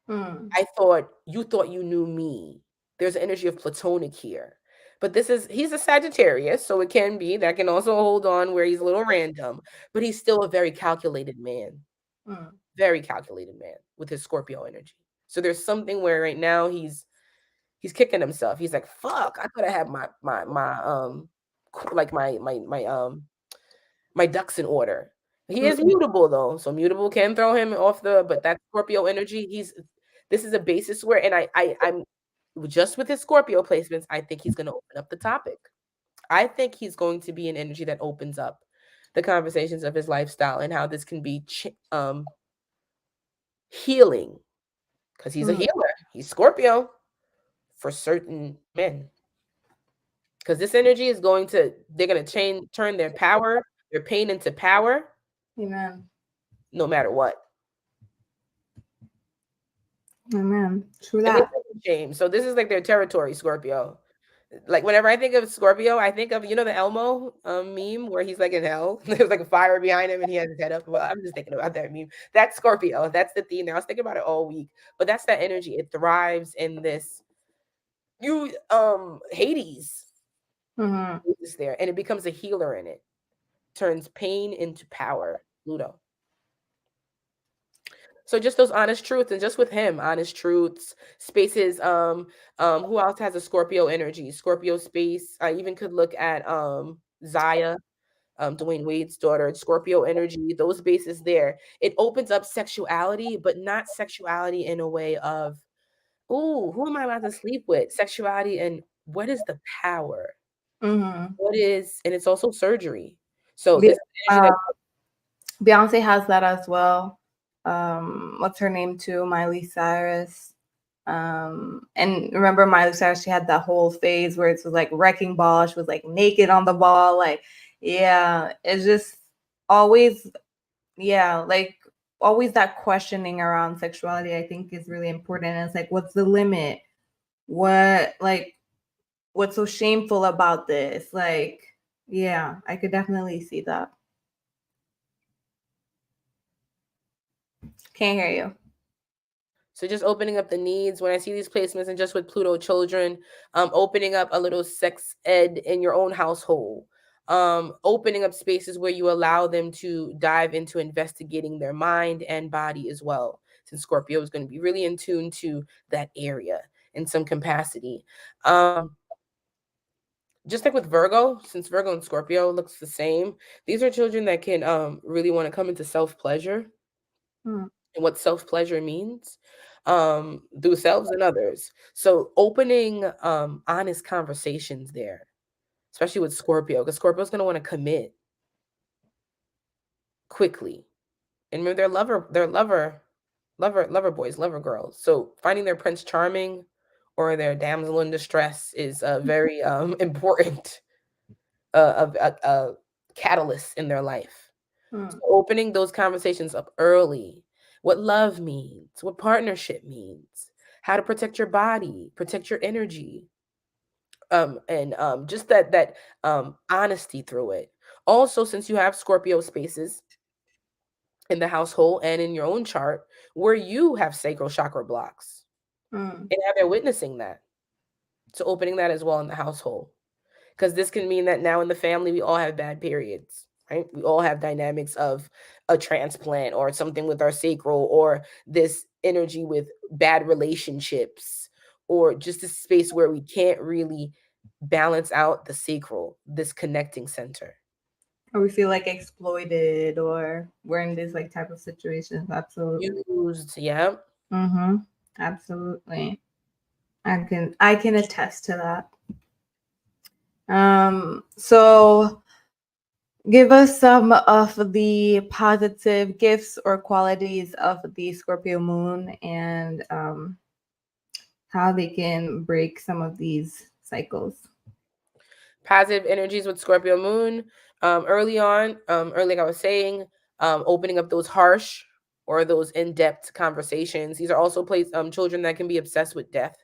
You thought you knew me. There's an energy of platonic here. But he's a Sagittarius, so it can be that can also hold on where he's a little random, but he's still a very calculated man. Very calculated man with his Scorpio energy. So there's something where right now he's kicking himself. He's like, fuck, I could have had my ducks in order. He is mutable though. So mutable can throw him off but that Scorpio energy, this is a basis where, and I'm just with his Scorpio placements, I think he's going to open up the topic. I think he's going to be an energy that opens up the conversations of his lifestyle and how this can be healing, because he's a healer. He's Scorpio for certain men. Because this energy is they're going to turn their power, their pain into power. Amen. No matter what. Amen. True that. Shame. So this is like their territory, Scorpio. Like whenever I think of Scorpio, I think of, the Elmo meme where he's like in hell. There's like a fire behind him and he has his head up. Well, I'm just thinking about that meme. That's Scorpio. That's the theme there. I was thinking about it all week. But that's that energy. It thrives in this Hades. Is there, and it becomes a healer in it. Turns pain into power. Pluto. So just those honest truths, and just with him, honest truths, spaces. Who else has a Scorpio energy? Scorpio space. I even could look at Zaya, Dwayne Wade's daughter, Scorpio energy. Those bases there. It opens up sexuality, but not sexuality in a way of, ooh, who am I about to sleep with? Sexuality and what is the power? What is, and it's also surgery. So this energy that Beyonce has that as well. What's her name too? Miley Cyrus. And remember Miley Cyrus, she had that whole phase where it was like wrecking ball. She was like naked on the ball. Like, yeah, it's just always, like always that questioning around sexuality, I think is really important. And it's like, what's the limit? What's so shameful about this? Like, yeah, I could definitely see that. Can't hear you. So just opening up the needs when I see these placements, and just with Pluto children, opening up a little sex ed in your own household, opening up spaces where you allow them to dive into investigating their mind and body as well. Since Scorpio is going to be really in tune to that area. in some capacity. Just like with Virgo, since Virgo and Scorpio looks the same, these are children that can really want to come into self-pleasure and what self-pleasure means through selves and others. So opening honest conversations there, especially with Scorpio, because Scorpio's going to want to commit quickly. And remember, lover boys, lover girls. So finding their Prince Charming or their damsel in distress is very important a catalyst in their life. So opening those conversations up early, what love means, what partnership means, how to protect your body, protect your energy, and just that honesty through it. Also, since you have Scorpio spaces in the household and in your own chart where you have sacral chakra blocks, and how they're witnessing that, so opening that as well in the household. Because this can mean that now in the family we all have bad periods, right? We all have dynamics of a transplant or something with our sacral, or this energy with bad relationships, or just a space where we can't really balance out the sacral, this connecting center. Or we feel like exploited, or we're in this like type of situations. Absolutely. Used, yeah. Absolutely. I can attest to that. So give us some of the positive gifts or qualities of the Scorpio moon, and how they can break some of these cycles. Positive energies with Scorpio moon. Early on, early like I was saying, opening up those harsh or those in-depth conversations. These are also children that can be obsessed with death,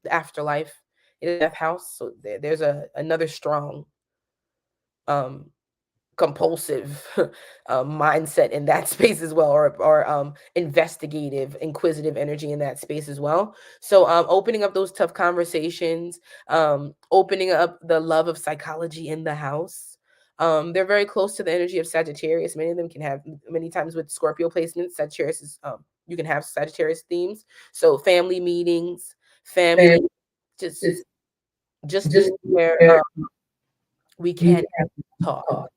the afterlife, in the death house. So there's another strong compulsive mindset in that space as well, or investigative, inquisitive energy in that space as well. So opening up those tough conversations, opening up the love of psychology in the house. They're very close to the energy of Sagittarius. Many of them can have, many times with Scorpio placements, Sagittarius is you can have Sagittarius themes. So family meetings, family, just being where we can talk.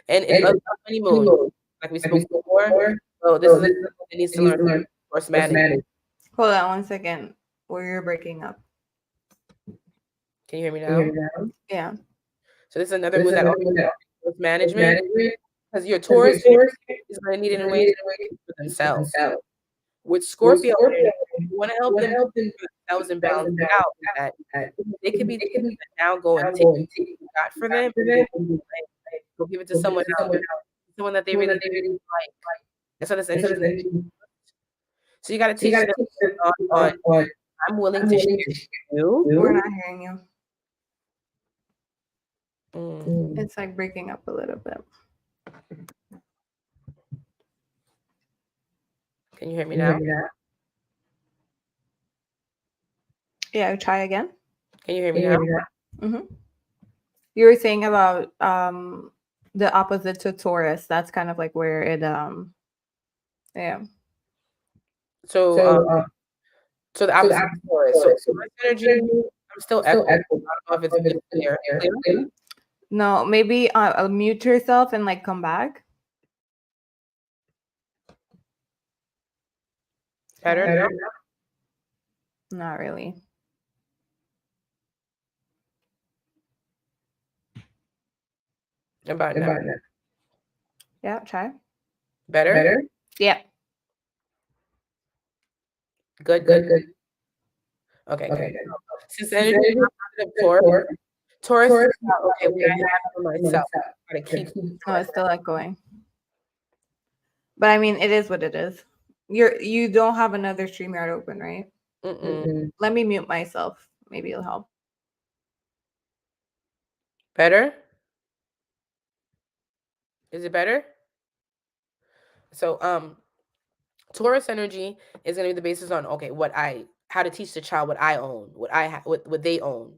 And it's a honeymoon, like we spoke before. So this is a that needs to learn resource management. Hold on one second. Where you're breaking up. Can you hear me now? Yeah. So this is another moon that also resource management, because your Taurus is going to need an way for themselves. With Scorpio, you want to help them for themselves and balance it out. That they could be now go and take what you got for them, go give it to someone else, someone that they really like. That's what this energy is. So you got to teach them on I'm willing to share you. We're not hearing you. Mm. It's like breaking up a little bit. Can you hear me now? Yeah, try again. Can you hear me now? You were saying about the opposite to Taurus. That's kind of like where it yeah. So the opposite of Taurus. So Taurus energy, I'm still echoing. I don't know if it's clear. No, maybe mute yourself and like come back. Better now? Not really. About now. Yeah, try. Better? Yeah. Good. Okay, good. Since the energy is opposite of Taurus is about, okay, what I have for myself. I gotta keep No, it's still echoing. But I mean, it is what it is. You don't have another StreamYard open, right? Let me mute myself. Maybe it'll help. Better? Is it better? So Taurus energy is going to be the basis on, okay, how to teach the child what I own, what I have, what they own,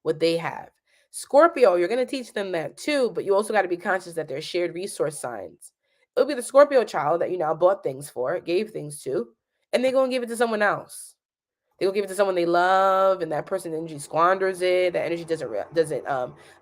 what they have. Scorpio, you're going to teach them that too, but you also got to be conscious that they're shared resource signs. It'll be the Scorpio child that you now bought things for, gave things to, and they're going to give it to someone else. They will give it to someone they love, and that person energy squanders it. That energy doesn't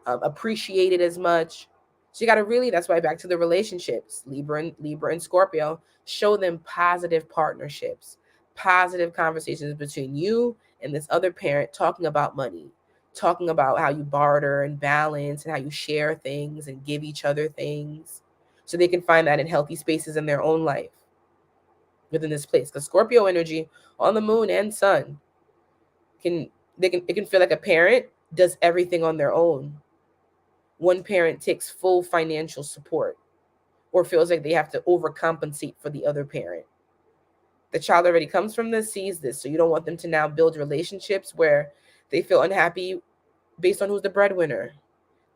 appreciate it as much. So you got to really, that's why back to the relationships, Libra and Scorpio, show them positive partnerships, positive conversations between you and this other parent, talking about money, talking about how you barter and balance and how you share things and give each other things, so they can find that in healthy spaces in their own life within this place. Because Scorpio energy on the moon and sun it can feel like a parent does everything on their own. One parent takes full financial support or feels like they have to overcompensate for the other parent. The child already comes from this, sees this, so you don't want them to now build relationships where they feel unhappy based on who's the breadwinner.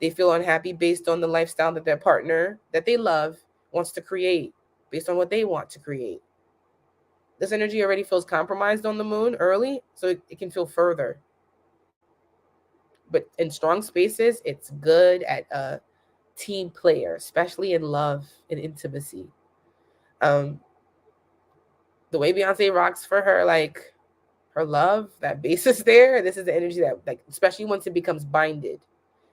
They feel unhappy based on the lifestyle that their partner that they love wants to create, based on what they want to create. This energy already feels compromised on the moon early, so it can feel further. But in strong spaces, it's good at a team player, especially in love and intimacy. The way Beyonce rocks for her, like her love, that basis there, this is the energy that, like, especially once it becomes binded,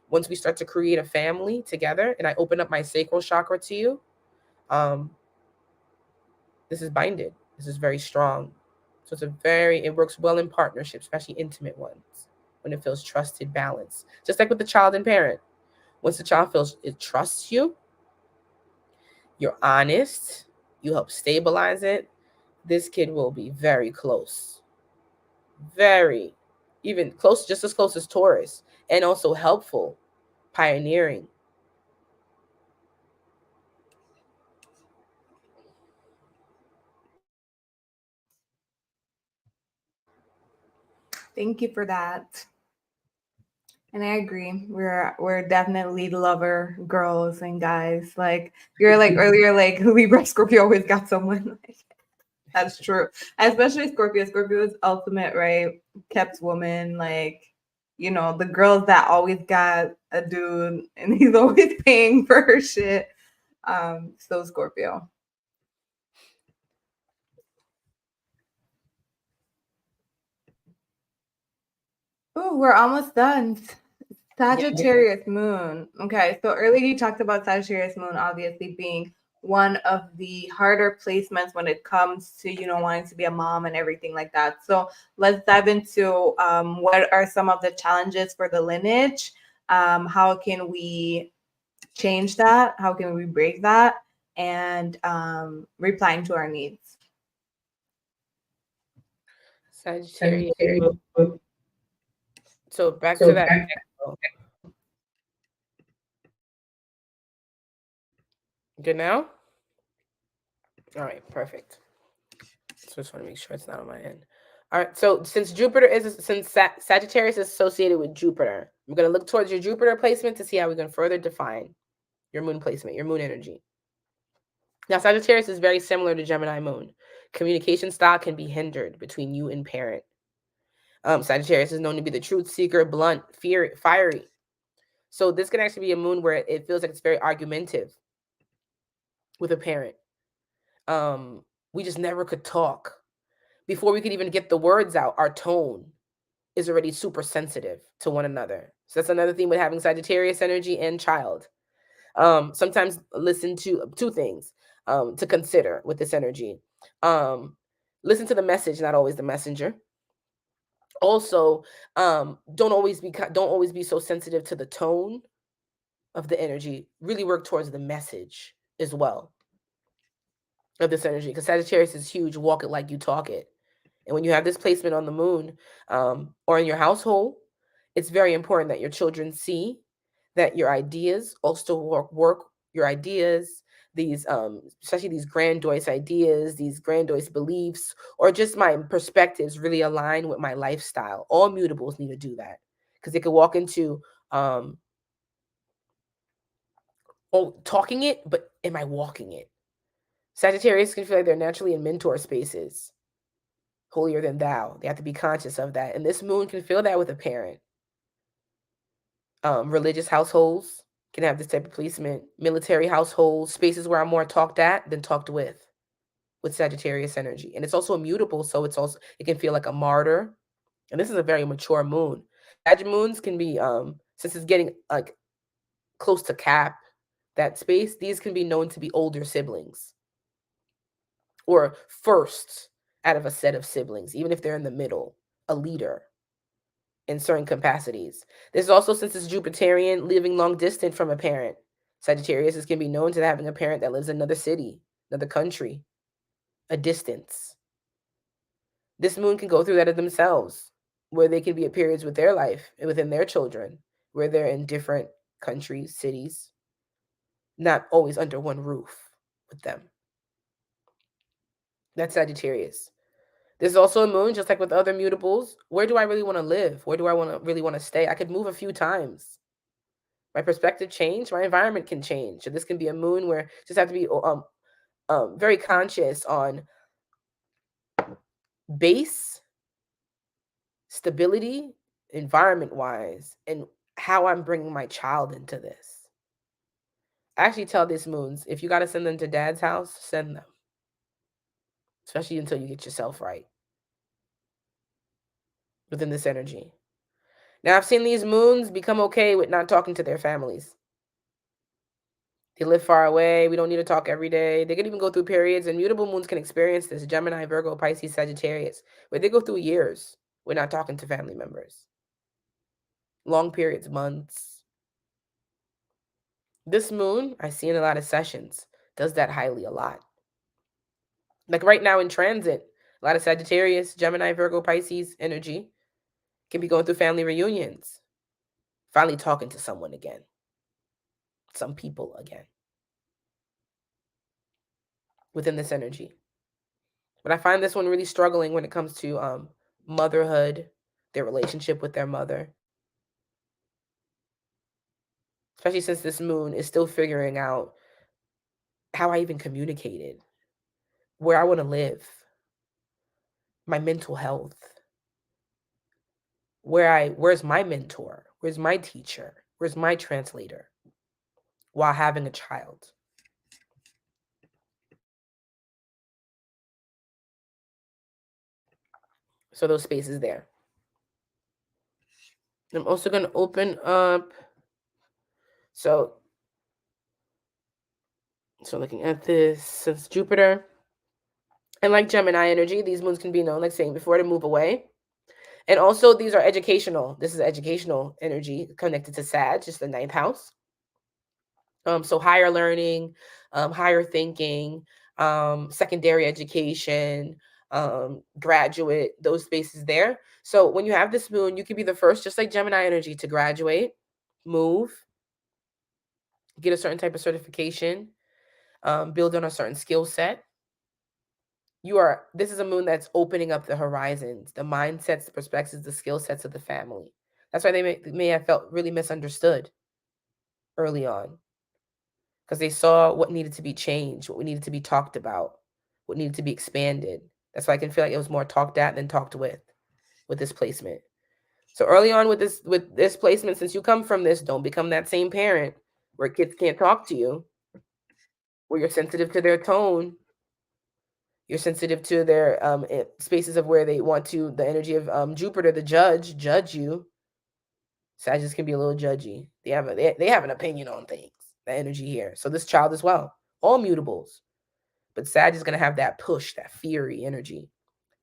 once we start to create a family together and I open up my sacral chakra to you, this is binded. This is very strong. So it works well in partnerships, especially intimate ones, when it feels trusted, balanced. Just like with the child and parent. Once the child feels it trusts you, you're honest, you help stabilize it, this kid will be very close. Very, even close, just as close as Taurus, and also helpful, pioneering. Thank you for that. And I agree. We're definitely lover girls and guys. Like you're like earlier, like Libra Scorpio always got someone. Like, that's true. Especially Scorpio. Scorpio is ultimate, right? Kept woman, like, you know, the girls that always got a dude and he's always paying for her shit. So Scorpio. Oh, we're almost done. Sagittarius moon. Okay, so earlier you talked about Sagittarius moon obviously being one of the harder placements when it comes to, you know, wanting to be a mom and everything like that. So let's dive into what are some of the challenges for the lineage. How can we change that? How can we break that? And replying to our needs. Sagittarius. So back to that. Good now? All right, perfect. So just want to make sure it's not on my end. All right, so since Sagittarius is associated with Jupiter, I'm going to look towards your Jupiter placement to see how we can further define your moon placement, your moon energy. Now, Sagittarius is very similar to Gemini moon. Communication style can be hindered between you and parent. Sagittarius is known to be the truth seeker, blunt, fiery. So this can actually be a moon where it feels like it's very argumentative with a parent. We just never could talk. Before we could even get the words out, our tone is already super sensitive to one another. So that's another thing with having Sagittarius energy and child. Sometimes listen to two things to consider with this energy. Listen to the message, not always the messenger. Also, don't always be so sensitive to the tone of the energy. Really work towards the message as well of this energy, because Sagittarius is huge. Walk it like you talk it. And when you have this placement on the moon, or in your household, it's very important that your children see that your ideas also work your ideas, these especially these grandiose ideas, these grandiose beliefs, or just my perspectives really align with my lifestyle. All mutables need to do that, because they could walk into talking it, but am I walking it? Sagittarius can feel like they're naturally in mentor spaces, holier than thou. They have to be conscious of that. And this moon can feel that with a parent. Religious households can have this type of placement. Military households, spaces where I'm more talked at than talked with. with Sagittarius energy. And it's also immutable, so it can feel like a martyr. And this is a very mature moon. Sag moons can be, since it's getting like close to Cap, that space, these can be known to be older siblings or first out of a set of siblings, even if they're in the middle, a leader in certain capacities. This is also, since it's Jupiterian, living long distant from a parent. Sagittarius can be known to having a parent that lives in another city, another country, a distance. This moon can go through that of themselves, where they can be at periods with their life and within their children, where they're in different countries, cities, not always under one roof with them. That's Sagittarius. There's also a moon, just like with other mutables. Where do I really want to live? Where do I really want to stay? I could move a few times. My perspective change, my environment can change. So this can be a moon where just have to be very conscious on base stability, environment-wise, and how I'm bringing my child into this. I actually tell these moons, if you got to send them to dad's house, send them. Especially until you get yourself right within this energy. Now, I've seen these moons become okay with not talking to their families. They live far away. We don't need to talk every day. They can even go through periods, and mutable moons can experience this. Gemini, Virgo, Pisces, Sagittarius, where they go through years with not talking to family members. Long periods, months. This moon, I see in a lot of sessions, does that highly a lot. Like right now in transit, a lot of Sagittarius, Gemini, Virgo, Pisces energy can be going through family reunions. Finally talking to someone again. Some people again. Within this energy. But I find this one really struggling when it comes to motherhood, their relationship with their mother. Especially since this moon is still figuring out how I even communicated, where I want to live, my mental health, where's my mentor, where's my teacher, where's my translator, while having a child. So those spaces there. I'm also going to open up. So looking at this, since Jupiter, and like Gemini energy, these moons can be known, like saying before, to move away. And also these are educational. This is educational energy connected to Sag, just the 9th house. So higher learning, higher thinking, secondary education, graduate, those spaces there. So when you have this moon, you can be the first, just like Gemini energy, to graduate, move, get a certain type of certification, build on a certain skill set. This is a moon that's opening up the horizons, the mindsets, the perspectives, the skill sets of the family. That's why they may have felt really misunderstood early on, because they saw what needed to be changed, what needed to be talked about, what needed to be expanded. That's why I can feel like it was more talked at than talked with this placement. So early on with this placement, since you come from this, don't become that same parent where kids can't talk to you, where you're sensitive to their tone, you're sensitive to their spaces of where they want to, the energy of Jupiter, the judge you. Sagittarius can be a little judgy. They have an opinion on things, the energy here. So this child as well, all mutables. But Sag is going to have that push, that fiery energy.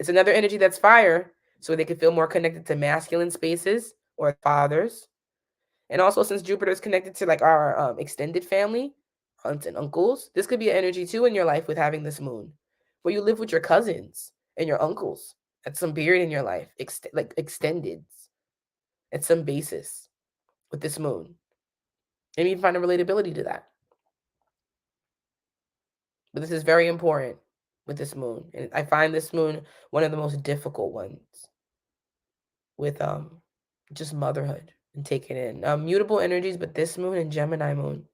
It's another energy that's fire, so they can feel more connected to masculine spaces or fathers. And also, since Jupiter is connected to like our extended family, aunts and uncles, this could be an energy too in your life with having this moon, where you live with your cousins and your uncles at some period in your life, like extended at some basis with this moon. And you find a relatability to that. But this is very important with this moon. And I find this moon one of the most difficult ones with just motherhood and taking in mutable energies, but this moon and Gemini moon.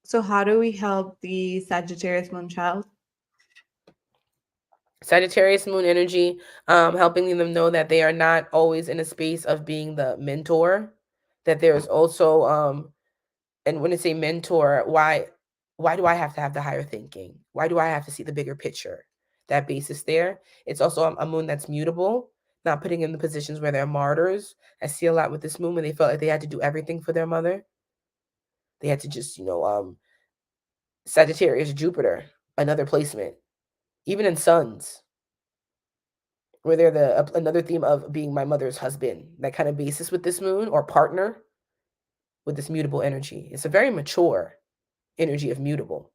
So how do we help the Sagittarius moon child? Sagittarius moon energy, helping them know that they are not always in a space of being the mentor, that there's also, and when I say mentor, why why do I have to have the higher thinking? Why do I have to see the bigger picture? That basis there. It's also a moon that's mutable, not putting in the positions where they're martyrs. I see a lot with this moon when they felt like they had to do everything for their mother. They had to just, Sagittarius, Jupiter, another placement. Even in sons, where they're another theme of being my mother's husband. That kind of basis with this moon or partner with this mutable energy. It's a very mature energy of mutable.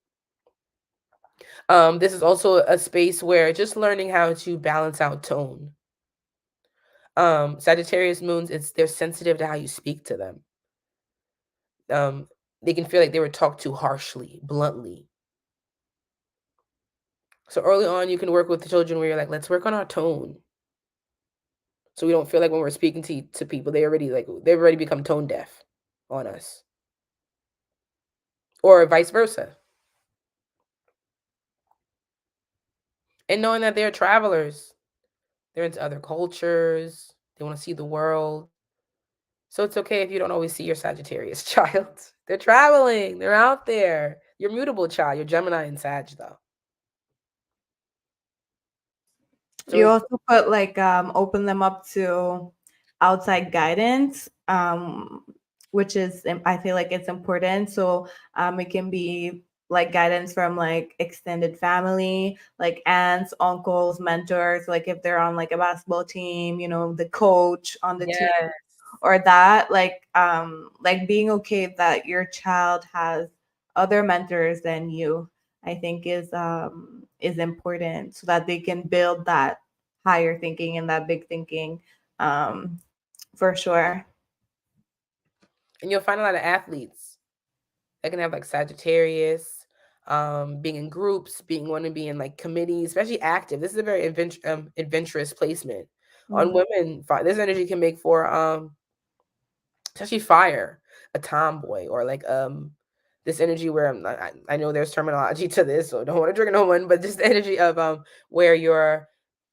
This is also a space where just learning how to balance out tone. Sagittarius moons, they're sensitive to how you speak to them. They can feel like they were talked to harshly, bluntly. So early on, you can work with the children where you're like, let's work on our tone. So we don't feel like when we're speaking to people, they've already become tone deaf on us. Or vice versa. And knowing that they're travelers, they're into other cultures, they want to see the world. So it's okay if you don't always see your Sagittarius child. They're traveling, they're out there. You're mutable child, you're Gemini and Sag though. So You also put like open them up to outside guidance, which is, I feel like it's important. So it can be like guidance from like extended family, like aunts, uncles, mentors, like if they're on like a basketball team, you know, the coach on the team, yes. or that, like being okay that your child has other mentors than you, I think is important, so that they can build that higher thinking and that big thinking, for sure. And you'll find a lot of athletes that can have like Sagittarius, being in groups, want to be in like committees, especially active. This is a very adventurous placement. On women, this energy can make for especially fire, a tomboy, or like this energy where I know there's terminology to this, so don't want to trigger no one, but just the energy of where you're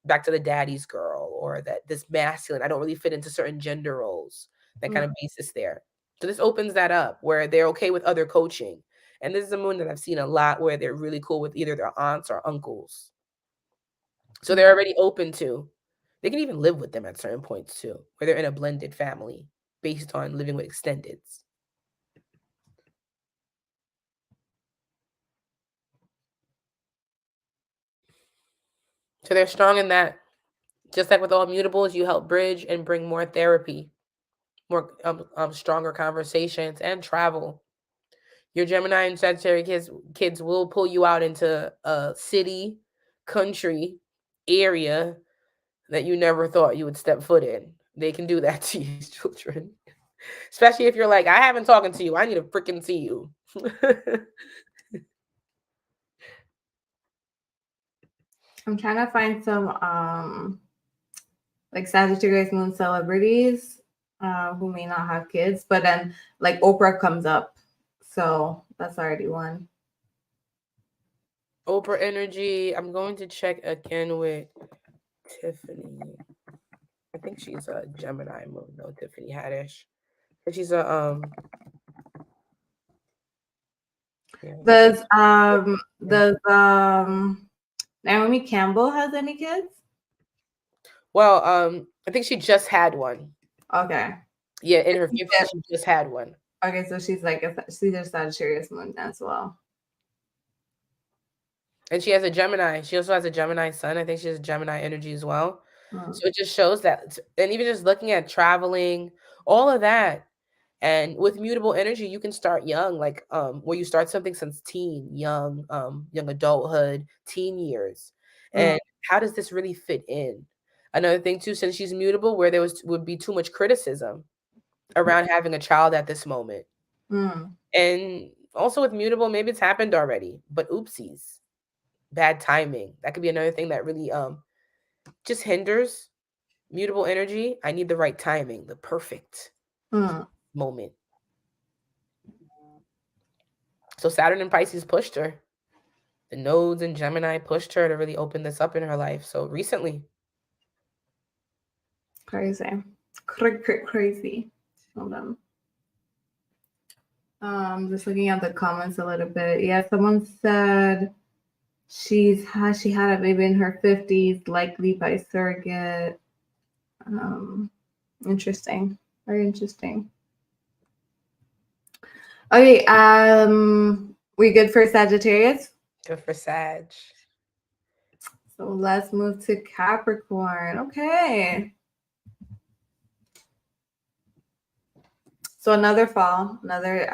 back to the daddy's girl, or that this masculine, I don't really fit into certain gender roles, that kind of basis there. So this opens that up where they're okay with other coaching. And this is a moon that I've seen a lot where they're really cool with either their aunts or uncles. So they're already open to, they can even live with them at certain points too, where they're in a blended family based on living with extendeds. So they're strong in that. Just like with all mutables, you help bridge and bring more therapy, more stronger conversations, and travel. Your Gemini and Sagittarius kids will pull you out into a city, country, area that you never thought you would step foot in. They can do that to you, children. Especially if you're like, I haven't talking to you. I need to freaking see you. I'm trying to find some like Sagittarius moon celebrities who may not have kids, but then like Oprah comes up, so that's already one. Oprah energy. I'm going to check again with Tiffany. I think she's a Gemini moon. No, Tiffany Haddish. But she's a yeah, Does Naomi Campbell has any kids? well, I think she just had one. Okay. Yeah, in her 50s, she just had one. Okay, so she's like she's a Sagittarius moon as well. And she has a Gemini. She also has a Gemini sun. I think she has Gemini energy as well. So it just shows that, and even just looking at traveling, all of that. And with mutable energy, you can start young, like where you start something since young adulthood, teen years. And how does this really fit in? Another thing too, since she's mutable, where would be too much criticism around having a child at this moment. And also with mutable, maybe it's happened already, but oopsies, bad timing. That could be another thing that really just hinders mutable energy. I need the right timing, the perfect moment. So Saturn and Pisces pushed her. The nodes in Gemini pushed her to really open this up in her life. So recently. Crazy. Crazy. Hold on. Just looking at the comments a little bit. Yeah, someone said she had a baby in her 50s, likely by surrogate. Interesting. Very interesting. Okay, we good for Sagittarius? Good for Sag. So let's move to Capricorn. Okay. So another fall, another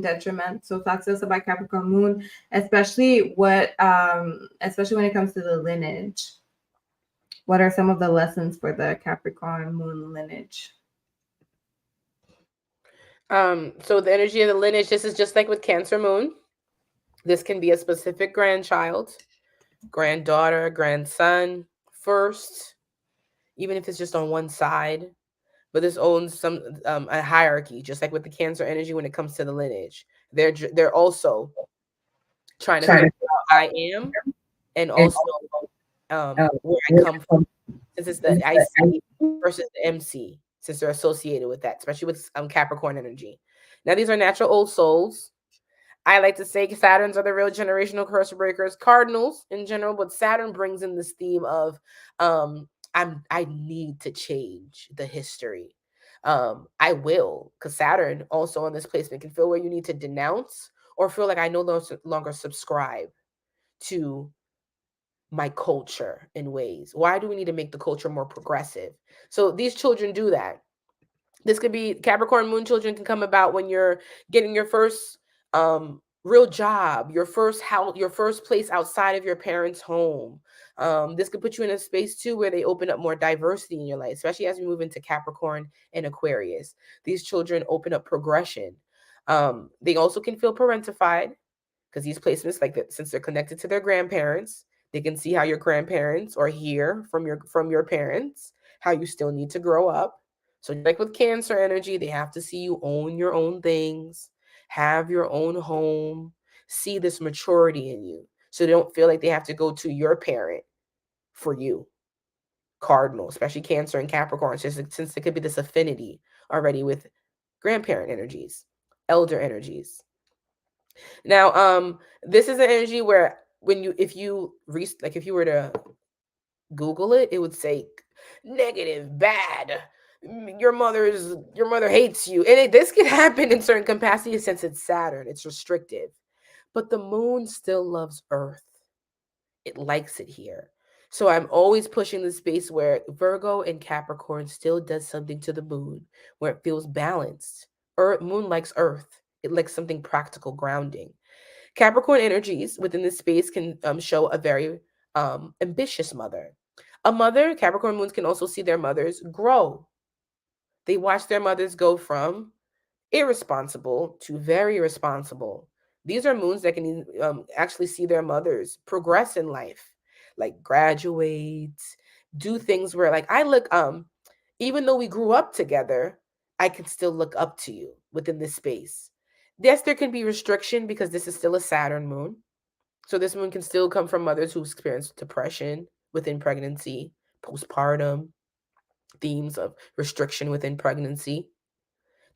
detriment. So talk to us about Capricorn moon, especially especially when it comes to the lineage. What are some of the lessons for the Capricorn moon lineage? So the energy of the lineage, this is just like with Cancer moon. This can be a specific grandchild, granddaughter, grandson, first, even if it's just on one side. But this owns some a hierarchy, just like with the Cancer energy when it comes to the lineage. They're also trying to figure out who I am, and also where I come from. Since it's the IC versus the MC, since they're associated with that, especially with Capricorn energy. Now these are natural old souls. I like to say Saturns are the real generational curse breakers, cardinals in general, but Saturn brings in this theme of I need to change the history. I will, because Saturn also on this placement can feel where you need to denounce or feel like I no longer subscribe to my culture in ways. Why do we need to make the culture more progressive? So these children do that. This could be Capricorn moon children can come about when you're getting your first real job, your first house, your first place outside of your parents' home. This could put you in a space too where they open up more diversity in your life, especially as we move into Capricorn and Aquarius. These children open up progression. They also can feel parentified because these placements, like that, since they're connected to their grandparents, they can see how your grandparents or hear from your parents how you still need to grow up. So like with Cancer energy, they have to see you own your own things, have your own home, see this maturity in you, so they don't feel like they have to go to your parent for you. Cardinal, especially Cancer and Capricorn, since it could be this affinity already with grandparent energies, elder energies. Now, this is an energy where when if you were to Google it, it would say negative, bad. Your mother hates you, and this can happen in certain capacities since it's Saturn. It's restrictive, but the moon still loves Earth. It likes it here. So I'm always pushing the space where Virgo and Capricorn still does something to the moon, where it feels balanced. Earth, moon likes Earth. It likes something practical, grounding. Capricorn energies within this space can show a very ambitious mother. A mother, Capricorn moons can also see their mothers grow. They watch their mothers go from irresponsible to very responsible. These are moons that can actually see their mothers progress in life, like graduate, do things where like I look even though we grew up together, I can still look up to you within this space. Yes, there can be restriction because this is still a Saturn moon. So this moon can still come from mothers who experience depression within pregnancy, postpartum, themes of restriction within pregnancy.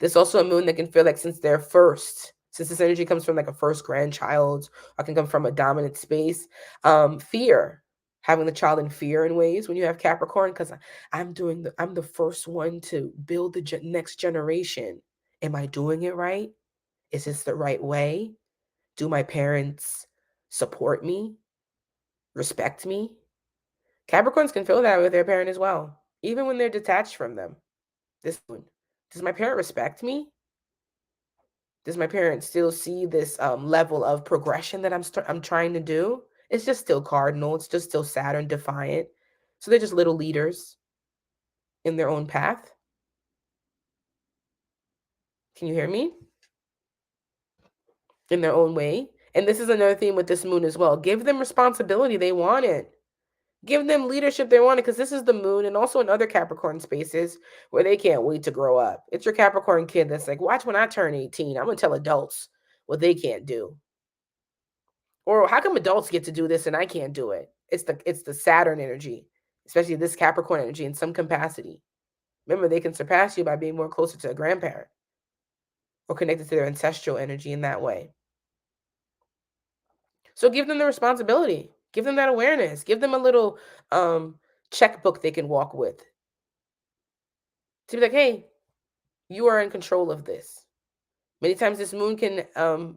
There's also a moon that can feel like since this energy comes from like a first grandchild, or can come from a dominant space, fear, having the child in fear in ways when you have Capricorn, because I'm the first one to build the next generation. Am I doing it right? Is this the right way? Do my parents support me, respect me? Capricorns can feel that with their parent as well, even when they're detached from them. This moon, does my parent respect me? Does my parent still see this level of progression that I'm trying to do? It's just still cardinal. It's just still Saturn defiant. So they're just little leaders in their own path. Can you hear me? In their own way. And this is another theme with this moon as well. Give them responsibility. They want it. Give them leadership they want it, because this is the moon and also in other Capricorn spaces where they can't wait to grow up. It's your Capricorn kid that's like, watch when I turn 18. I'm going to tell adults what they can't do. Or how come adults get to do this and I can't do it? It's the Saturn energy, especially this Capricorn energy in some capacity. Remember, they can surpass you by being more closer to a grandparent. or connected to their ancestral energy in that way. So give them the responsibility, give them that awareness, give them a little checkbook they can walk with to be like, hey, you are in control of this. Many times this moon can,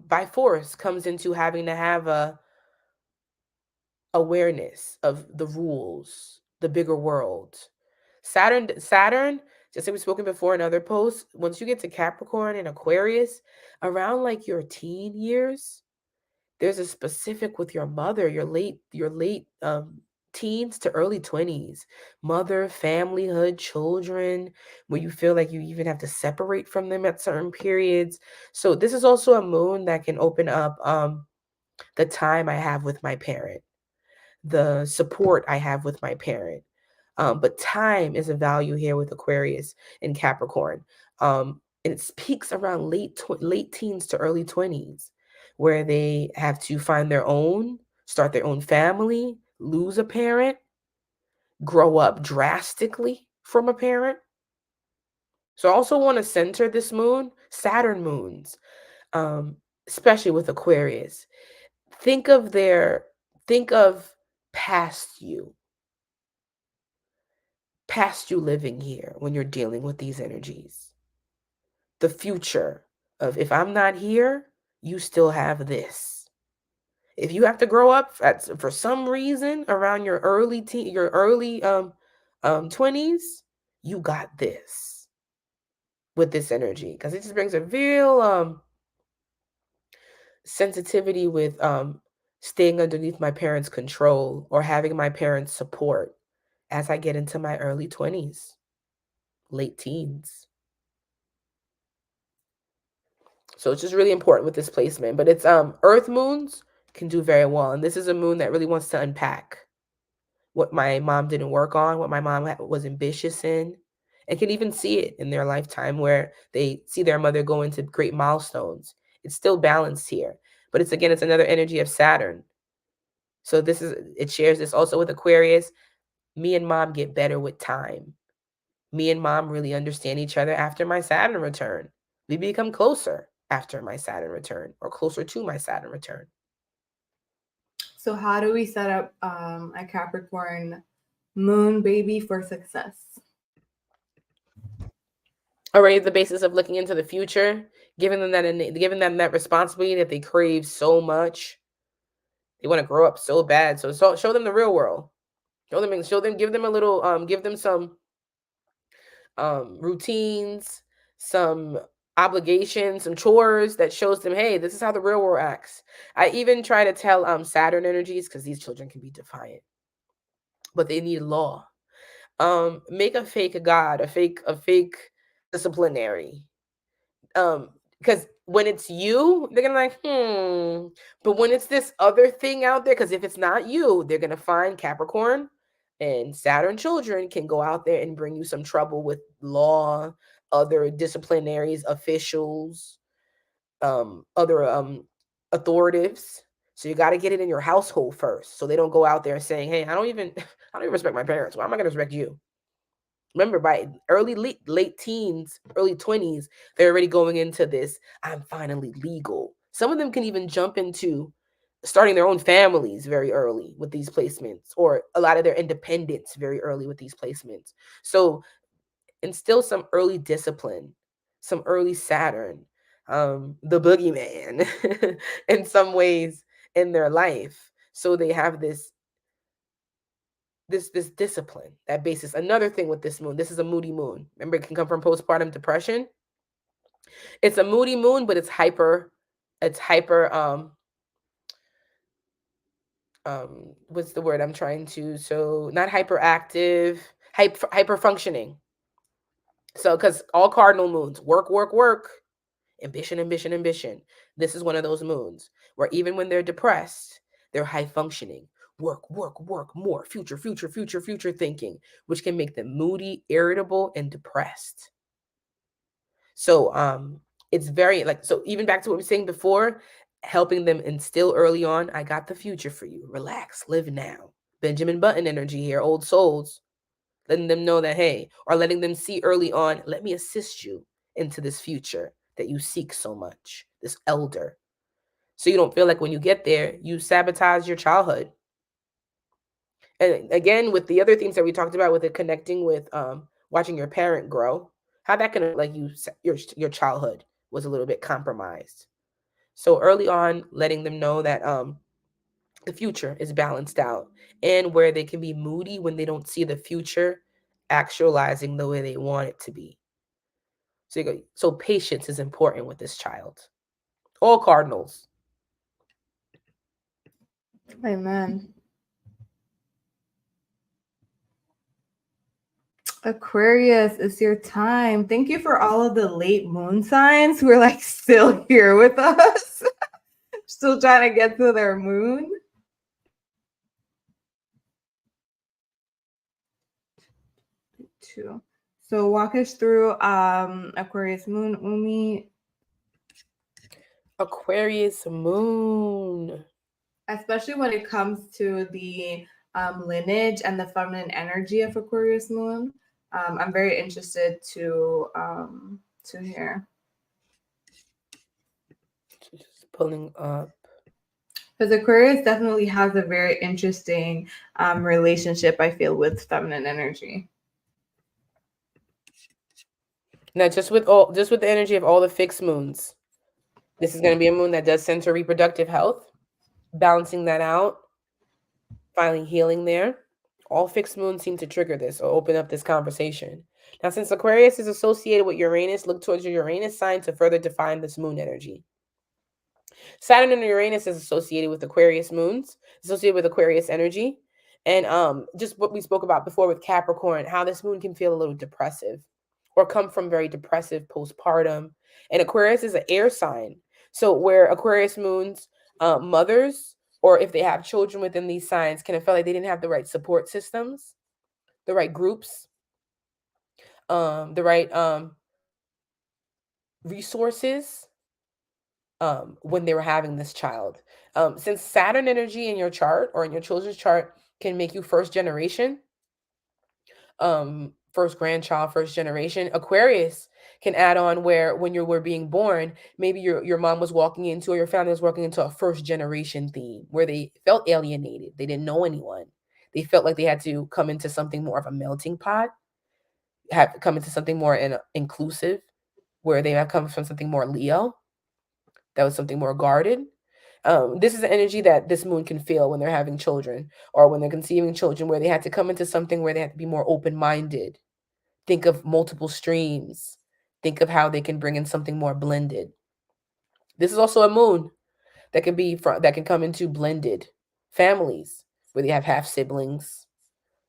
by force, comes into having to have a awareness of the rules, the bigger world. Saturn, just like we've spoken before in other posts, once you get to Capricorn and Aquarius, around like your teen years, there's a specific with your mother, your late teens to early 20s, mother, familyhood, children, where you feel like you even have to separate from them at certain periods. So this is also a moon that can open up the time I have with my parent, the support I have with my parent. But time is a value here with Aquarius and Capricorn. And it peaks around late teens to early 20s, where they have to find their own, start their own family, lose a parent, grow up drastically from a parent. So I also want to center this moon, Saturn moons, especially with Aquarius. Think of past you, past you living here when you're dealing with these energies. The future of, if I'm not here, you still have this. If you have to grow up for some reason around your early 20s, you got this with this energy, because it just brings a real sensitivity with staying underneath my parents' control or having my parents' support as I get into my early 20s, late teens. So it's just really important with this placement. But it's Earth moons can do very well. And this is a moon that really wants to unpack what my mom didn't work on, what my mom was ambitious in, and can even see it in their lifetime where they see their mother go into great milestones. It's still balanced here. But it's another energy of Saturn. So it shares this also with Aquarius. Me and mom get better with time. Me and mom really understand each other after my Saturn return. We become closer after my Saturn return, or closer to my Saturn return. So how do we set up a Capricorn moon baby for success? Already the basis of looking into the future, giving them that responsibility that they crave so much. They want to grow up so bad. So show them the real world. Give them a little, give them some routines, some obligations, some chores that shows them, hey, this is how the real world acts. I even try to tell Saturn energies, because these children can be defiant, but they need law. Make a fake god, a fake disciplinary. Because when it's you, they're gonna like, but when it's this other thing out there, because if it's not you, they're gonna find Capricorn and Saturn children can go out there and bring you some trouble with law, other disciplinaries, officials, other authoritives. So you got to get it in your household first, so they don't go out there saying, hey, I don't even respect my parents. Why am I gonna respect you? Remember, by late teens, early 20s, they're already going into this, I'm finally legal. Some of them can even jump into starting their own families very early with these placements, or a lot of their independence very early with these placements. So instill some early discipline, some early Saturn, the boogeyman in some ways in their life. So they have this discipline, that basis. Another thing with this moon, this is a moody moon. Remember, it can come from postpartum depression. It's a moody moon, but it's hyper what's the word I'm trying to, so not hyperactive, hyper functioning. So because all cardinal moons, work, ambition, ambition, ambition. This is one of those moons where even when they're depressed, they're high functioning. Work, more, future thinking, which can make them moody, irritable, and depressed. So it's very so even back to what we were saying before, helping them instill early on, I got the future for you. Relax, live now. Benjamin Button energy here, old souls, letting them know that, hey, or letting them see early on, let me assist you into this future that you seek so much, this elder. So you don't feel like when you get there, you sabotage your childhood. And again, with the other things that we talked about, with it connecting with watching your parent grow, how that can, like, your childhood was a little bit compromised. So early on, letting them know that the future is balanced out, and where they can be moody when they don't see the future actualizing the way they want it to be. So patience is important with this child. All cardinals. Amen. Aquarius, it's your time. Thank you for all of the late moon signs who are like still here with us, still trying to get to their moon. Two. So walk us through Aquarius moon, Umi. Aquarius moon. Especially when it comes to the lineage and the feminine energy of Aquarius moon. I'm very interested to hear. Just pulling up. Because Aquarius definitely has a very interesting relationship, I feel, with feminine energy. Now, just with the energy of all the fixed moons, this is going to be a moon that does center reproductive health, balancing that out, finally healing there. All fixed moons seem to trigger this or open up this conversation. Now, since Aquarius is associated with Uranus, look towards your Uranus sign to further define this moon energy. Saturn and Uranus is associated with Aquarius moons, associated with Aquarius energy. And just what we spoke about before with Capricorn, how this moon can feel a little depressive or come from very depressive postpartum. And Aquarius is an air sign. So where Aquarius moons, mothers, or if they have children within these signs, can feel like they didn't have the right support systems, the right groups, the right resources when they were having this child. Since Saturn energy in your chart or in your children's chart can make you first generation, first grandchild, first generation, Aquarius can add on where when you were being born, maybe your mom was walking into, or your family was walking into a first generation theme where they felt alienated. They didn't know anyone. They felt like they had to come into something more of a melting pot, have come into something more inclusive, where they have come from something more Leo. That was something more guarded. This is the energy that this moon can feel when they're having children or when they're conceiving children, where they had to come into something where they have to be more open-minded. Think of multiple streams. Think of how they can bring in something more blended. This is also a moon that can come into blended families where they have half siblings,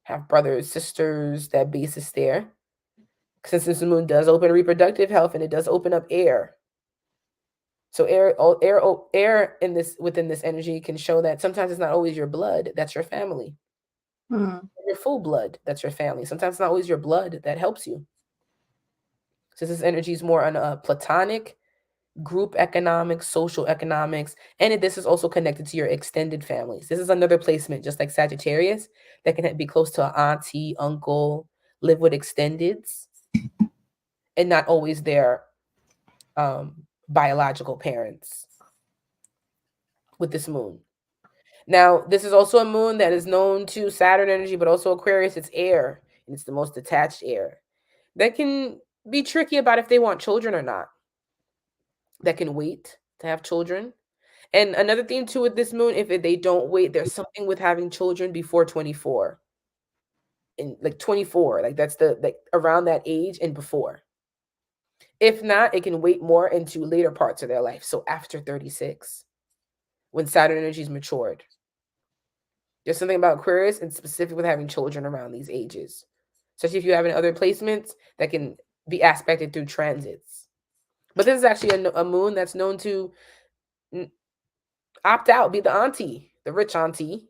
half brothers, sisters, that basis there. Since this moon does open reproductive health and it does open up air. So air in this, within this energy, can show that sometimes it's not always your blood that's your family. Your full blood that's your family. Sometimes it's not always your blood that helps you. So this energy is more on platonic, group economics, social economics, and this is also connected to your extended families. This is another placement, just like Sagittarius, that can be close to an auntie, uncle, live with extendeds, and not always their biological parents with this moon. Now, this is also a moon that is known to Saturn energy, but also Aquarius. It's air, and it's the most detached air. That can be tricky about if they want children or not. That can wait to have children. And another thing too with this moon, if they don't wait, there's something with having children before 24. And like 24, like that's around that age and before. If not, it can wait more into later parts of their life. So after 36, when Saturn energy is matured. There's something about Aquarius and specific with having children around these ages. Especially if you have in other placements that can be aspected through transits. But this is actually a moon that's known to opt out, be the auntie, the rich auntie.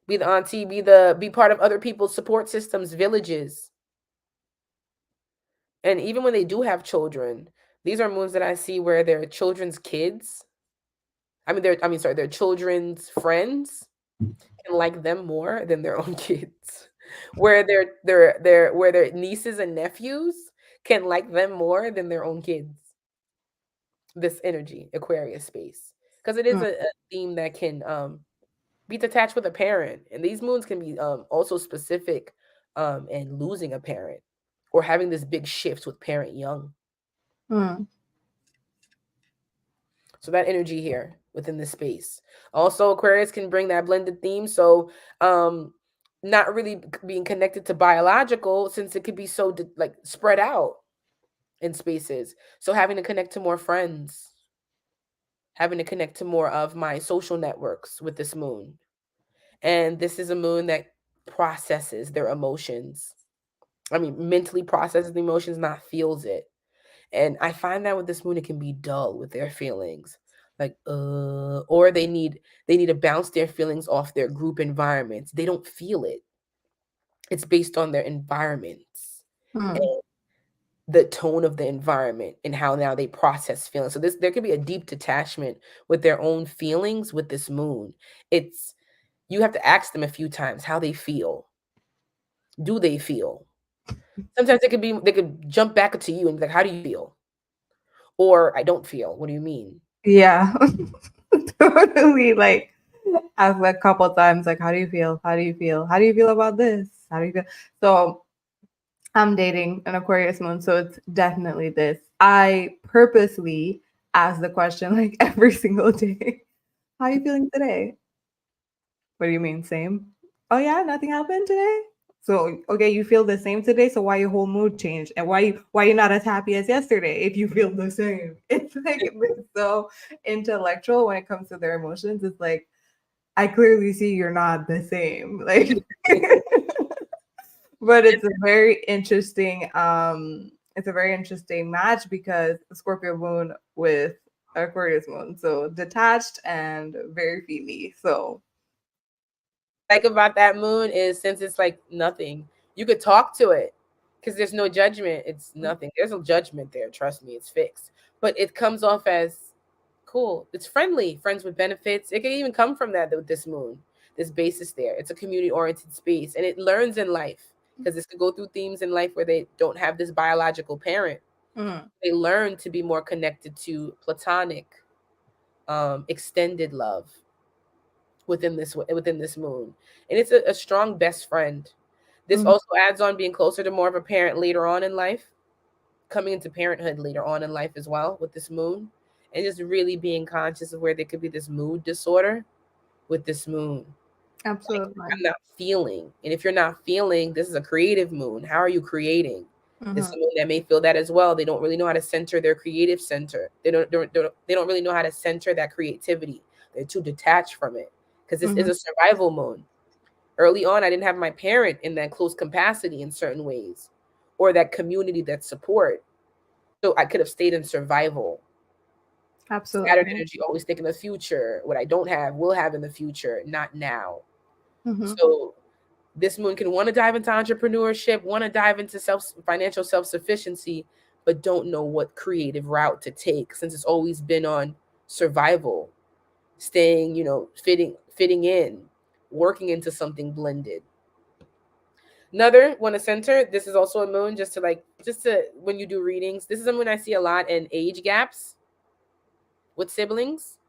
Be the auntie, be part of other people's support systems, villages. And even when they do have children, these are moons that I see where their children's kids, their children's friends can like them more than their own kids. Where their nieces and nephews can like them more than their own kids. this energy, Aquarius space, because it is a theme that can be detached with a parent, and these moons can be also specific and losing a parent or having this big shift with parent young. So that energy here within this space. Also, Aquarius can bring that blended theme. So, not really being connected to biological, since it could be so like spread out in spaces. So having to connect to more friends, having to connect to more of my social networks with this moon. And this is a moon that processes their emotions. I mean, mentally processes the emotions, not feels it. And I find that with this moon, it can be dull with their feelings, like or they need to bounce their feelings off their group environments. They don't feel it. It's based on their environments and the tone of the environment and how now they process feelings. So there could be a deep detachment with their own feelings with this moon. It's you have to ask them a few times how they feel. Do they feel? Sometimes they could jump back to you and be like, how do you feel? Or I don't feel. What do you mean? Yeah. Totally. Like, ask a couple times, like, how do you feel? How do you feel? How do you feel about this? How do you feel? So I'm dating an Aquarius moon, so it's definitely this. I purposely ask the question like every single day. How are you feeling today? What do you mean, same? Oh yeah, nothing happened today? So okay, you feel the same today, so why your whole mood changed? And why you not as happy as yesterday if you feel the same? It's like it's so intellectual when it comes to their emotions. It's like I clearly see you're not the same. Like but it's a very interesting match because Scorpio moon with Aquarius moon. So detached and very feely. So Like about that moon is since it's like nothing, you could talk to it because there's no judgment. It's nothing. There's no judgment there. Trust me, it's fixed. But it comes off as cool. It's friendly, friends with benefits. It can even come from that with this moon, this basis there. It's a community oriented space and it learns in life because this could go through themes in life where they don't have this biological parent. They learn to be more connected to platonic, extended love within this moon, and it's a strong best friend. This also adds on being closer to more of a parent later on in life, coming into parenthood later on in life as well with this moon, and just really being conscious of where there could be this mood disorder with this moon. Like, absolutely. I'm not feeling, and if you're not feeling, this is a creative moon. How are you creating? This is a moon that may feel that as well. They don't really know how to center their creative center. They don't really know how to center that creativity. They're too detached from it because this is a survival moon. Early on, I didn't have my parent in that close capacity in certain ways, or that community, that support. So I could have stayed in survival. Saturn Absolutely. energy, always thinking the future. What I don't have, will have in the future, not now. Mm-hmm. So this moon can want to dive into entrepreneurship, want to dive into financial self-sufficiency, but don't know what creative route to take since it's always been on survival, staying, fitting in, working into something blended. Another one to center. This is also a moon just to when you do readings. This is a moon I see a lot in age gaps with siblings.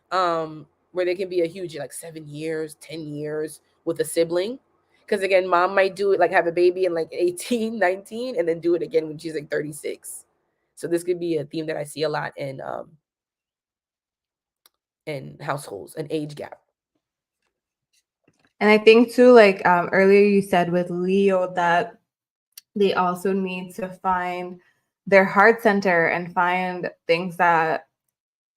Where there can be a huge like 7 years, 10 years with a sibling. Because again, mom might do it like have a baby in like 18, 19, and then do it again when she's like 36. So this could be a theme that I see a lot in households, an age gap. And I think too, like earlier you said with Leo that they also need to find their heart center and find things that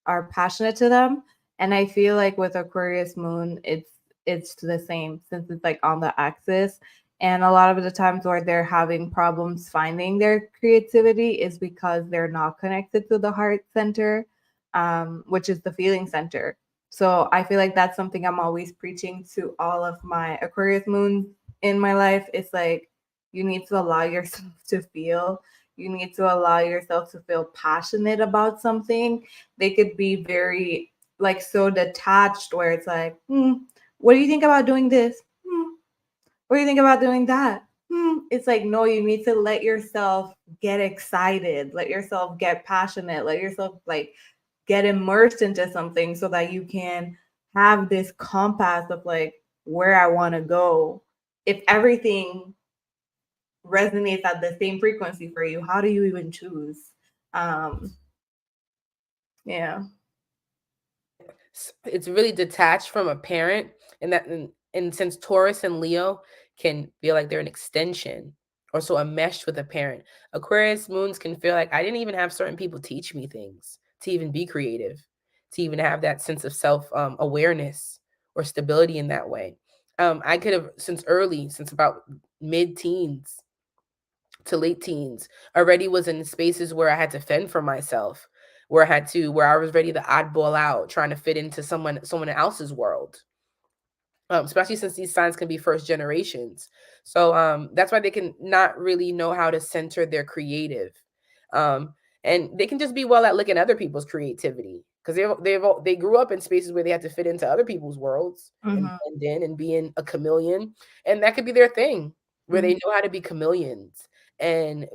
are passionate to them. And I feel like with Aquarius moon, it's the same since it's like on the axis. And a lot of the times where they're having problems finding their creativity is because they're not connected to the heart center, which is the feeling center. So I feel like that's something I'm always preaching to all of my Aquarius moons in my life. It's like you need to allow yourself to feel. You need to allow yourself to feel passionate about something. They could be very like so detached where it's like, what do you think about doing this? What do you think about doing that? it's like, no, you need to let yourself get excited, let yourself get passionate, let yourself like get immersed into something so that you can have this compass of like where I want to go. If everything resonates at the same frequency for you, how do you even choose? um yeah. It's really detached from a parent, and since Taurus and Leo can feel like they're an extension or so enmeshed with a parent, Aquarius moons can feel like I didn't even have certain people teach me things to even be creative, to even have that sense of self awareness or stability in that way. I could have since about mid teens to late teens already was in spaces where I had to fend for myself, where I was ready to oddball out, trying to fit into someone else's world. Especially since these signs can be first generations. So that's why they can not really know how to center their creative. Um, and they can just be well at looking at other people's creativity because they grew up in spaces where they had to fit into other people's worlds and Mm-hmm. blend in and being a chameleon, and that could be their thing, where Mm-hmm. they know how to be chameleons and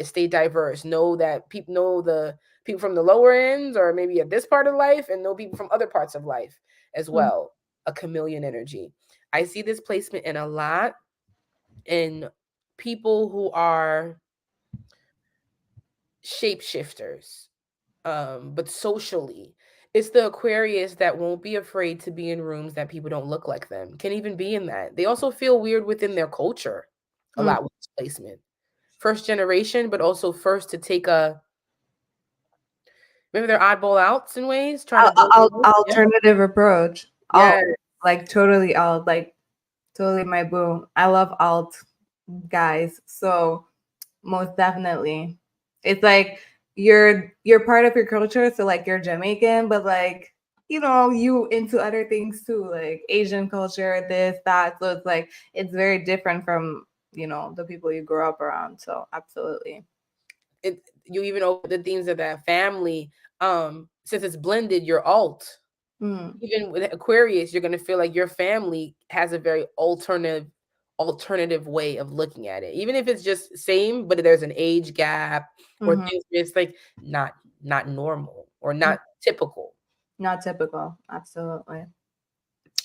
stay diverse. Know that people know the people from the lower ends, or maybe at this part of life, and know people from other parts of life as well. A chameleon energy. I see this placement in a lot in people who are shapeshifters, but socially. It's the Aquarius that won't be afraid to be in rooms that people don't look like them, can even be in that. They also feel weird within their culture a Mm-hmm. lot with this placement. First generation, but also first to take a, maybe they're oddball outs in ways, trying to build their own. Yeah. Alternative approach. Yeah. Like totally alt, like totally my boo. I love alt guys. So most definitely. It's like you're part of your culture, so like you're Jamaican, but like you into other things too, like Asian culture, this, that. So it's like it's very different from, the people you grew up around. So absolutely. You even open the themes of that family. Since it's blended, you're alt. Mm. Even with Aquarius, you're gonna feel like your family has a very alternative way of looking at it. Even if it's just same, but there's an age gap or Hmm. things where it's like not normal or not typical. Not typical. Absolutely.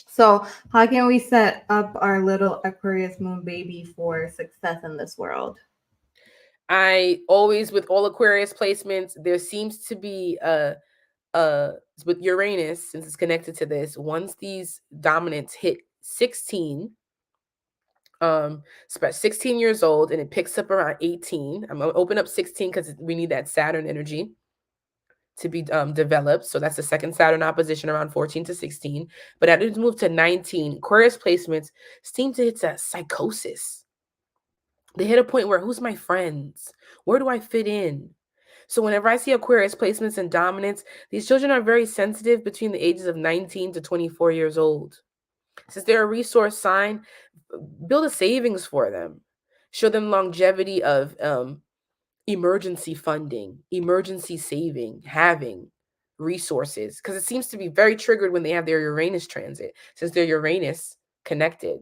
So, how can we set up our little Aquarius moon baby for success in this world? I always, with all Aquarius placements, there seems to be with Uranus, since it's connected to this, once these dominants hit 16, it's about 16 years old, and it picks up around 18. I'm gonna open up 16 because we need that Saturn energy to be developed. So that's the second Saturn opposition around 14 to 16. But as it moves to 19, Aquarius placements seem to hit that psychosis. They hit a point where, who's my friends? Where do I fit in? So whenever I see Aquarius placements and dominance, these children are very sensitive between the ages of 19 to 24 years old. Since they're a resource sign, build a savings for them. Show them longevity of emergency funding, emergency saving, having resources, because it seems to be very triggered when they have their Uranus transit, since they're Uranus connected.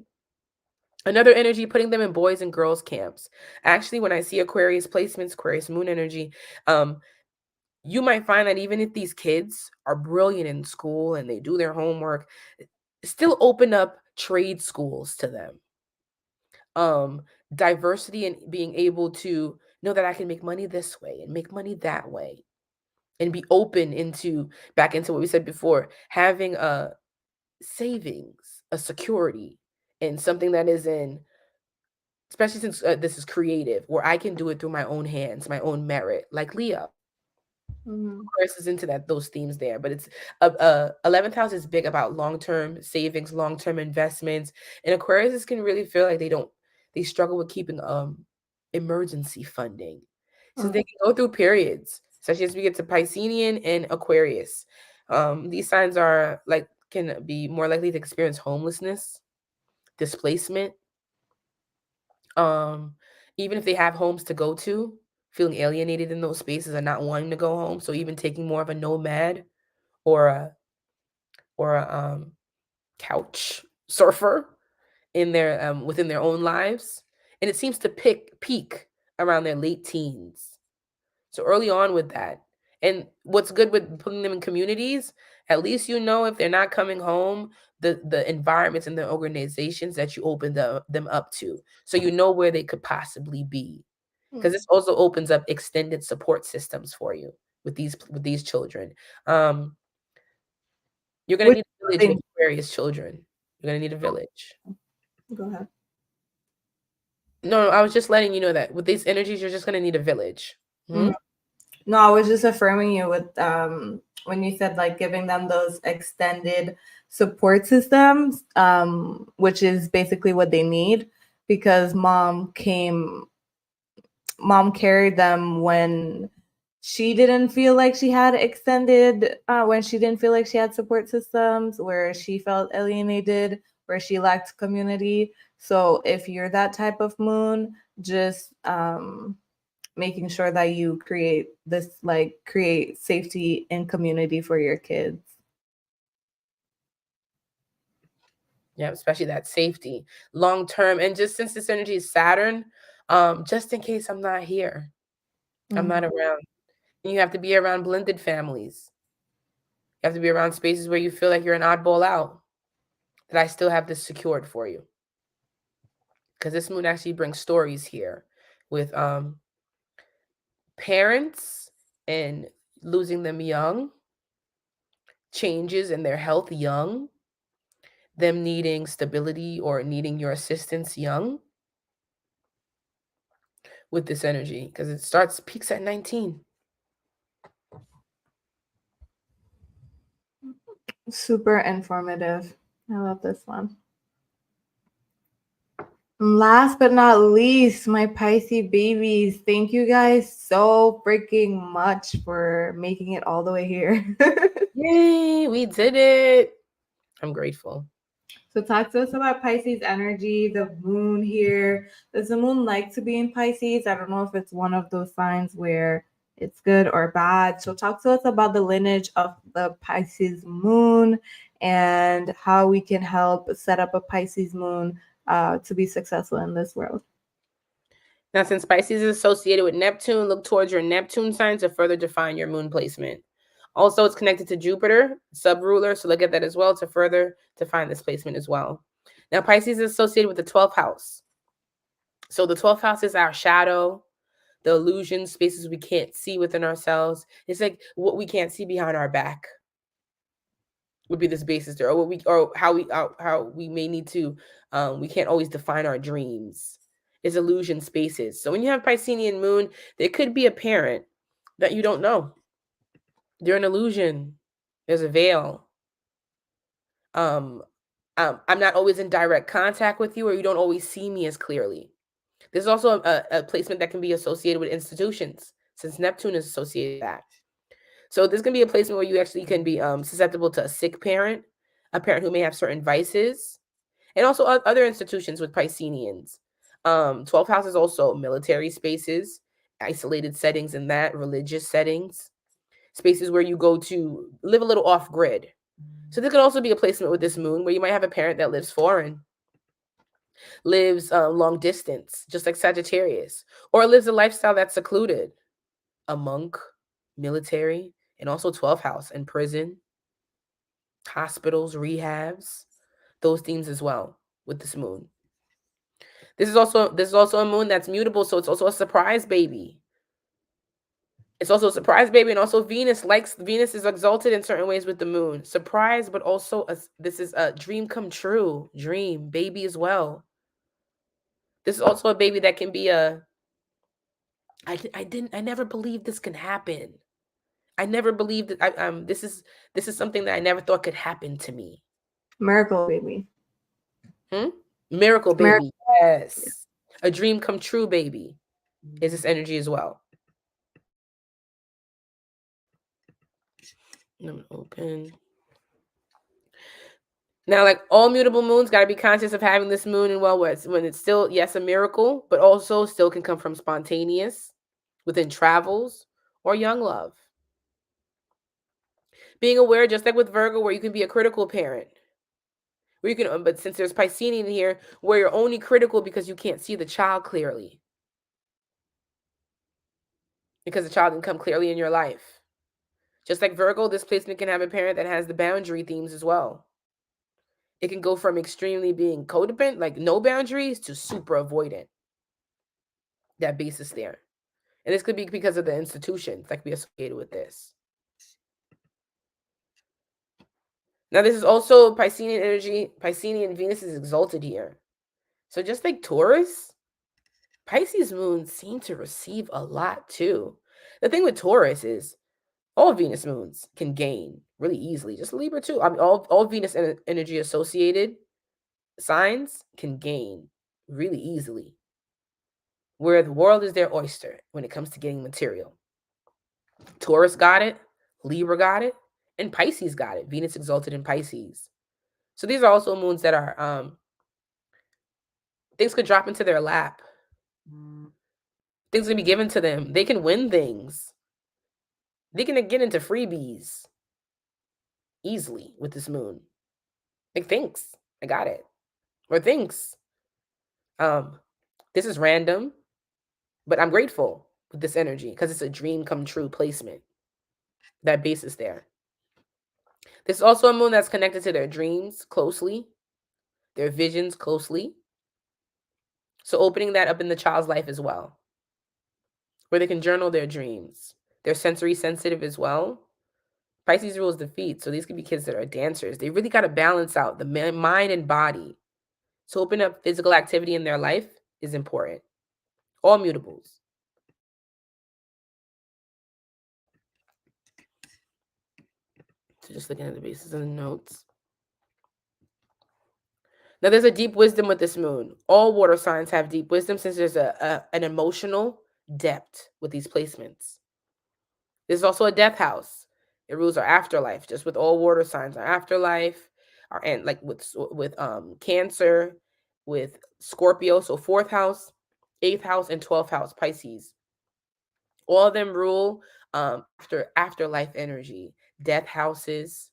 Another energy, putting them in boys and girls camps. Actually, when I see Aquarius placements, Aquarius moon energy, you might find that even if these kids are brilliant in school and they do their homework, still open up trade schools to them. Diversity and being able to know that I can make money this way and make money that way, and be open back into what we said before, having a savings, a security, and something that is in, especially since this is creative, where I can do it through my own hands, my own merit, like Leo. Mm-hmm. Aquarius is into those themes there, but it's 11th house is big about long-term savings, long-term investments, and Aquarius can really feel like they struggle with keeping emergency funding, since they can go through periods, especially as we get to Piscean and Aquarius. These signs are like can be more likely to experience homelessness, displacement, um, even if they have homes to go to, feeling alienated in those spaces and not wanting to go home. So even taking more of a nomad or a couch surfer in their within their own lives, And it seems to peak around their late teens. So early on with that. And what's good with putting them in communities, at least you know if they're not coming home, the environments and the organizations that you open them up to. So you know where they could possibly be. Because this also opens up extended support systems for you with these children. You're gonna need a village with Aquarius children. You're gonna need a village. Go ahead. No, I was just letting you know that with these energies, you're just gonna need a village. No, I was just affirming you with when you said like giving them those extended support systems, which is basically what they need, because mom carried them when she didn't feel like she had extended, when she didn't feel like she had support systems, where she felt alienated, where she lacked community. So if you're that type of moon, just making sure that you create safety and community for your kids. Yeah, especially that safety long term. And just since this energy is Saturn, just in case I'm not here, I'm not around. And you have to be around blended families. You have to be around spaces where you feel like you're an oddball out, that I still have this secured for you. Because this moon actually brings stories here with parents and losing them young, changes in their health young, them needing stability or needing your assistance young with this energy, because it peaks at 19. Super informative. I love this one. Last but not least, my Pisces babies. Thank you guys so freaking much for making it all the way here. Yay, we did it. I'm grateful. So talk to us about Pisces energy, the moon here. Does the moon like to be in Pisces? I don't know if it's one of those signs where it's good or bad. So talk to us about the lineage of the Pisces moon and how we can help set up a Pisces moon to be successful in this world. Now, since Pisces is associated with Neptune, look towards your Neptune sign to further define your moon placement. Also, it's connected to Jupiter, sub-ruler, so look at that as well to further define this placement as well. Now, Pisces is associated with the 12th house. So the 12th house is our shadow, the illusion, spaces we can't see within ourselves. It's like what we can't see behind our back would be this basis there, or how we may need to, we can't always define our dreams. Is illusion spaces. So when you have Piscean moon, there could be a parent that you don't know. They're an illusion. There's a veil. I'm not always in direct contact with you, or you don't always see me as clearly. There's also a placement that can be associated with institutions, since Neptune is associated with that. So there's going to be a placement where you actually can be susceptible to a sick parent, a parent who may have certain vices, and also other institutions with Pisceans. 12th house is also military spaces, isolated settings in that, religious settings, spaces where you go to live a little off grid. So there could also be a placement with this moon where you might have a parent that lives foreign, lives long distance, just like Sagittarius, or lives a lifestyle that's secluded, a monk, military, and also 12th house and prison, hospitals, rehabs, those themes as well with this moon. This is also a moon that's mutable, so it's also a surprise baby. It's also a surprise baby, and also Venus is exalted in certain ways with the moon. Surprise, but also this is a dream come true, dream baby as well. This is also a baby that can be I never believed this can happen. I never believed that this is something that I never thought could happen to me. Miracle baby. Miracle baby. Yes. A dream come true baby is this energy as well. Let me open. Now, like all mutable moons, got to be conscious of having this moon in when it's still, yes, a miracle, but also still can come from spontaneous, within travels, or young love. Being aware, just like with Virgo, where you can be a critical parent, where you can, but since there's Piscean here, where you're only critical because you can't see the child clearly, because the child didn't come clearly in your life. Just like Virgo, this placement can have a parent that has the boundary themes as well. It can go from extremely being codependent, like no boundaries, to super avoidant. That basis there. And this could be because of the institutions that could be associated with this. Now, this is also Piscean energy. Piscean Venus is exalted here. So just like Taurus, Pisces moons seem to receive a lot too. The thing with Taurus is all Venus moons can gain really easily. Just Libra too. I mean, all Venus energy associated signs can gain really easily. Where the world is their oyster when it comes to getting material. Taurus got it, Libra got it, and Pisces got it. Venus exalted in Pisces. So these are also moons that are things could drop into their lap. Things can be given to them. They can win things. They can get into freebies easily with this moon. Like, thanks, I got it. Or thanks, this is random, but I'm grateful with this energy because it's a dream come true placement. That basis there. This is also a moon that's connected to their dreams closely, their visions closely. So opening that up in the child's life as well, where they can journal their dreams. They're sensory sensitive as well. Pisces rules defeat, so these could be kids that are dancers. They really got to balance out the mind and body. So open up physical activity in their life is important. All mutables. So just looking at the bases and the notes. Now there's a deep wisdom with this moon. All water signs have deep wisdom since there's an emotional depth with these placements. There's also a death house. It rules our afterlife. Just with all water signs, our afterlife, and like with Cancer, with Scorpio, so 4th house, 8th house, and 12th house, Pisces. All of them rule afterlife energy, death houses,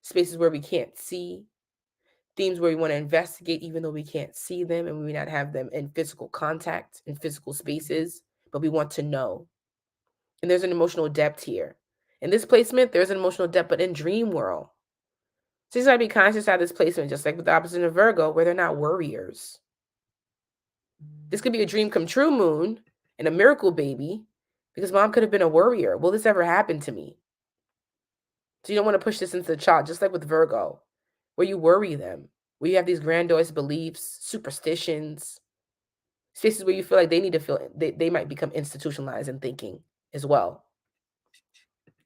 spaces where we can't see, themes where we want to investigate even though we can't see them and we may not have them in physical contact, in physical spaces, but we want to know. And there's an emotional depth here. In this placement, there's an emotional depth, but in dream world. So you got to be conscious of this placement, just like with the opposite of Virgo, where they're not worriers. This could be a dream come true moon and a miracle baby, because mom could have been a worrier. Will this ever happen to me? So you don't want to push this into the child, just like with Virgo, where you worry them, where you have these grandiose beliefs, superstitions, spaces where you feel like they need to feel, they might become institutionalized in thinking as well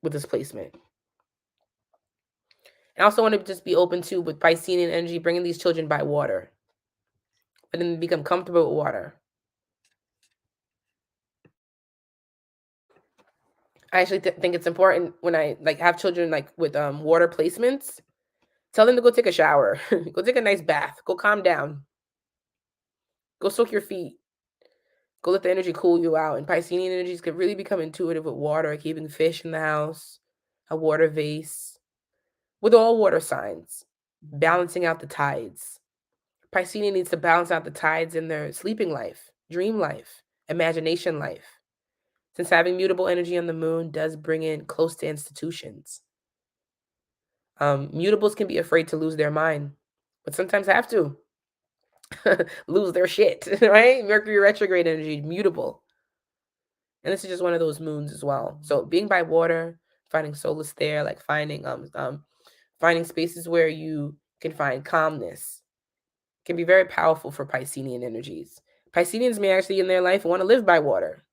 with this placement. I also want to just be open to, with Piscean energy, bringing these children by water, but then become comfortable with water. I actually think it's important when I have children with water placements, tell them to go take a shower, go take a nice bath, go calm down, go soak your feet, go let the energy cool you out. And Piscean energies could really become intuitive with water, keeping fish in the house, a water vase, with all water signs, balancing out the tides. Piscean needs to balance out the tides in their sleeping life, dream life, imagination life. Since having mutable energy on the moon does bring in close to institutions. Mutables can be afraid to lose their mind, but sometimes have to lose their shit, right? Mercury retrograde energy, mutable. And this is just one of those moons as well. So being by water, finding solace there, like finding spaces where you can find calmness, can be very powerful for Piscean energies. Pisceans may actually in their life want to live by water.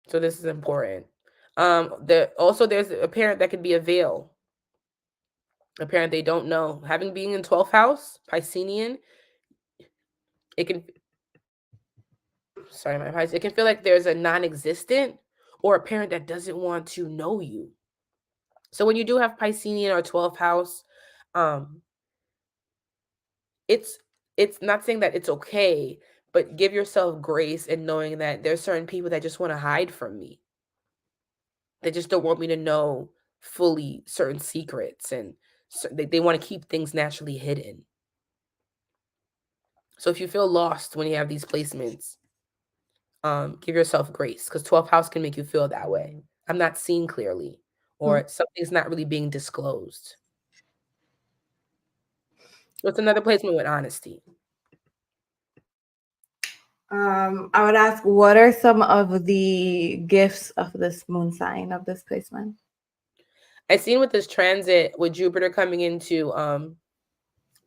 So this is important. There's a parent that could be a veil. A parent they don't know. Having being in 12th house, Piscean, it can feel like there's a non-existent or a parent that doesn't want to know you. So when you do have Piscean or 12th house, it's not saying that it's okay, but give yourself grace in knowing that there's certain people that just want to hide from me. They just don't want me to know fully certain secrets and So they want to keep things naturally hidden. So if you feel lost when you have these placements, give yourself grace, because 12th house can make you feel that way. I'm not seeing clearly, or something's not really being disclosed. What's another placement with honesty? I would ask, what are some of the gifts of this moon sign, of this placement? I seen with this transit with Jupiter coming into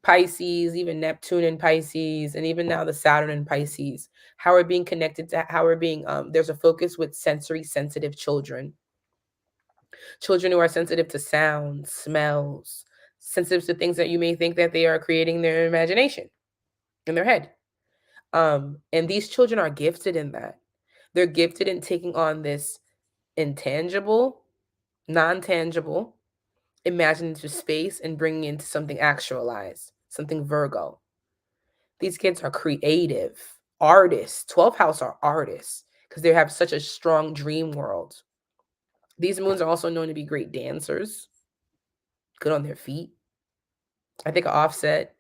Pisces, even Neptune in Pisces, and even now the Saturn in Pisces, how we're being connected to, how we're being, there's a focus with sensory sensitive children who are sensitive to sounds, smells, sensitive to things that you may think that they are creating their imagination in their head. And these children are gifted in that. They're gifted in taking on this intangible, non-tangible, imaginative space and bringing it into something actualized, something Virgo. These kids are creative, artists. 12th house are artists because they have such a strong dream world. These moons are also known to be great dancers, good on their feet. I think of Offset.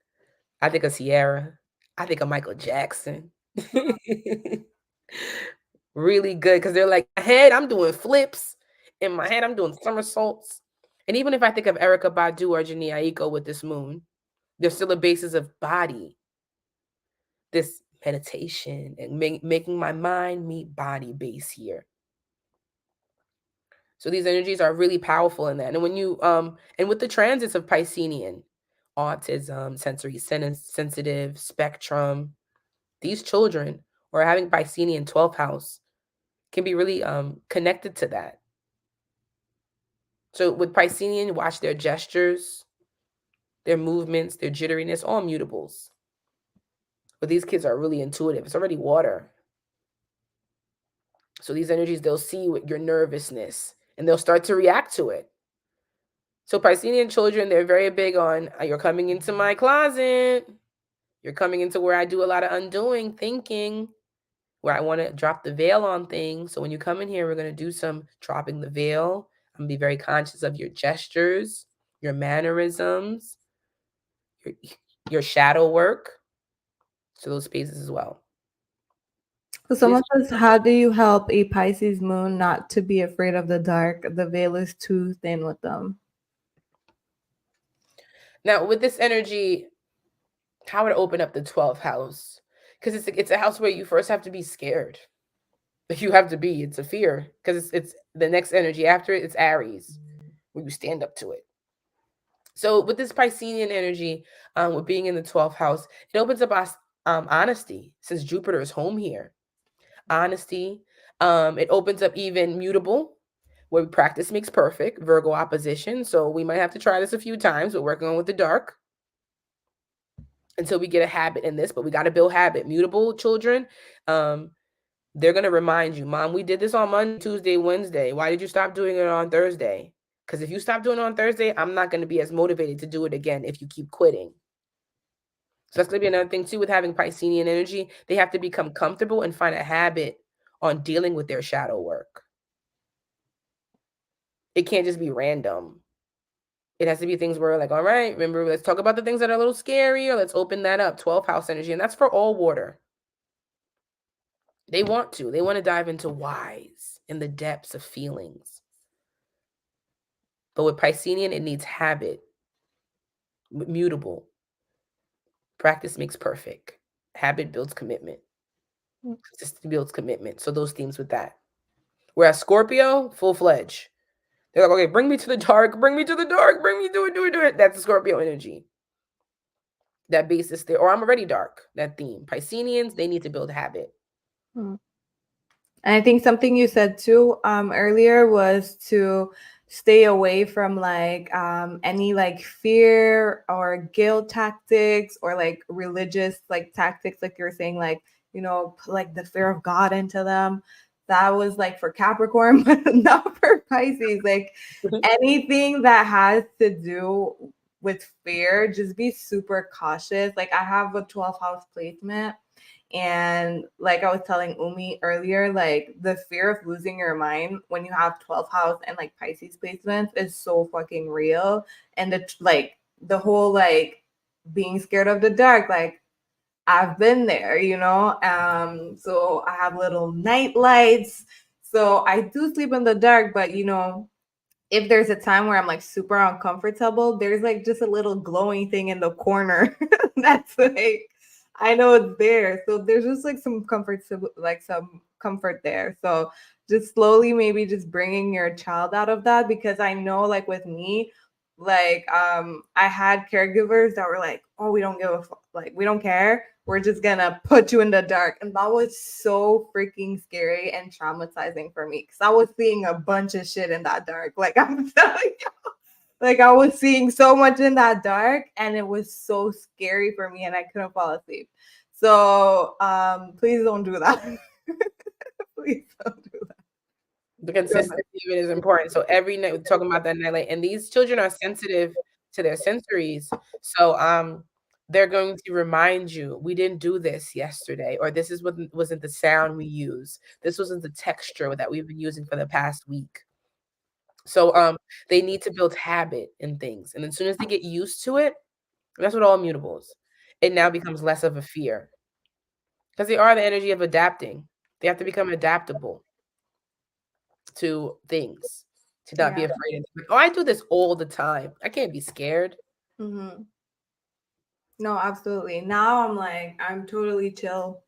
I think of Sierra. I think of Michael Jackson. Really good because they're like, my head, I'm doing flips. In my head, I'm doing somersaults. And even if I think of Erykah Badu or Jhené Aiko with this moon, there's still a basis of body, this meditation and making my mind meet body base here. So these energies are really powerful in that. And when you and with the transits of Piscean, autism, sensory sensitive, spectrum, these children or having Piscean 12th house can be really connected to that. So with Piscean, watch their gestures, their movements, their jitteriness, all mutables. But these kids are really intuitive. It's already water. So these energies, they'll see with your nervousness and they'll start to react to it. So Piscean children, they're very big on, you're coming into my closet. You're coming into where I do a lot of undoing, thinking, where I want to drop the veil on things. So when you come in here, we're going to do some dropping the veil. I'm going to be very conscious of your gestures, your mannerisms, your shadow work. So those spaces as well. So someone says, how do you help a Pisces moon not to be afraid of the dark? The veil is too thin with them. Now, with this energy, how would it open up the 12th house? Because it's a house where you first have to be scared. You have to be. It's a fear because it's the next energy after it. It's Aries, where you stand up to it. So with this Piscean energy, with being in the 12th house, it opens up us honesty since Jupiter is home here. Honesty. It opens up even mutable, where practice makes perfect. Virgo opposition. So we might have to try this a few times. We're working on with the dark until we get a habit in this, but we got to build habit. Mutable children, they're going to remind you, Mom, we did this on Monday, Tuesday, Wednesday. Why did you stop doing it on Thursday? Because if you stop doing it on Thursday, I'm not going to be as motivated to do it again if you keep quitting. So that's going to be another thing too with having Piscean energy. They have to become comfortable and find a habit on dealing with their shadow work. It can't just be random. It has to be things where like, all right, remember, let's talk about the things that are a little scary, or let's open that up. 12th house energy. And that's for all water. They want to dive into whys in the depths of feelings. But with Piscean, it needs habit, mutable. Practice makes perfect. Habit builds commitment. Consistency builds commitment. So those themes with that. Whereas Scorpio, full-fledged. They're like, okay, bring me to the dark, bring me to the dark, bring me, do it. That's the Scorpio energy. That basis there. Or I'm already dark, that theme. Pisceans, they need to build habit. And I think something you said too earlier was to stay away from like any like fear or guilt tactics or like religious like tactics, like you're saying, like, you know, like the fear of God into them. That was like for Capricorn, but not for Pisces. Like anything that has to do with fear, just be super cautious. Like I have a 12th house placement, And like I was telling Umi earlier, like the fear of losing your mind when you have 12th house and like Pisces placements is so fucking real. And the whole like being scared of the dark, like I've been there, you know. So I have little night lights. So I do sleep in the dark, but you know, if there's a time where I'm like super uncomfortable, there's like just a little glowing thing in the corner that's like I know it's there. So there's just like some comfort, like some comfort there. So just slowly, maybe just bringing your child out of that, because I know, like with me, like I had caregivers that were like, "Oh, we don't give a fuck. Like we don't care. We're just gonna put you in the dark," and that was so freaking scary and traumatizing for me because I was seeing a bunch of shit in that dark. Like I'm telling you, like I was seeing so much in that dark, and it was so scary for me, and I couldn't fall asleep. So please don't do that. Please don't do that. The consistency of it is important. So every night, we're talking about that nightlight, and these children are sensitive to their sensories. So they're going to remind you, we didn't do this yesterday, or this is what wasn't the sound we use. This wasn't the texture that we've been using for the past week. So they need to build habit in things, and as soon as they get used to it, that's what all mutables. It now becomes less of a fear because they are the energy of adapting. They have to become adaptable to things, to not be Yeah. afraid of like, oh, I do this all the time. I can't be scared. Mm-hmm. No, absolutely. Now I'm like, I'm totally chill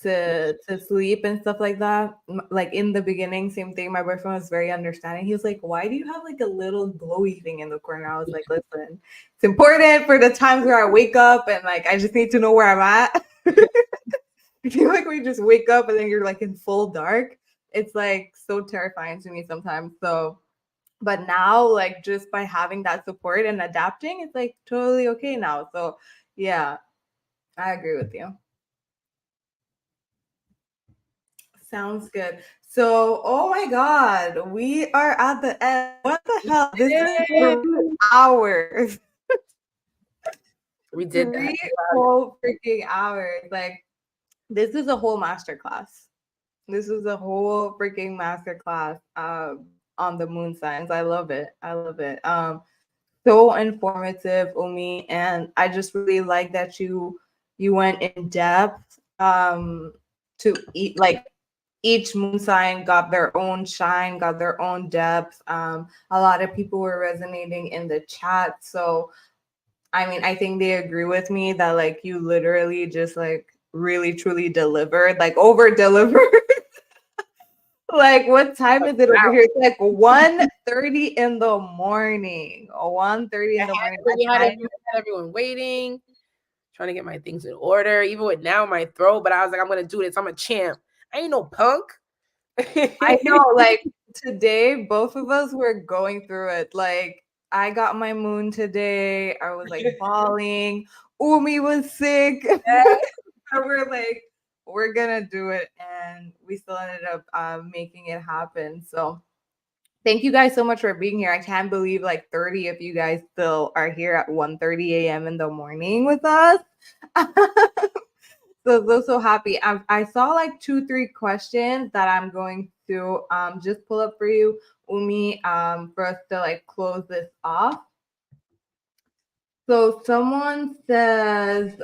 to sleep and stuff like that. Like in the beginning, same thing. My boyfriend was very understanding. He was like, "Why do you have like a little glowy thing in the corner?" I was like, "Listen, it's important for the times where I wake up and like I just need to know where I'm at." I feel like we just wake up and then you're like in full dark. It's like so terrifying to me sometimes. So but now like just by having that support and adapting, it's like totally okay now. So yeah, I agree with you. Sounds good. So, oh my God, we are at the end. What the hell? This is Yeah. 3 hours. We did that. Three whole freaking hours. Like, this is a whole masterclass. This is a whole freaking masterclass on the moon signs. I love it. I love it. So informative, Umi, and I just really like that you went in depth to eat like each moon sign got their own shine, got their own depth. A lot of people were resonating in the chat. So, I mean, I think they agree with me that like you literally just like really truly delivered, like over delivered. Like, what time is it over here? It's like 1:30 in the morning. 1:30 in the morning. We had everyone waiting, trying to get my things in order, even with now my throat. But I was like, I'm gonna do this. I'm a champ. I ain't no punk. I know, like today, both of us were going through it. Like, I got my moon today. I was like bawling. Umi was sick. And we're like, we're gonna do it, and we still ended up making it happen. So thank you guys so much for being here. I can't believe like 30 of you guys still are here at 1:30 a.m. in the morning with us. So happy. I saw like 2-3 questions that I'm going to just pull up for you, Umi, for us to like close this off. So someone says,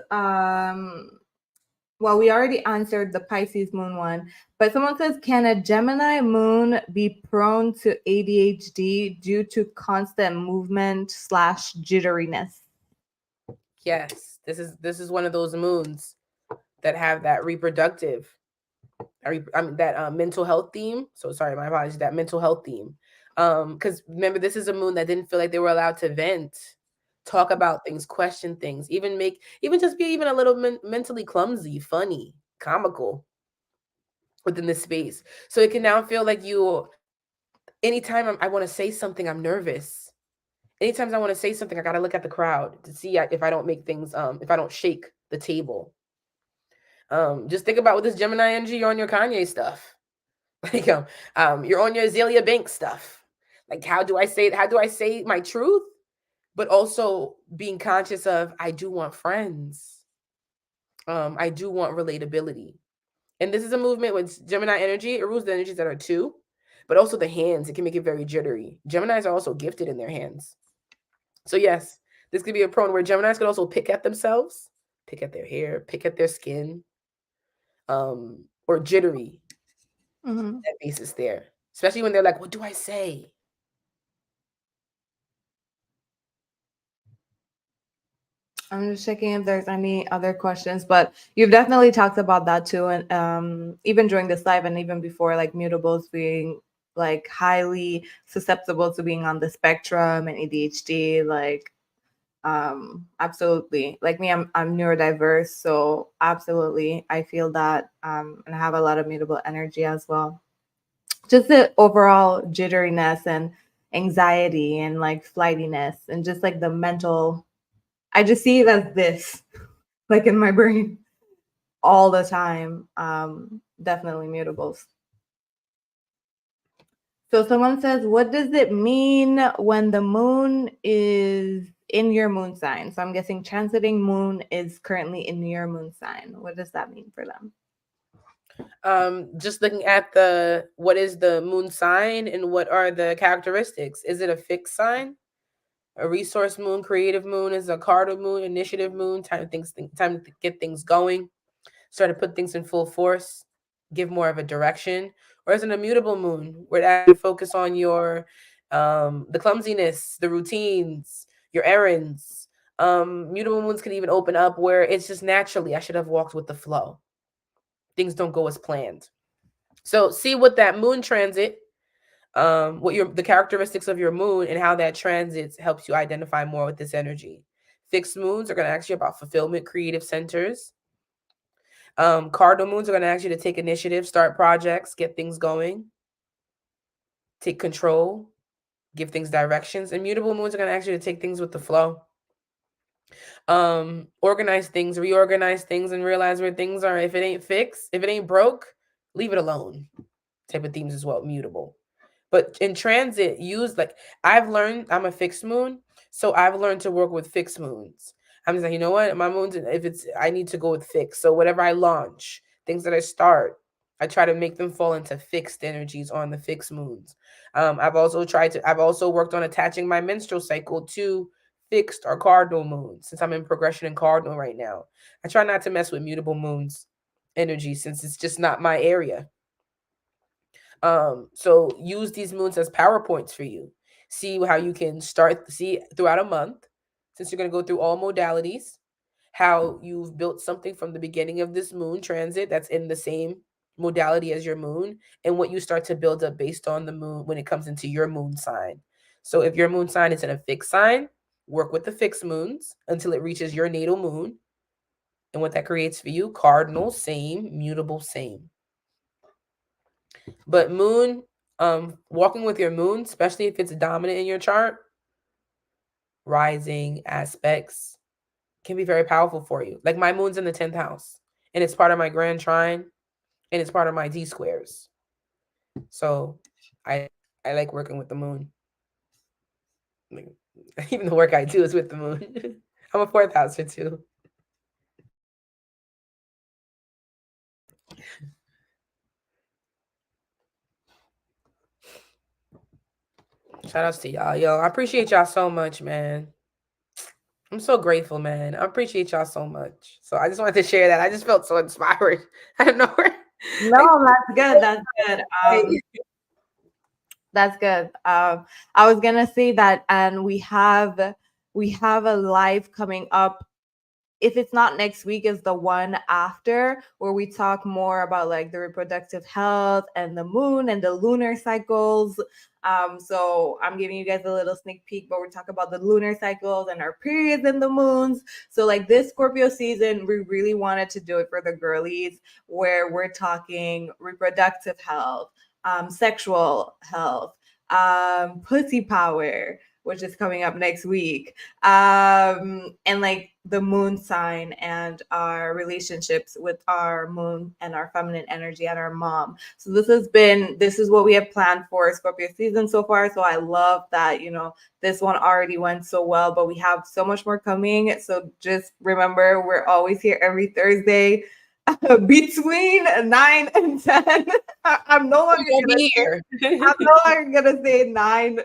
well, we already answered the Pisces moon one, but someone says, can a Gemini moon be prone to ADHD due to constant movement / jitteriness? Yes, this is one of those moons that have that reproductive, that mental health theme. So sorry, my apologies. That mental health theme, because remember, this is a moon that didn't feel like they were allowed to vent, talk about things, question things, even just be even a little mentally clumsy, funny, comical within this space. So it can now feel like anytime I want to say something, I'm nervous. Anytime I want to say something, I got to look at the crowd to see if I don't make things, if I don't shake the table. Just think about with this Gemini energy, you're on your Kanye stuff. Like, you're on your Azalea Banks stuff. Like, how do I say my truth? But also being conscious of, I do want friends. I do want relatability. And this is a movement with Gemini energy. It rules the energies that are 2, but also the hands. It can make it very jittery. Geminis are also gifted in their hands. So yes, this could be a prone where Geminis could also pick at themselves, pick at their hair, pick at their skin, or jittery. That basis there, especially when they're like, "What do I say?" I'm just checking if there's any other questions, but you've definitely talked about that too, and even during this live and even before, like mutables being like highly susceptible to being on the spectrum and ADHD, like absolutely. Like me, I'm neurodiverse, so absolutely, I feel that, and I have a lot of mutable energy as well. Just the overall jitteriness and anxiety and like flightiness and just like the mental. I just see it as this, like in my brain all the time. Definitely mutables. So someone says, what does it mean when the moon is in your moon sign? So I'm guessing transiting moon is currently in your moon sign. What does that mean for them? Just looking at what is the moon sign and what are the characteristics? Is it a fixed sign? A resource moon, creative moon, is a cardinal moon, initiative moon, time to get things going, start to put things in full force, give more of a direction. Or is it a mutable moon where it actually focus on your the clumsiness, the routines, your errands. Mutable moons can even open up where it's just naturally, I should have walked with the flow. Things don't go as planned. So see what that moon transit, what the characteristics of your moon and how that transits helps you identify more with this energy. Fixed moons are going to ask you about fulfillment, creative centers. Cardinal moons are going to ask you to take initiative, start projects, get things going, take control, give things directions. And mutable moons are going to ask you to take things with the flow. Organize things, reorganize things, and realize where things are. If it ain't fixed, if it ain't broke, leave it alone. Type of themes as well, mutable. But in transit, use like I've learned, I'm a fixed moon, so I've learned to work with fixed moons. I'm just like, you know what, my moons, if it's, I need to go with fixed. So whatever I launch, things that I start, I try to make them fall into fixed energies on the fixed moons. I've also worked on attaching my menstrual cycle to fixed or cardinal moons since I'm in progression in cardinal right now. I try not to mess with mutable moons energy since it's just not my area. So use these moons as PowerPoints for you. See how you can see throughout a month, since you're going to go through all modalities, how you've built something from the beginning of this moon transit that's in the same modality as your moon, and what you start to build up based on the moon when it comes into your moon sign. So if your moon sign is in a fixed sign, work with the fixed moons until it reaches your natal moon. And what that creates for you, cardinal, same, mutable, same. But moon, walking with your moon, especially if it's dominant in your chart, rising aspects can be very powerful for you. Like my moon's in the 10th house, and it's part of my grand trine, and it's part of my D squares. So I like working with the moon. Even the work I do is with the moon. I'm a 4th houser too. Shout outs to y'all. Yo, I appreciate y'all so much, man. I'm so grateful, man. I appreciate y'all so much. So I just wanted to share that. I just felt so inspired. I don't know where. No, that's good. That's good. That's good. I was gonna say that, and we have a live coming up. If it's not next week, is the one after, where we talk more about like the reproductive health and the moon and the lunar cycles. So I'm giving you guys a little sneak peek, but we're talking about the lunar cycles and our periods and the moons. So like this Scorpio season, we really wanted to do it for the girlies, where we're talking reproductive health, sexual health, pussy power, which is coming up next week. And like the moon sign and our relationships with our moon and our feminine energy and our mom. So this is what we have planned for Scorpio season so far. So I love that, this one already went so well, but we have so much more coming. So just remember, we're always here every Thursday between 9 and 10. I'm no longer gonna be here. I'm no longer gonna say 9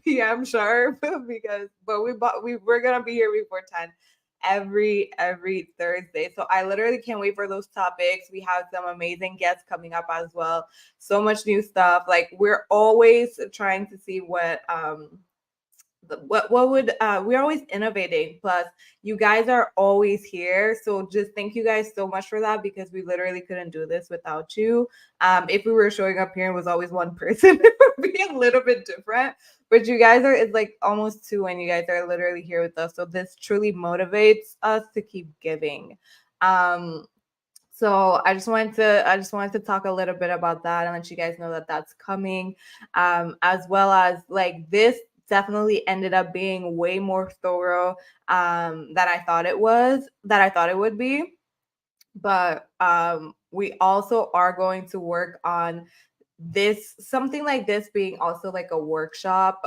p.m. sharp we're gonna be here before 10 every Thursday. So I literally can't wait for those topics. We have some amazing guests coming up as well. So much new stuff. Like we're always trying to see what would we're always innovating. Plus you guys are always here, so just thank you guys so much for that, because we literally couldn't do this without you. If we were showing up here and was always one person, it would be a little bit different, but you guys it's like almost two and you guys are literally here with us, so this truly motivates us to keep giving. So I just wanted to talk a little bit about that and let you guys know that that's coming, as well as like this definitely ended up being way more thorough that I thought it would be. But we also are going to work on something like this being also like a workshop,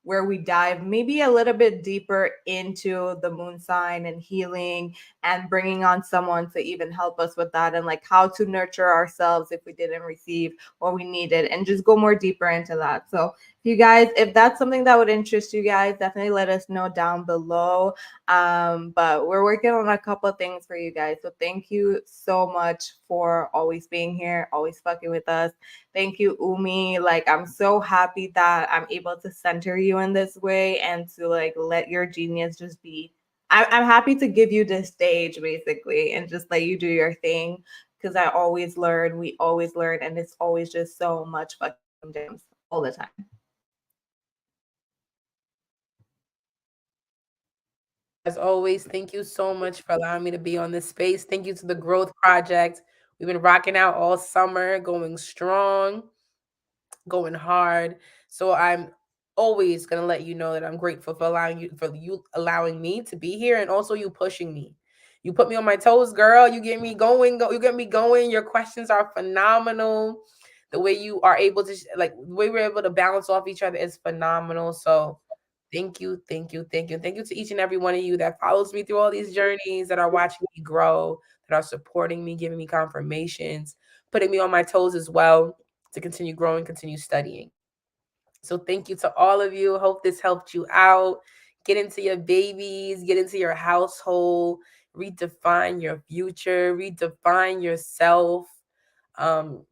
where we dive maybe a little bit deeper into the moon sign and healing and bringing on someone to even help us with that, and like how to nurture ourselves if we didn't receive what we needed, and just go more deeper into that. So if that's something that would interest you guys, definitely let us know down below. But we're working on a couple of things for you guys. So thank you so much for always being here, always fucking with us. Thank you, Umi. Like, I'm so happy that I'm able to center you in this way and to like let your genius just be. I'm happy to give you the stage basically and just let you do your thing, because I always learn, we always learn, and it's always just so much fucking gems all the time. As always, thank you so much for allowing me to be on this space. Thank you to the Growth Project. We've been rocking out all summer, going strong, going hard. So I'm always gonna let you know that I'm grateful for you allowing me to be here, and also you pushing me. You put me on my toes, girl. You get me going. You get me going. Your questions are phenomenal. The way you are able to the way we're able to balance off each other is phenomenal. So thank you, thank you, thank you. Thank you to each and every one of you that follows me through all these journeys, that are watching me grow, that are supporting me, giving me confirmations, putting me on my toes as well to continue growing, continue studying. So thank you to all of you. Hope this helped you out. Get into your babies, get into your household, redefine your future, redefine yourself. Um,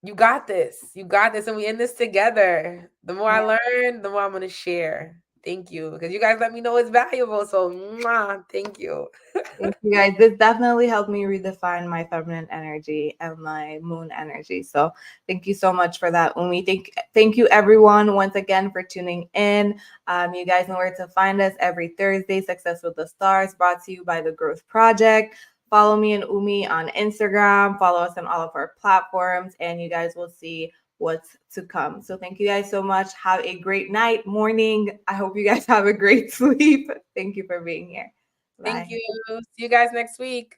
you got this. You got this. And we in this together. The more I learn, the more I'm going to share. Thank you. Because you guys let me know it's valuable. So, thank you. Thank you guys. This definitely helped me redefine my feminine energy and my moon energy. So thank you so much for that, Umi. Thank you everyone once again for tuning in. You guys know where to find us every Thursday. Success with the Stars, brought to you by the Growth Project. Follow me and Umi on Instagram. Follow us on all of our platforms, and you guys will see what's to come. So thank you guys so much. Have a great night, morning. I hope you guys have a great sleep. Thank you for being here. Bye. Thank you. See you guys next week.